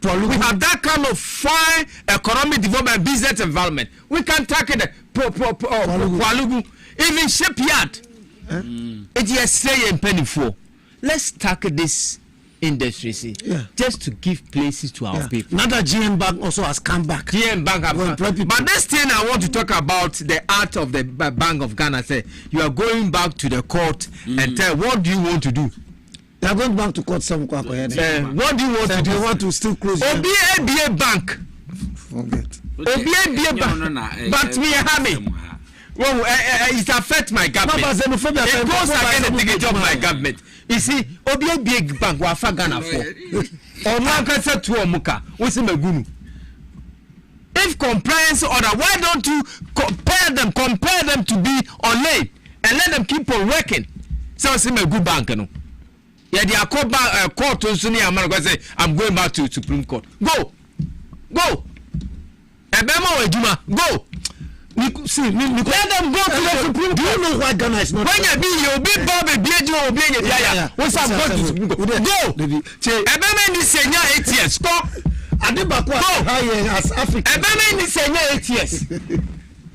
[SPEAKER 3] We have that kind of fine economic development, business environment. We can tackle them. Walugu. Even shipyard. It's just saying penny for. Let's tackle this industry, just to give places to our people.
[SPEAKER 1] Now that GM Bank also has come back.
[SPEAKER 3] GM Bank have come. But this thing I want to talk about the art of the Bank of Ghana. Say you are going back to the court and tell what do you want to do?
[SPEAKER 1] They are going back to court. What do you want to do? They want to still close.
[SPEAKER 3] OBA Bank.
[SPEAKER 1] Forget.
[SPEAKER 3] OBA Bank. But we are having. Well, it affects my government. It goes against the job of my government. You see, Obi big bank wa fa Ghana for. Or now can say to Omuka, what's in Megunu?
[SPEAKER 24] If compliance order, why don't you compare them to be on lane and let them keep on working? So it's a good bank, no. Yeah, they are called back court to Sunni America. Say, I'm going back to Supreme Court. Go. Ebema Ejuma, go. Let them go to the Supreme Court.
[SPEAKER 1] Do you know why Ghana is not?
[SPEAKER 24] When you be Bobby, BJ, obey yeah. What's up? Go to Supreme Court. Go. Ebema ni senior 8 years. Stop.
[SPEAKER 1] Adebakwa as Africa.
[SPEAKER 24] Ebema ni senior 8 years.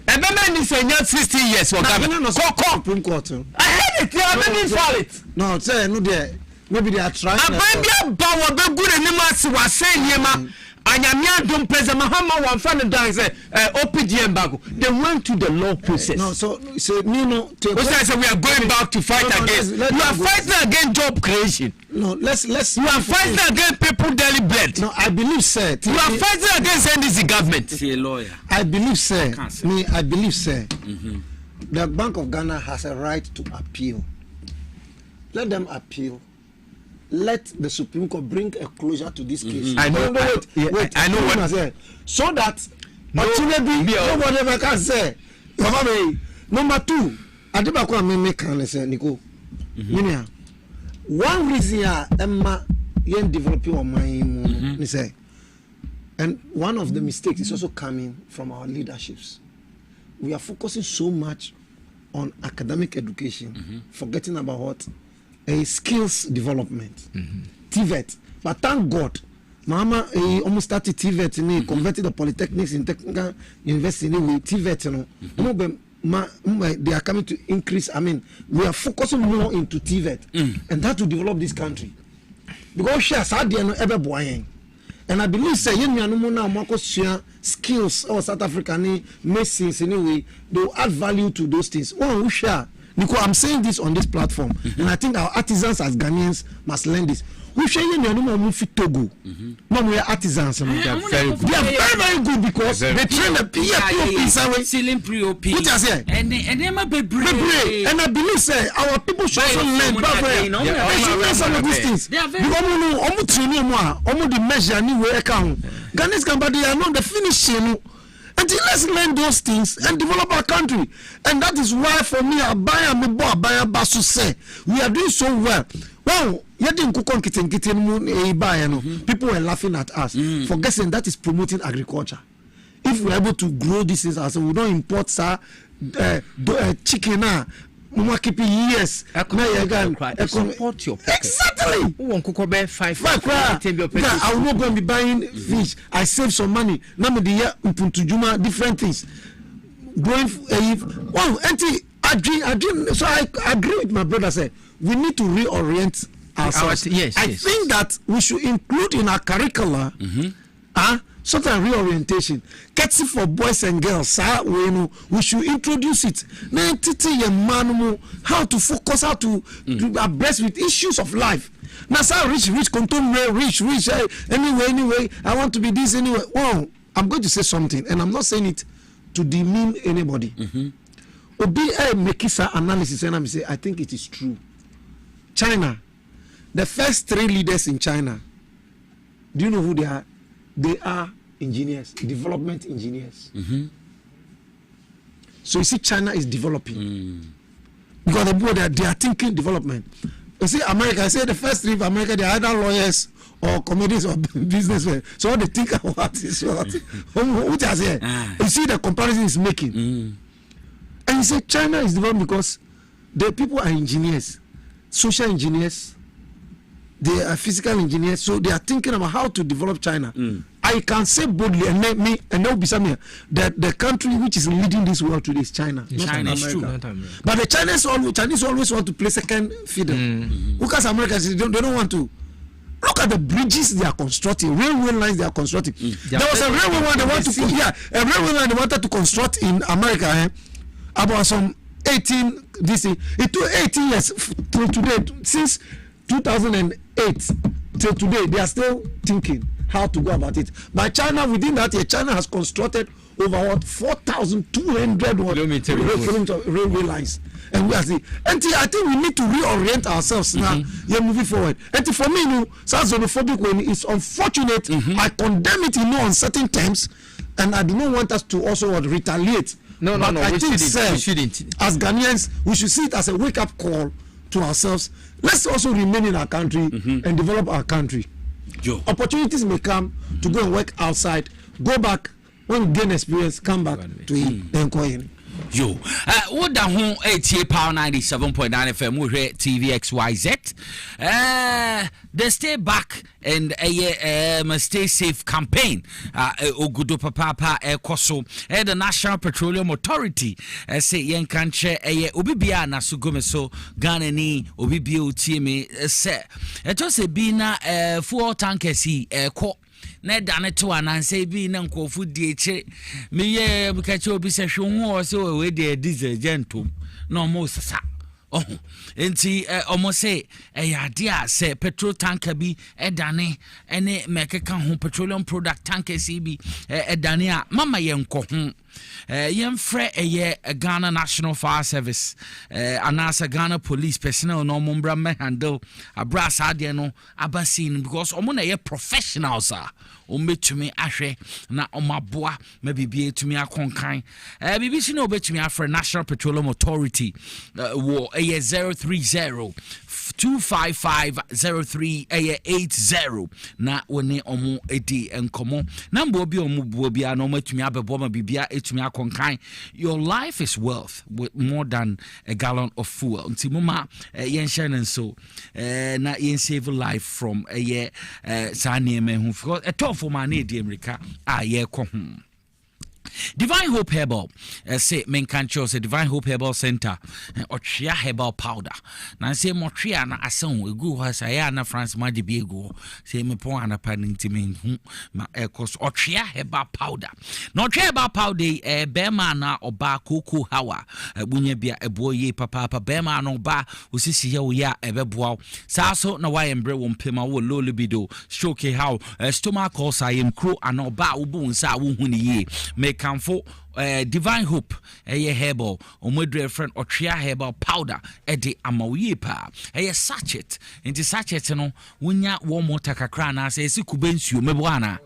[SPEAKER 24] Ebema ni senior 60 years for Ghana.
[SPEAKER 1] Go Supreme Court.
[SPEAKER 24] I heard it. I didn't follow it.
[SPEAKER 1] No, say no there. Maybe they are trying.
[SPEAKER 24] Abambia bawo be good anima si wa say nyema. Anyamia dom president Mahama wan fan dan say OPDM bago. They went to the law process.
[SPEAKER 1] No, so Nino.
[SPEAKER 24] We are going back to fight against. You are fighting against job creation.
[SPEAKER 1] No, let's.
[SPEAKER 24] You are fighting against people daily bread.
[SPEAKER 1] No, I believe, sir.
[SPEAKER 24] You are fighting against NDC government.
[SPEAKER 2] See a lawyer.
[SPEAKER 1] I believe, sir. I believe, sir. The Bank of Ghana has a right to appeal. Let them appeal. Let the Supreme Court bring a closure to this case.
[SPEAKER 24] I know.
[SPEAKER 1] Wait.
[SPEAKER 24] I know what I
[SPEAKER 1] say. So that nobody ever can say. Number two, Adebakwa me can say Nico. One reason Emma yen developing on my say, and one of the mistakes is also coming from our leaderships. We are focusing so much on academic education, forgetting about what a skills development, TVET. But thank God, Mama almost started TVET and converted the polytechnics in technical university with TVET. They are coming to increase. I mean, we are focusing more into TVET, and that will develop this country. Because she has had ever buying. And I believe say skills or South African medicines anyway, they will add value to those things. One who share. Nico, I'm saying this on this platform, and I think our artisans as Ghanaians must learn this. We share Togo. No, we are artisans. They are very good because they train the POP.
[SPEAKER 2] Ceiling pre-OP.
[SPEAKER 1] Which I say.
[SPEAKER 2] And they might be brave.
[SPEAKER 1] And I believe say our people should also learn. They should learn some of these things. They are very good. The measure anyway account. Ghanaians can, but they are not the finishing. Until let's learn those things and develop our country. And that is why for me, Abaya Basu say we are doing so well. Wow, people were laughing at us for guessing that is promoting agriculture. If we're able to grow these things ourselves, we don't import chicken. Years.
[SPEAKER 24] Support your pocket.
[SPEAKER 1] Exactly. I will not go and be buying fish. I save some money. Now the year Juma different things. Going so I agree with my brother. Say we need to reorient ourselves. I think that we should include in our curricula certain reorientation. Ketsi for boys and girls. We should introduce it. How to focus, how to abreast with issues of life. Now, rich, anyway, I want to be this anyway. Wow, I'm going to say something, and I'm not saying it to demean anybody. Obi Mekisa analysis, and I'm saying I think it is true. China, the first 3 leaders in China, do you know who they are? They are engineers, development engineers. So you see, China is developing because they are thinking development. You see, America. I say the first 3 of America, they are either lawyers or comedians or businessmen. So what they think about is what you see the comparison is making. And you say China is developing because the people are engineers, social engineers. They are physical engineers, so they are thinking about how to develop China. I can say boldly, and they'll be something that the country which is leading this world today is China.
[SPEAKER 2] China is true.
[SPEAKER 1] But the Chinese always want to play second fiddle. Because Americans they don't want to. Look at the bridges they are constructing, railway lines they are constructing. There was a railway line a railway line they wanted to construct in America about some 18. It took 18 years till today, since 2008 till today, they are still thinking how to go about it. By China, within that year, China has constructed over 4,200 railway lines. And we are saying, and I think we need to reorient ourselves now. Moving forward. And for me, sounds xenophobic when it's unfortunate. I condemn it, on certain terms. and I do not want us to also retaliate.
[SPEAKER 24] No,
[SPEAKER 1] but I think,
[SPEAKER 24] we shouldn't.
[SPEAKER 1] As Ghanaians, we should see it as a wake-up call to ourselves. Let's also remain in our country and develop our country. Opportunities may come to go and work outside. Go back when you gain experience. Come back to it.
[SPEAKER 2] Yo, what the home 88 power 97.9 FM we TV XYZ. The stay back and stay safe campaign. Ogudo papa koso. The National Petroleum Authority say yen kanche obibia na sugome so Ghana ni obibia otime se. Eto se bi na fuel tankers ko na dane to ananse bi na nkofu die eche me ye bukache obi se hwo ho so we de diesel gentom no mo sasa enti omo say ade a se petrol tanker bi edane ene mekeka ho petroleum product tankers bi edane a mama ye nko ho yemfre Ghana National Fire Service anasa Ghana Police personnel no mumbra me handle abras ade no abasin because omo na ye professionals are ombetumi ahwe na omaboa mabibie etumi akonkan BBC no obetumi afre National Petroleum Authority wo 030 2550380 na woni omo edi enkomo number obi omo buo bia na omatumi abebo mabibia etumi akonkan. Your life is worth with more than a gallon of fuel. Nti mama yen share so na yen save life from sane me hu because for man e di America ye ko hu. Divine Hope Herbal say men can choose a Divine Hope Herbal Center or Chia Herbal Powder. Now say Motria na asan we go has na France Madi Biego say me pon ana panin timin ma ekos or Chia Herbal Powder. No Chia Herbal Powder bema na oba koko hawa bunye bia eboye papa bema no ba osisi ye wo ya ebeboa sa so na why embre wo mpema wo low libido stroke how stomach ulcer yem kro ana oba wo bu nsa wo hu ni ye Camfo Divine Hope herbal omodre friend otria herbal powder ede amawie pa sachet into sachet no wonya warm water kakra na say esi kubensuo mebwana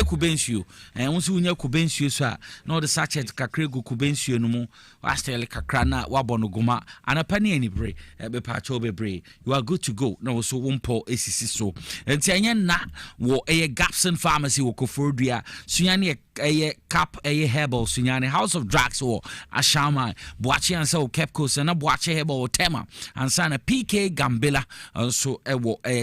[SPEAKER 2] kubensuo wonso wonya kubensuo so a no the sachet kakra go kubensuo no mu wastel kakra na wabono goma anapa ne anibre be pa cho bebre you are good to go no so wompo esisi so enti anya na wo Gapson Pharmacy wo Kofordua sunya cap herbal sunya House of Drugs or Ashama Boachi and so Kepco and a Boachi Herbal Tema and Sana PK Gambela also a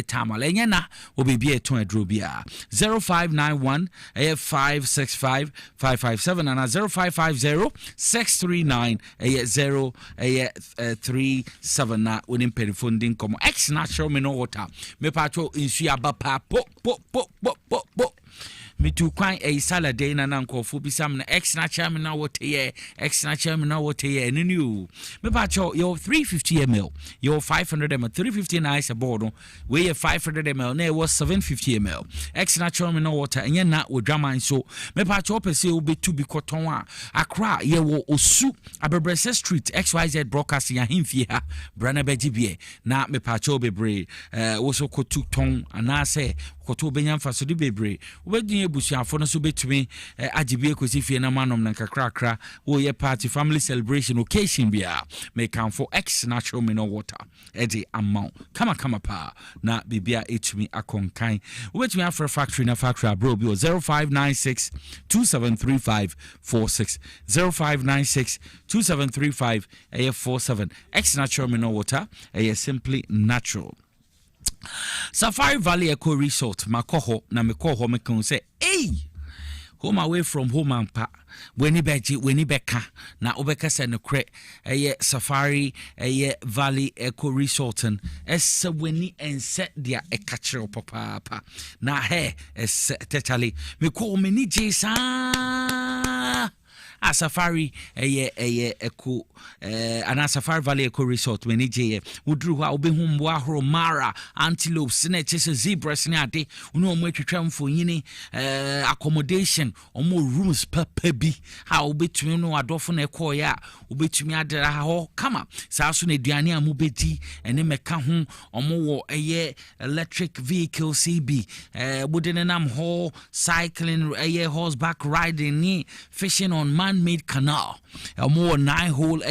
[SPEAKER 2] Tamalena will be a 20 Drubia 0591 565 557 and 0550 639 037 na within perifunding como ex natural water me patro in Siabapa po me to kwan a salad day na nkofo bi sam na ex na chairman na what ye and new me patcho your 350 ml your 500 ml 350 nice aboard we your 500 ml na was 750 ml ex na chairman na water enya na wo drama so me patcho pese wo betu bi koton a akra ye wo osu abebrese street XYZ broadcast ya himfie ha brana begibie na me patcho bebre wo so kotu ton anase koto benya mfa so de bebre wobedin ebusuafo no so betumi agibie kosi fie na manom na kakrakra wo ye party family celebration occasion bia make am for X natural mineral water edi amount kama pa na bibia etumi akonkan wobetumi afra factory na factory bro bi 0596 273546 0596 2735 47 X natural mineral water simply natural. Safari Valley Eco Resort makoho na mekoho mekon say home away from home ampa weni beka na obeka se no kre Safari Valley Eco Resort essa weni ense dia ekachiro papa na he esse tetale meko meni jesa a safari eco ana Safari Valley Eco Resort many je wudru ha obehu mboa horo mara antelopes na chese zebras ne ade unu omo atwetwam fo yini accommodation omo rooms papa bi ha obetumi no adofo na ekọ ya obetumi adera ha ho kama saa so na aduane a mobeti ene meka ho omo wo electric vehicle CB Budenenam ho cycling horseback riding ni fishing on man-made canal more 9-hole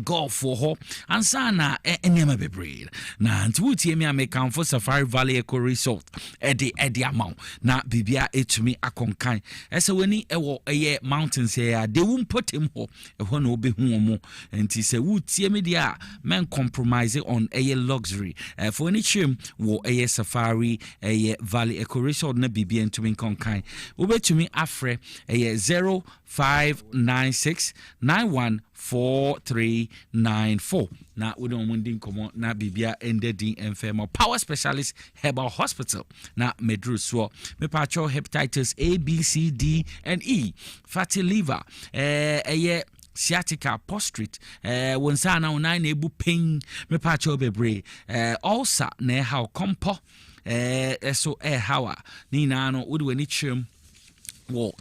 [SPEAKER 2] golf for ho ansana enyama bebre na ntuti emi amekan for Safari Valley Eco Resort edi amount na bibia etumi akonkan ese weni ewo mountains here de wum potem ho eho na obehu omo enti se wutie me dia men compromise on luxury for any chim wo Safari Valley Eco Resort na bibia entumi konkan obetumi afre 0596914394 na we don't winding komo na bibia endedi enfemo power specialist herbal hospital na medru so me pacho hepatitis A B C D and E fatty liver sciatica prostrate wonsa na una na ebu pain me pacho bebre ulcer na how compo so hawa ni na no wo de wani chim wo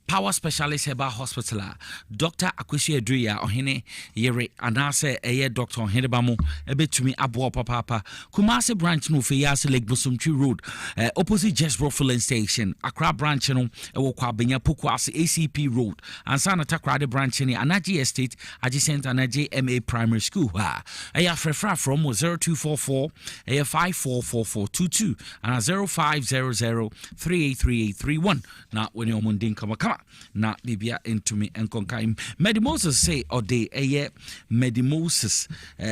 [SPEAKER 2] Power Specialist Herbal Hospital Dr. Akwesi Adria ohene yere anase Dr. Henebamo ebetumi abo papa Kumasi branch no Feyase Lake Bosomtwi Road opposite Jesbro Filling Station Accra branch no ewo kwa Benya Pokwase ACP Road ansana Takrade branch ni Anaji Estate adjacent Anaji MA Primary School frefra from 0244 544422 and 0500383831 na when you mundin kama na bibia entumi enkonkai Medimosis say ode Medimosis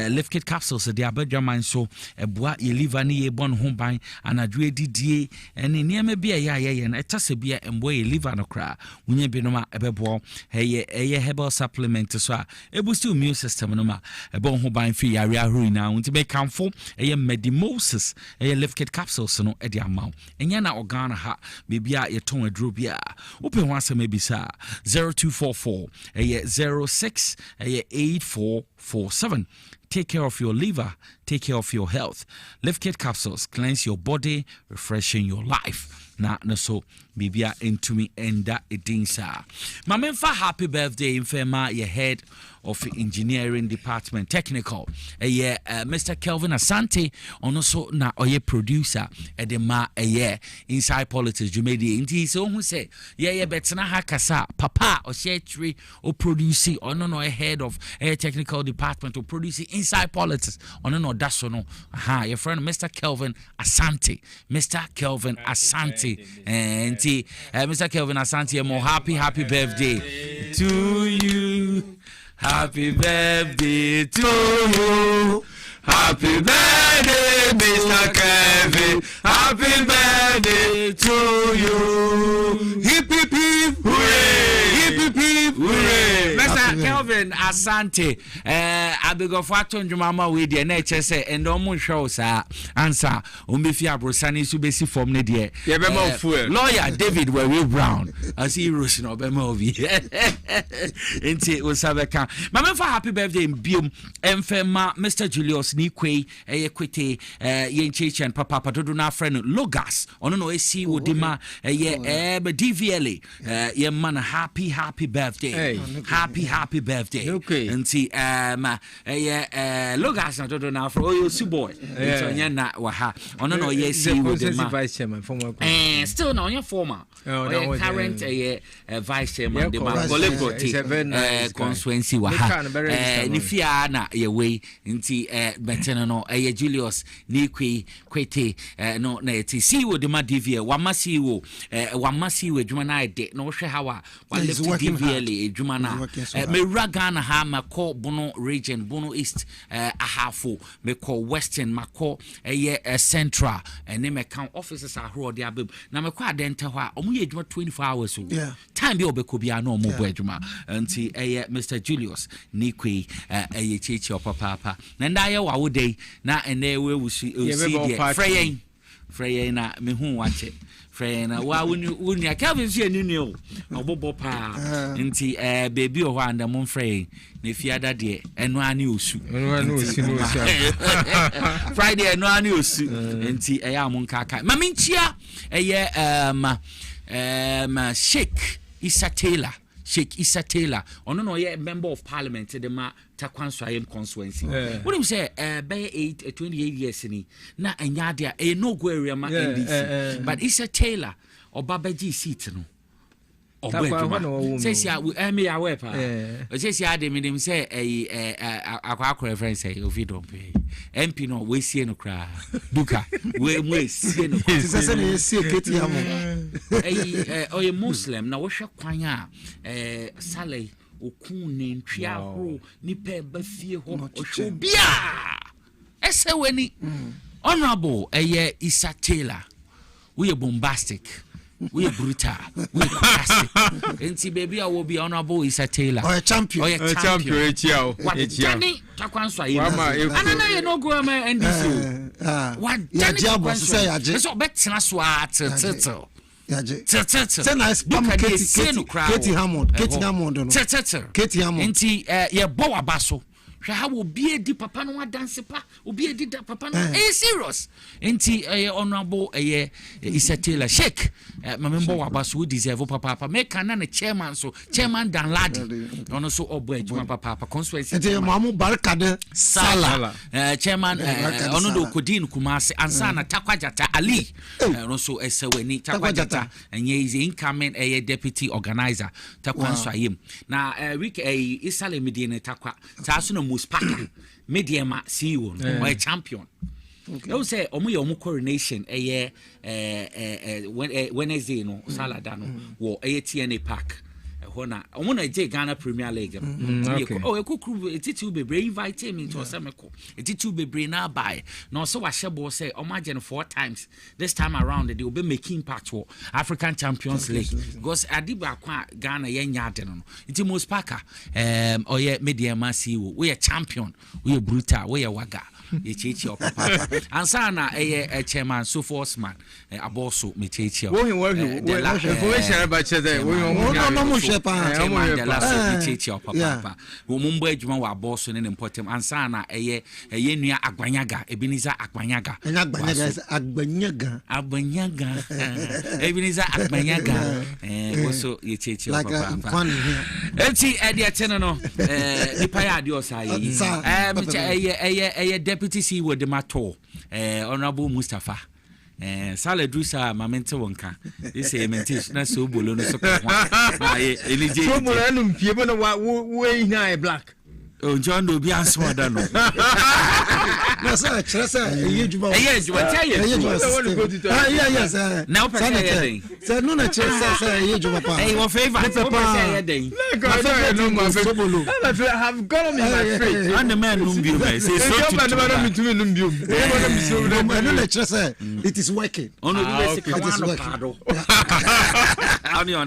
[SPEAKER 2] lift kit capsules de abadwaman so eboa ye liver ni ye bon ho ban anadwe didie ene niam bia ye na etase bia embo ye liver no kra wunye bi no ma ebebo herbal supplement so a boost immune system no ma ebon ho ban fi yare ahuri na unti be kamfo Medimosis lift kit capsules no e de amaw enya na organ ha bibia ye ton aduro bia open one maybe 0244 06 8447. Take care of your liver, take care of your health. Lift Kit capsules cleanse your body, refreshing your life. Na so bibia entumi enda edinsa. Mamenfa happy birthday in Fema, your head of engineering department technical Mr. Kelvin Asante also na oye producer edema inside politics jumedi nti so hu say betena hakasa papa o share o produce ono no head of technical department o produce inside politics ono no daso no your friend Mr. Kelvin Asante nti Mr. Kelvin Asante mo happy birthday to you. Happy birthday to you. Happy birthday, Mr. Kevin. Happy birthday to you. Hip hip hip, hooray! Hip hip hip, hooray! Mr. Kelvin Asante, abigo fato njumama we de na eche se endo mo show sa answer umbefi abrosani su besi form ne de. Ye be ma fuel. Lawyer David Wewe Brown. As he rose no be ma obi. Enti osabeka. Mama for happy birthday biom emfema Mr. Julius Nikwe kwete yencheche and papa dodo na friend Logas ono no esi wodima DVLA ye man happy birthday. Hey. Happy birthday. Okay. Nti Logas na dodo na for you boy. So nya na wa ha ono no ye si wodima vice chairman former still no your former current vice chairman de ma Goleboti constituency wa ha ni fia na ye we nti betene no Julius Nikwe kwete no na eti si wo de ma DVL wamasi wo adwuma na de no hwe hawa wa left DVL adwuma na me ragana ha mako Bono region Bono East ahafo me ko Western mako Central ene me kan offices ahro de abem na me kwa denta ho a omo ye adwuma 24 hours so time bi obeko bia na omo bo adwuma nti Mr. Julius Nikwe chechi opapa na ndaye wa wode na ene we wusi o si de freyen na me hu wache friend wa woni Calvin so ani ne o obobo pa nti baby o and mo friend ne fiada de eno ani osu Friday eno ani osu nti eya mo nkaka ma menchia Sheikh Issa Taylor ono no ye member of parliament de ma Takwanswayem constituency what do you say 28 years ni na anya dia no go area ma NDC but Issa Taylor obabaji seat no says ya me aware pa says ya de me say akwa reference if you don't pay MP no we see no cry duka we see no
[SPEAKER 1] say see keti amo
[SPEAKER 2] oye Muslim na wo hwe kwan a Saleh okun ntwa ho nipa ba fie ho obia ese weni honorable Issa Taylor we bombastic we brutal we classic enti baby I will be honorable Issa Taylor
[SPEAKER 1] or a champion
[SPEAKER 2] echiao Jani Takwanswayem anana ye no go ma NDC what Jani Takwanswayem so betina so atete
[SPEAKER 1] say na spam Katie Hammond no
[SPEAKER 2] enti ye bo wabaso hwe ha obi edi papa no dance pa obi edi da papa no serious enti honorable Issa Taylor Sheikh mamembo wabaso deserve papa make na chairman Dan Ladi ono so obo ejuma papa constituency
[SPEAKER 1] enti mamu Barkade Sala
[SPEAKER 2] chairman ono do Kodin Kumasi ansa na Takwajata Ali ono so eseweni Takwajata enye is incoming deputy organizer Takwanswayem na week Issa le medine Takwa taso no Muspaka mediema CEO or a champion. You say omo coronation Wednesday no Saladano wo TNA Park hona omo na Ghana Premier League ekukuru etitu bebre invite me to Osemeko etitu bebre na buy no so wahye say omagen 4 times this time around they will be making impact for African Champions League because adiba kwa Ghana yenya ade no iti Muspaka oye mediema CEO we a champion we a brutal we a waga yechechi opapa ansa na chairman so force man aboso mechechi
[SPEAKER 24] wo information about chede
[SPEAKER 2] no chairman de la mechechi opapa wo mumbo adwuma wa aboso ne important ansa na nua Agbanyaga Ebenezer Agbanyaga Ebenezer Agbanyaga woso yechechi opapa enti ediatene no nipa ya ade osaye deputy CEO de Mato honorable Mustafa Saleh Drusa mamente wonka ese mentation na so bolo no so kwa na elije
[SPEAKER 24] so mo na num pie bo na we na e black
[SPEAKER 2] John do bi anso da no
[SPEAKER 1] na sa chresa eyejuma
[SPEAKER 2] yes now
[SPEAKER 1] say no na chresa say eyejuma pa
[SPEAKER 2] your favor
[SPEAKER 24] have got me my face
[SPEAKER 2] and the man num bi o say so
[SPEAKER 24] num bi
[SPEAKER 1] no na chresa it is working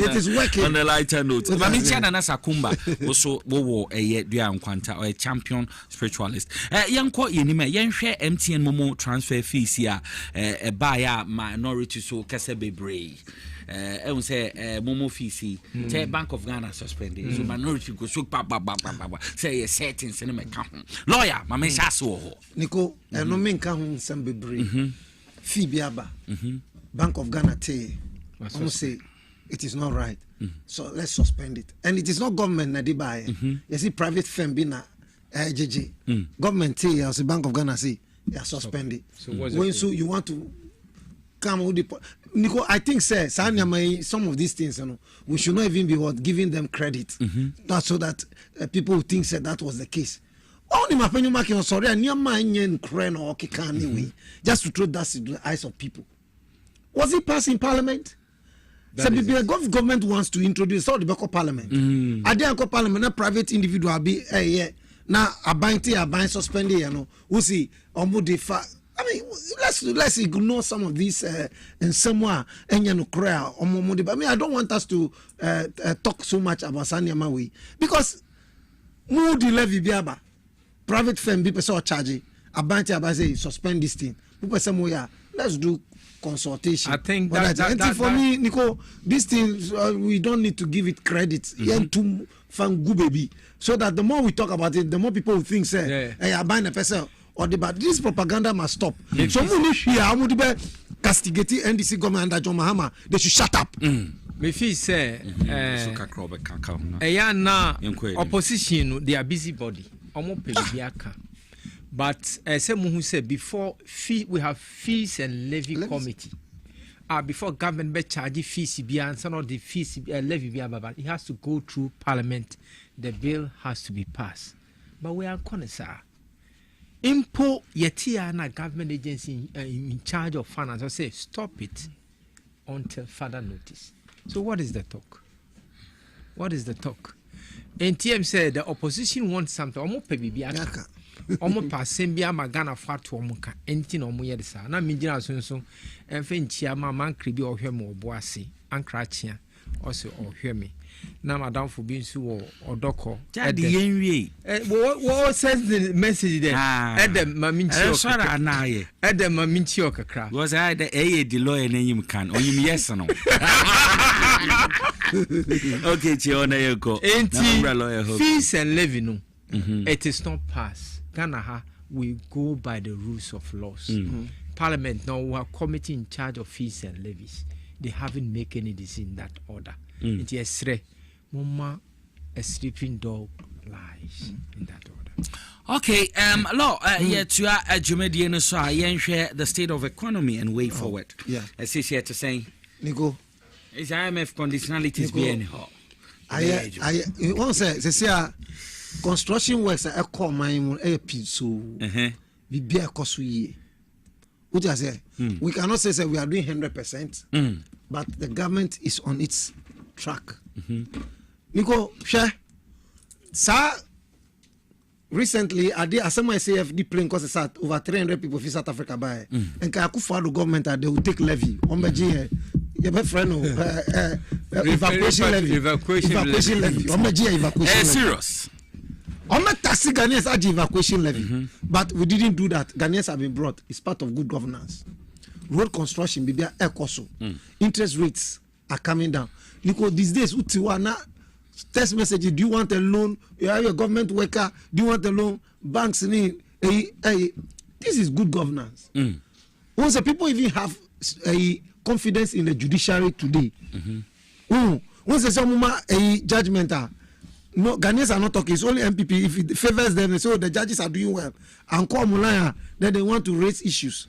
[SPEAKER 1] it is working
[SPEAKER 2] on the lighter note mami chana na Sakumba also wo dua nkwanta or champion spiritualist yanko yenima yenhwe MTN momo transfer fees ya buy minority so kase bebre I say momo fees say Bank of Ghana suspended so minority go so ba say settings in me ka lawyer ma me shaso ho
[SPEAKER 1] niko no me nka ho nsam bebre fee biaba Bank of Ghana say say it is not right. So let's suspend it. And it is not government na buy. You see private firm be na JJ. Government say as the Bank of Ghana say they are suspended. So when so you want to come with the Nico, I think say some of these things, we should not even be giving them credit. Not so that people who think that was the case. Only my opinion making sorry and your mind or anyway. Just to throw that in the eyes of people. Was it passed in Parliament? So the government wants to introduce all the Beko Parliament. I didn't call Parliament a private individual be now a suspended we see I mean let's ignore some of these and somewhere I mean I don't want us to talk so much about Sanyamawi because Moody levy biaba private firm be person charge a say suspend this thing people say let's do consultation.
[SPEAKER 3] I think
[SPEAKER 1] that for me, Nico, this thing we don't need to give it credit. To fangu baby, so that the more we talk about it, the more people will think say, hey, I buy a person or the but this propaganda must stop. So we here, I would be castigating NDC government under John Mahama. They should shut up.
[SPEAKER 3] Me feel say, na opposition they are busybody. But someone who said before we have fees and levy committee. Before government be charge fees and some of the fees levy but it has to go through parliament. The bill has to be passed. But we are connoisseur. Impo yetia na government agency in charge of finance. I say stop it until further notice. So what is the talk? What is the talk? NTM said the opposition wants something. Omo pe bibiaka. Omo passing bia magana fatu omuka. Enti no omo yede sa. Na minjina so enfe nchia ma man kribi ohwe mo oboase. Ankra chia. Ose ohwe me. Na madam for being so odoko.
[SPEAKER 2] Jadi yenwie.
[SPEAKER 3] What sends the message there? Edem maminchi
[SPEAKER 2] okra na ye.
[SPEAKER 3] Edem maminchi okra.
[SPEAKER 2] Was I the lawyer name can or you yes or no? Okay, Chiona Yoko.
[SPEAKER 3] Fees and levy no. It is not passed. Ghana we go by the rules of laws. Parliament now we are committee in charge of fees and levies. They haven't made any decision in that order. It is Mama a sleeping dog lies in that order.
[SPEAKER 2] Okay, law to Jumedian so I share the state of economy and way forward.
[SPEAKER 1] Yeah.
[SPEAKER 2] As is here to say
[SPEAKER 1] Nico.
[SPEAKER 2] Is IMF conditionalities being
[SPEAKER 1] I won't say construction works a call my so we be a cost we say we cannot say we are doing 100%, but the government is on its track. Nico, share. Sir, recently I did some CFD plane because over 300 people in South Africa by and Kakufa the government they will take levy on the evacuation levy.
[SPEAKER 2] Serious.
[SPEAKER 1] I'm not taxing Ghanaians at evacuation levy, but we didn't do that. Ghanaians have been brought. It's part of good governance. Road construction, be there, interest rates are coming down. Because these days, text message, do you want a loan? You are a government worker, do you want a loan? Banks need this is good governance. Once the people even have a confidence in the judiciary today, once there's a judgment, no, Ghanaians are not talking. It's only MPP. If it favors them, they say, the judges are doing well. And call Mulaya, then they want to raise issues.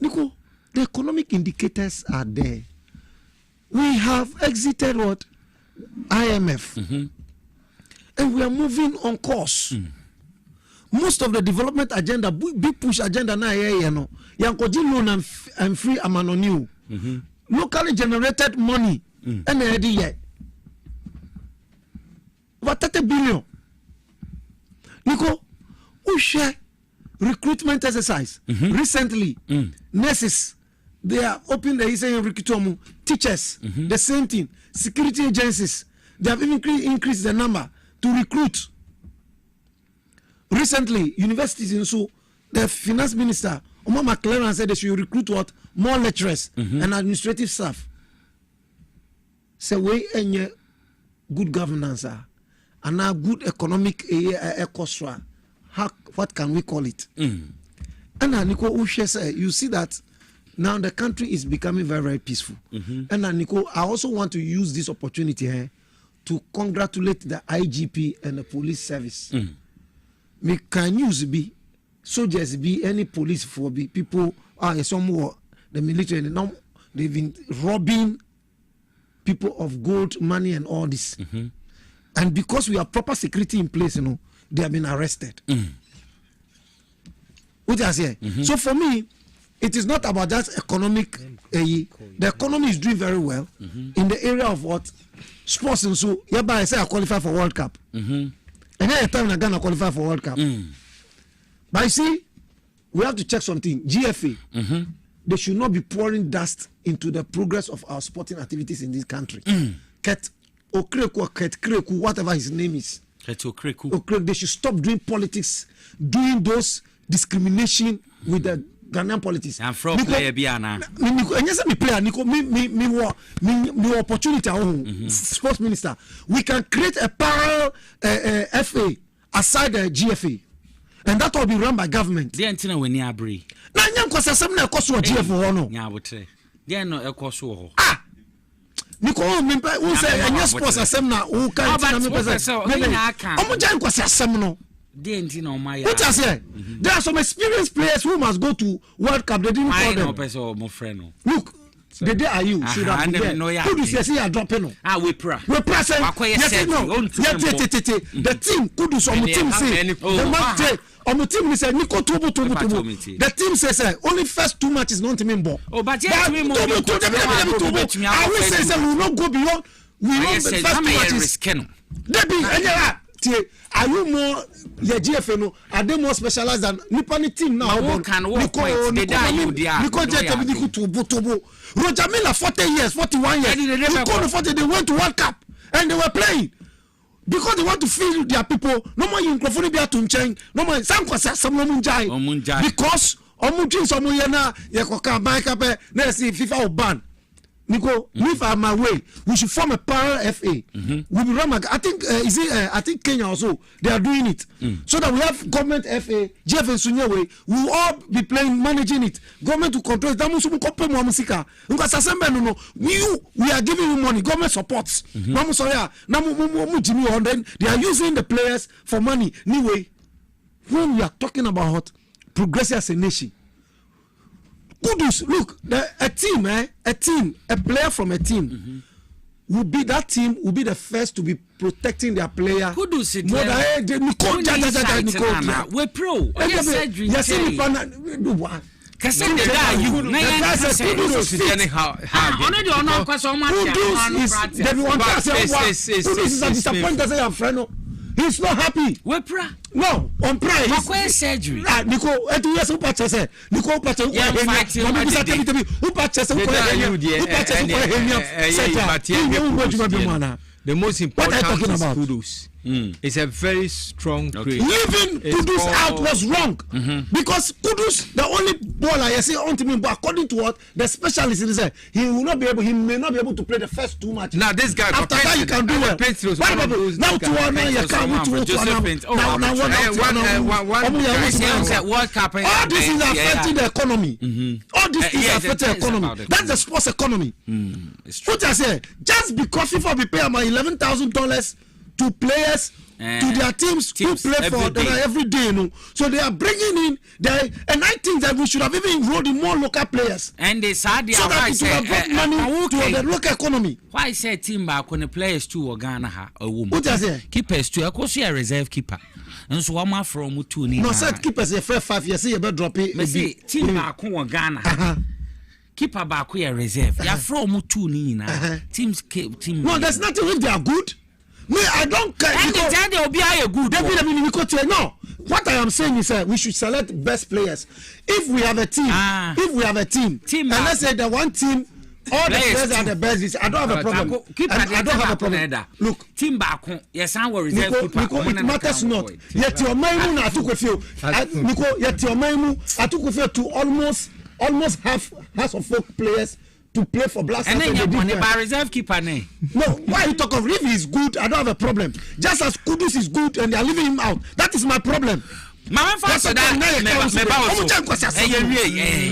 [SPEAKER 1] Nico, the economic indicators are there. We have exited what? IMF. And we are moving on course. Most of the development agenda, big push agenda now, Yankoji loan and free amanoniu. Locally generated money. And yet. Over 30 billion. Nico, who share recruitment exercise recently? Nurses, they are opening the recruitment. Teachers, the same thing. Security agencies, they have even increased the number to recruit. Recently, universities in so the finance minister, Omar McLaren, said they should recruit what? More lecturers and administrative staff. So we any good governance and now good economic what can we call it? And Nico Ushe said, you see that now the country is becoming very, very peaceful. And Nico, I also want to use this opportunity here to congratulate the IGP and the police service. Me can use be soldiers be any police for be people somewhere the military now they've been robbing people of gold, money, and all this. And because we have proper security in place, they have been arrested. What I say? So for me, it is not about just economic. The economy is doing very well in the area of what sports and so. Hereby I say I qualify for World Cup. And then time I'm gonna qualify for World Cup. But you see, we have to check something. GFA, they should not be pouring dust into the progress of our sporting activities in this country. Ket Okreku, whatever his name is. They should stop doing politics, doing those discrimination with the Ghanaian politics.
[SPEAKER 2] And from player Biana.
[SPEAKER 1] Me player Nico me opportunity sports minister. We can create a parallel FA aside the GFA. And that will be run by government.
[SPEAKER 2] The antenna when you agree.
[SPEAKER 1] Na nyam kwasa sem na ekoso GFA no.
[SPEAKER 2] Nya wotre. They no ekoso ho.
[SPEAKER 1] Nico member who say any sports asem na who can na me person. Omo jan kwasa asem no. What I say? There are some experienced players who must go to World Cup. They didn't call them. Look, the day are you should have been there. Who do you say are dropping?
[SPEAKER 2] We pray.
[SPEAKER 1] We present. The team could do some team say. The match day. On the team we say Nico Tubu. The team says only first 2 matches not to member.
[SPEAKER 2] Oh, but yeah,
[SPEAKER 1] I will say we will not go beyond. We want the first 2 matches. Debbie, are you more the GFA no? Are they more specialized than Nipani team now? Roger Miller 40 years, 41 years. They went to World Cup and they were playing because they want to feel their people. No more you microphone be to change. No more some munjai because omujin some yana yakoka bank na see FIFA will ban. Nico, if I'm my way, we should form a parallel FA. We'll be run. I think I think Kenya also they are doing it, so that we have government FA, GF and Sunye way. We will all be playing, managing it. Government to control it. We are giving you money. Government supports. Then they are using the players for money. Anyway, when we are talking about progressive as a nation. Kudus, look, a player from a team will be the first to be protecting their player.
[SPEAKER 2] Kudus,
[SPEAKER 1] we're pro. Yes, he's not happy. No, on price.
[SPEAKER 2] Surgery.
[SPEAKER 1] Nico, years who purchase. Nico purchase.
[SPEAKER 3] The most important is Kudus. It's a very strong play.
[SPEAKER 1] Leaving Kudus out was wrong because Kudus, the only baller I say on to me, but according to what the specialist is saying, he may not be able to play the first 2 matches.
[SPEAKER 3] Now this guy
[SPEAKER 1] after that you can do well. Now to World Cup. All this is affecting the economy. All this is affecting the economy. That's the sports economy. What I say, just because FIFA be paying my $11,000 to players to their teams who play for them every day, so they are bringing in and I think that we should have even enrolled in more local players.
[SPEAKER 2] And they said
[SPEAKER 1] so that it would have brought money to the local economy.
[SPEAKER 2] Why say team back when the players too or Ghana a woman?
[SPEAKER 1] What I say?
[SPEAKER 2] Keepers too. Of course, you are reserve keeper. And so I'm from two.
[SPEAKER 1] No, said keepers a fair 5 years. You better drop it.
[SPEAKER 2] Say team back when Ghana. Keeper back we are reserve. You are from two. Teams team.
[SPEAKER 1] No, there's nothing if they are good. Me, I don't care.
[SPEAKER 2] And they will be a good.
[SPEAKER 1] No, what I am saying is we should select best players. If we have a team, and let's say the one team, all the players are the best. I don't have a problem. I don't have a problem. Look,
[SPEAKER 2] team back. Yes, I will reserve.
[SPEAKER 1] It matters not. Yet your maimu I took with you. Nico, yet your maimu I took with you to almost half of folk players to play for Black
[SPEAKER 2] and then you're by reserve keeper. No,
[SPEAKER 1] why you talk of if he's good, I don't have a problem. Just as Kudus is good and they are leaving him out, that is my problem.
[SPEAKER 2] Mama Faso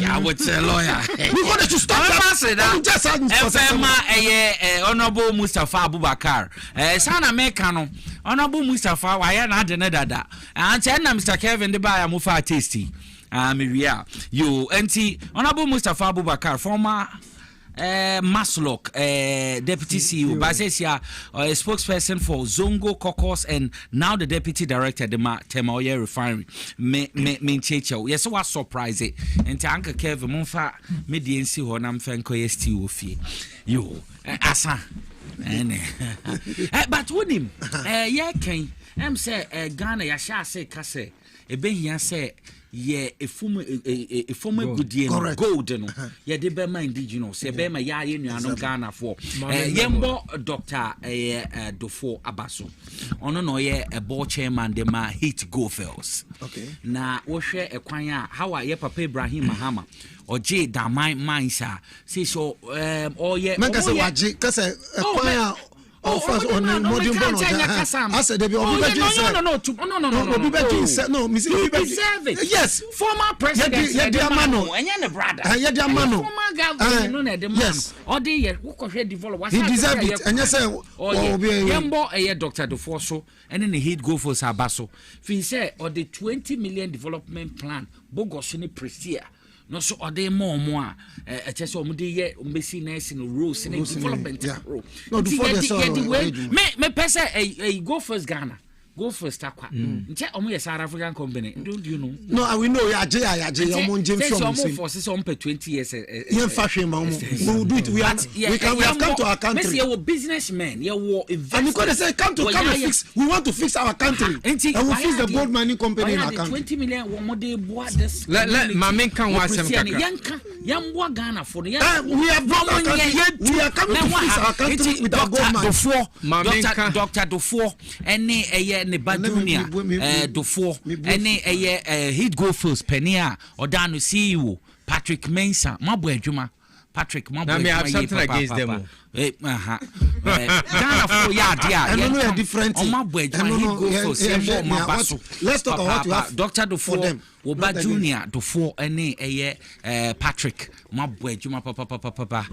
[SPEAKER 2] I would say lawyer.
[SPEAKER 1] We got to stop
[SPEAKER 2] that. Honorable Mustafa Abubakar. Sana Mekano. Honorable Mustafa, why not dada? And Mr. Kevin the buyer Mufa tasty. Miria. You anti Honorable Mustafa Abubakar, former Maslok, deputy CEO, Basesia, a spokesperson for Zongo Caucus, and now the deputy director the Temoye Refinery. Yes, so was surprised. And Uncle Kevin Monfa, Mediancy, Honam Fanko, STO. You, Asa. But with him, yeah, can say Ghana, Yasha say, Casse, a Behia say. ye efom agudie no gold no ye de be ma indigenous ye be ma ya ye nuano Ghana for yembo Dr. Dofo Abaso ono no ye a board chairman de ma Hit Go Fells.
[SPEAKER 1] Okay.
[SPEAKER 2] Na wo hwe ekwan a how ye papa Ibrahim Mahama oje da mindsa say so oye
[SPEAKER 1] Mengase waje kase ekwan a first on modern bono. I said they be
[SPEAKER 2] no. Yes, former president.
[SPEAKER 1] Yeah, dear mano. Yeah, dear mano.
[SPEAKER 2] Former governor, yes. Or they who develop.
[SPEAKER 1] He deserved it. And you say,
[SPEAKER 2] Yambo, Dr. Dufoso, and then the Heat Go for Sabaso. He said, or the 20 million development plan, Bogosini Prestia. No, so are they more just messiness in rules and development. No, me pesa a go first Ghana. Go first Aqua. Only a South African company. Don't you know?
[SPEAKER 1] No, we know
[SPEAKER 2] forces on 20 years.
[SPEAKER 1] Fashion, we will do it. We have come to our country.
[SPEAKER 2] You're businessmen. You're
[SPEAKER 1] and you got to say, come and fix. We want to fix our country. And we fix the gold mining company in our country.
[SPEAKER 2] 20 million.
[SPEAKER 24] Let Mamin can watch them.
[SPEAKER 2] Young Ghana for the
[SPEAKER 1] we have brought our country. We are coming to fix our country with our gold mine.
[SPEAKER 2] Dr. Dofo, any ne Badunia, Dofo, any Heat Go First Penia, or Danu CEO, Patrick Mensah, Mabwe Juma. Patrick, my boy,
[SPEAKER 24] I have something against them.
[SPEAKER 2] Ghana for yeah,
[SPEAKER 1] different.
[SPEAKER 2] On my boy,
[SPEAKER 1] let's talk about what you have.
[SPEAKER 2] Dr. Dofo, Oba Junior, Dofo, any Patrick, my boy, Juma Papa, Kwanya,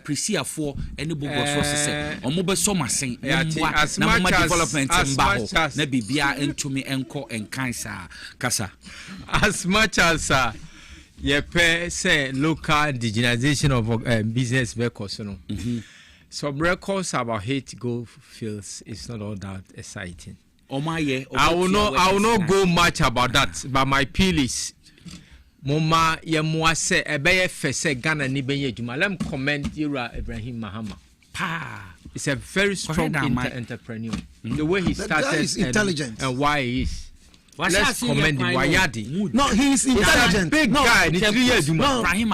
[SPEAKER 2] Prisia for any book of or mobile summer saying, as much development and Baho, maybe Bia into me encore and cancer, Casa.
[SPEAKER 24] As much as say local indigenization of business records, some records about Hate Go Fields is not all that exciting. I will not go much about that, but my appeal is Moma Yamwa say Ebeye Fese Ghana Nibenye Juma. Let me commend Ira Ibrahim Mahama. It's a very strong entrepreneur. The way he started
[SPEAKER 1] is intelligent
[SPEAKER 24] and why he is. Let's commend Wayadi.
[SPEAKER 1] No, he is intelligent.
[SPEAKER 24] Big guy.
[SPEAKER 1] No, Ibrahim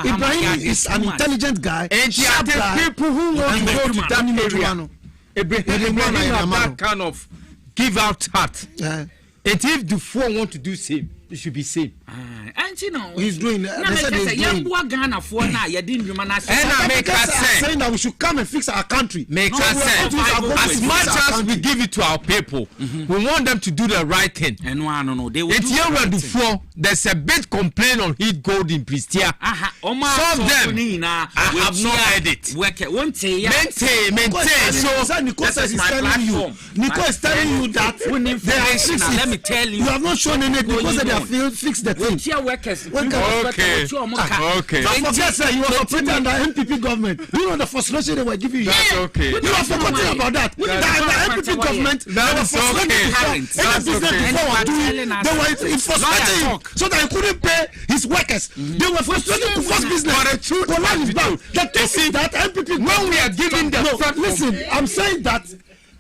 [SPEAKER 1] is an intelligent guy.
[SPEAKER 24] And he are the people who want to go to that area. Ibrahim have that kind of give out heart. And if the four want to do same, it should be same.
[SPEAKER 2] And you know,
[SPEAKER 1] he's doing. They said he's doing.
[SPEAKER 2] Ghana for now. You didn't remember.
[SPEAKER 24] And make us
[SPEAKER 1] saying that we should come and fix our country.
[SPEAKER 24] Make us say as much as we give it to our people, we want them to do the right thing.
[SPEAKER 2] And no, they will.
[SPEAKER 24] It's here where before there's a big complaint on Heat Gold in Pristia. Some of them I have not heard it. Maintain.
[SPEAKER 1] So Nico is telling you. Nico is telling you that they are fixing.
[SPEAKER 2] Let me tell you.
[SPEAKER 1] You have not shown any because they have fixed the thing.
[SPEAKER 2] Workers.
[SPEAKER 24] Okay.
[SPEAKER 1] Don't forget, sir, you were operating under MPP government. You know the frustration they were giving you.
[SPEAKER 24] That's okay.
[SPEAKER 1] You are forgetting about that. The MPP government, they were frustrating. They were frustrating so that he couldn't pay his workers. They were frustrating to force business. The line is down. The thing is that MPP,
[SPEAKER 24] when we are giving them,
[SPEAKER 1] listen, I'm saying that.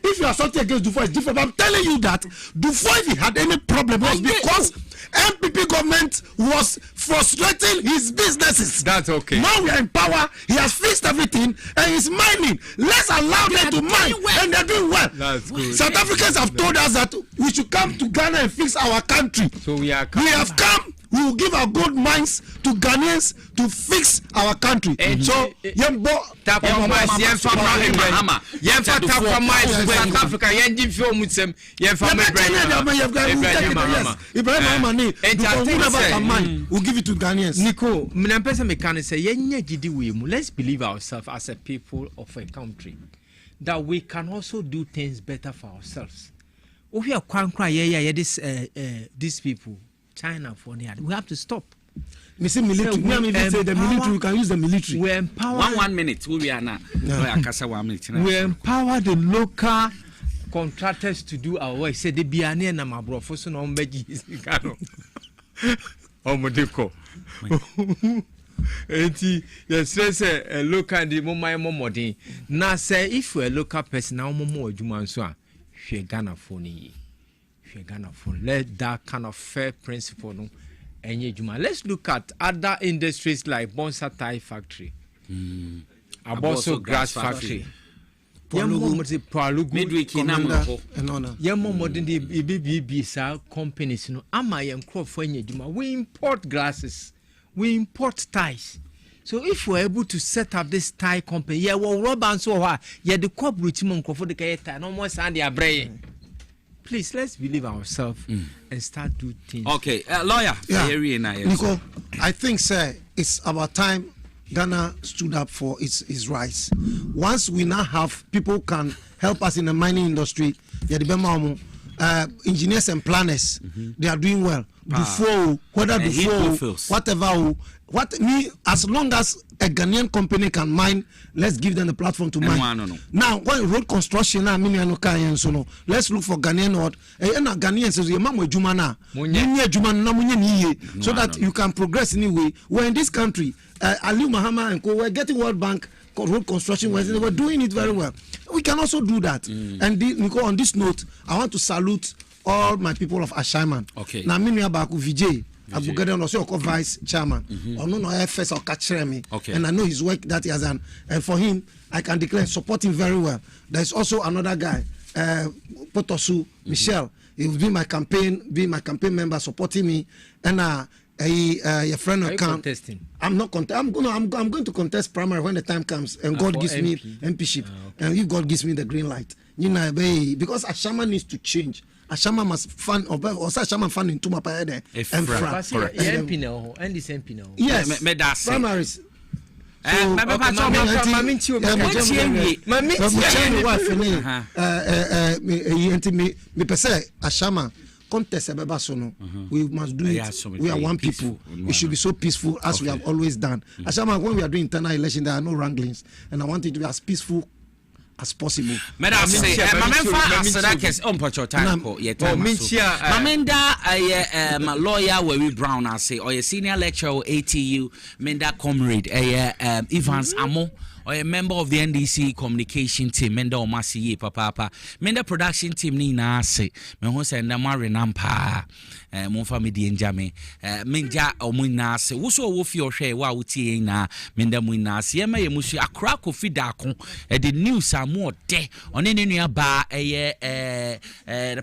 [SPEAKER 1] If you are something against Dufour, it's different. But I'm telling you that Dufour, if he had any problem, was because MPP government was frustrating his businesses.
[SPEAKER 24] That's okay.
[SPEAKER 1] Now we are in power. He has fixed everything and he's mining. Let's allow them to mine, and they're doing well.
[SPEAKER 24] That's good.
[SPEAKER 1] South Africans have told us that we should come to Ghana and fix our country.
[SPEAKER 24] So we have
[SPEAKER 1] come. We will give our gold mines to Ghanaians to fix our country. So, Yembo,
[SPEAKER 24] South Africa,
[SPEAKER 1] we'll give it to Ghanaians.
[SPEAKER 24] Nico, let's believe ourselves as a people of a country that we can also do things better for ourselves. We are these people. China for the we have to stop.
[SPEAKER 1] Military. The military. We can use the military.
[SPEAKER 24] We empower
[SPEAKER 2] 1 minute. We are now.
[SPEAKER 24] We empower the local contractors to do our work. Say the biane na mabrofo so no mbegi sikano. Omodeko. Enti yes say a local the momodin. Na say if you a local person na omomo adwuma nso a hwe Ghana for ni.
[SPEAKER 3] Ghana for let that kind of fair principle no enye juma. Let's look at other industries like Bonsa Thai factory, Aboso grass factory.
[SPEAKER 2] Midweek in Amako.
[SPEAKER 3] Yamo modern BBB companies no ama yenkro for enye juma. We import glasses, we import ties. So if we're able to set up this Thai company, yeah, well, rubber and so on, yeah, the corporate team for the Kayeta, no more Sandy Abrain. Please, let's believe ourselves and start doing things.
[SPEAKER 2] Okay, lawyer.
[SPEAKER 1] Nico, I think, sir, it's about time Ghana stood up for its rights. Once we now have people can help us in the mining industry, yeah, the engineers and planners, they are doing well. Whatever, as long as a Ghanaian company can mine, let's give them the platform to mine. Now, when road construction, let's look for Ghanaian or Ghanaians so that you can progress anyway. We're in this country, Ali Muhammad and Co. We're getting World Bank road construction. We're doing it very well. We can also do that. And on this note, I want to salute all my people of Ashaiman.
[SPEAKER 2] Okay.
[SPEAKER 1] Now, Baku Vijay. Abugadan also vice chairman. Or no FS or me.
[SPEAKER 2] Okay.
[SPEAKER 1] And I know his work that he has done. And for him, I can declare support him very well. There's also another guy, Potosu Michelle. He will be my campaign member, supporting me. And your friend
[SPEAKER 3] account. Contesting?
[SPEAKER 1] I'm not contesting. I'm going to contest primary when the time comes and God gives me MPship. And if God gives me the green light, because Ashama needs to change. Ashama must fund or Ashama fund in Tuma Paede and yes, primaries. Ashama contest we must do it. We are one people. It should be so peaceful as we have always done. Ashama, when we are doing internal election, there are no wranglings, and I want it to be as peaceful as possible.
[SPEAKER 2] Madam say, lawyer Wery Brown, I say, or a senior lecturer ATU, Menda comrade, Evans Amo, or a member of the NDC communication team, Menda Omasi, Papa, Menda production team, Nina, say, Mehosa and Damari Nampa, Monfa Midi and Jame, Minja or Munas, Wuso Wolfie or Shay, Wauti, Menda Munas, Yama Musi, a crack of Fidako, at the news are more de on any bar, the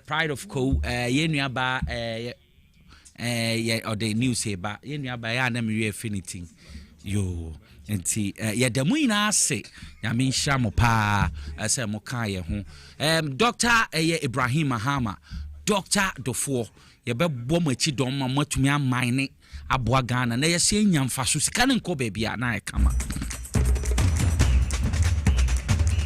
[SPEAKER 2] pride of co, Yenia bar, or the news here, but Yenia by Anam Affinity. Yo. Enti ya demu ina se ya me hya mo pa ase mo ka ye ho Dr. Ibrahim Mahama Dr. Dofo ye bebo mo achi dom ma matumi amine aboa Ghana na ye se nyamfa so sika ne nko ba bia na e kama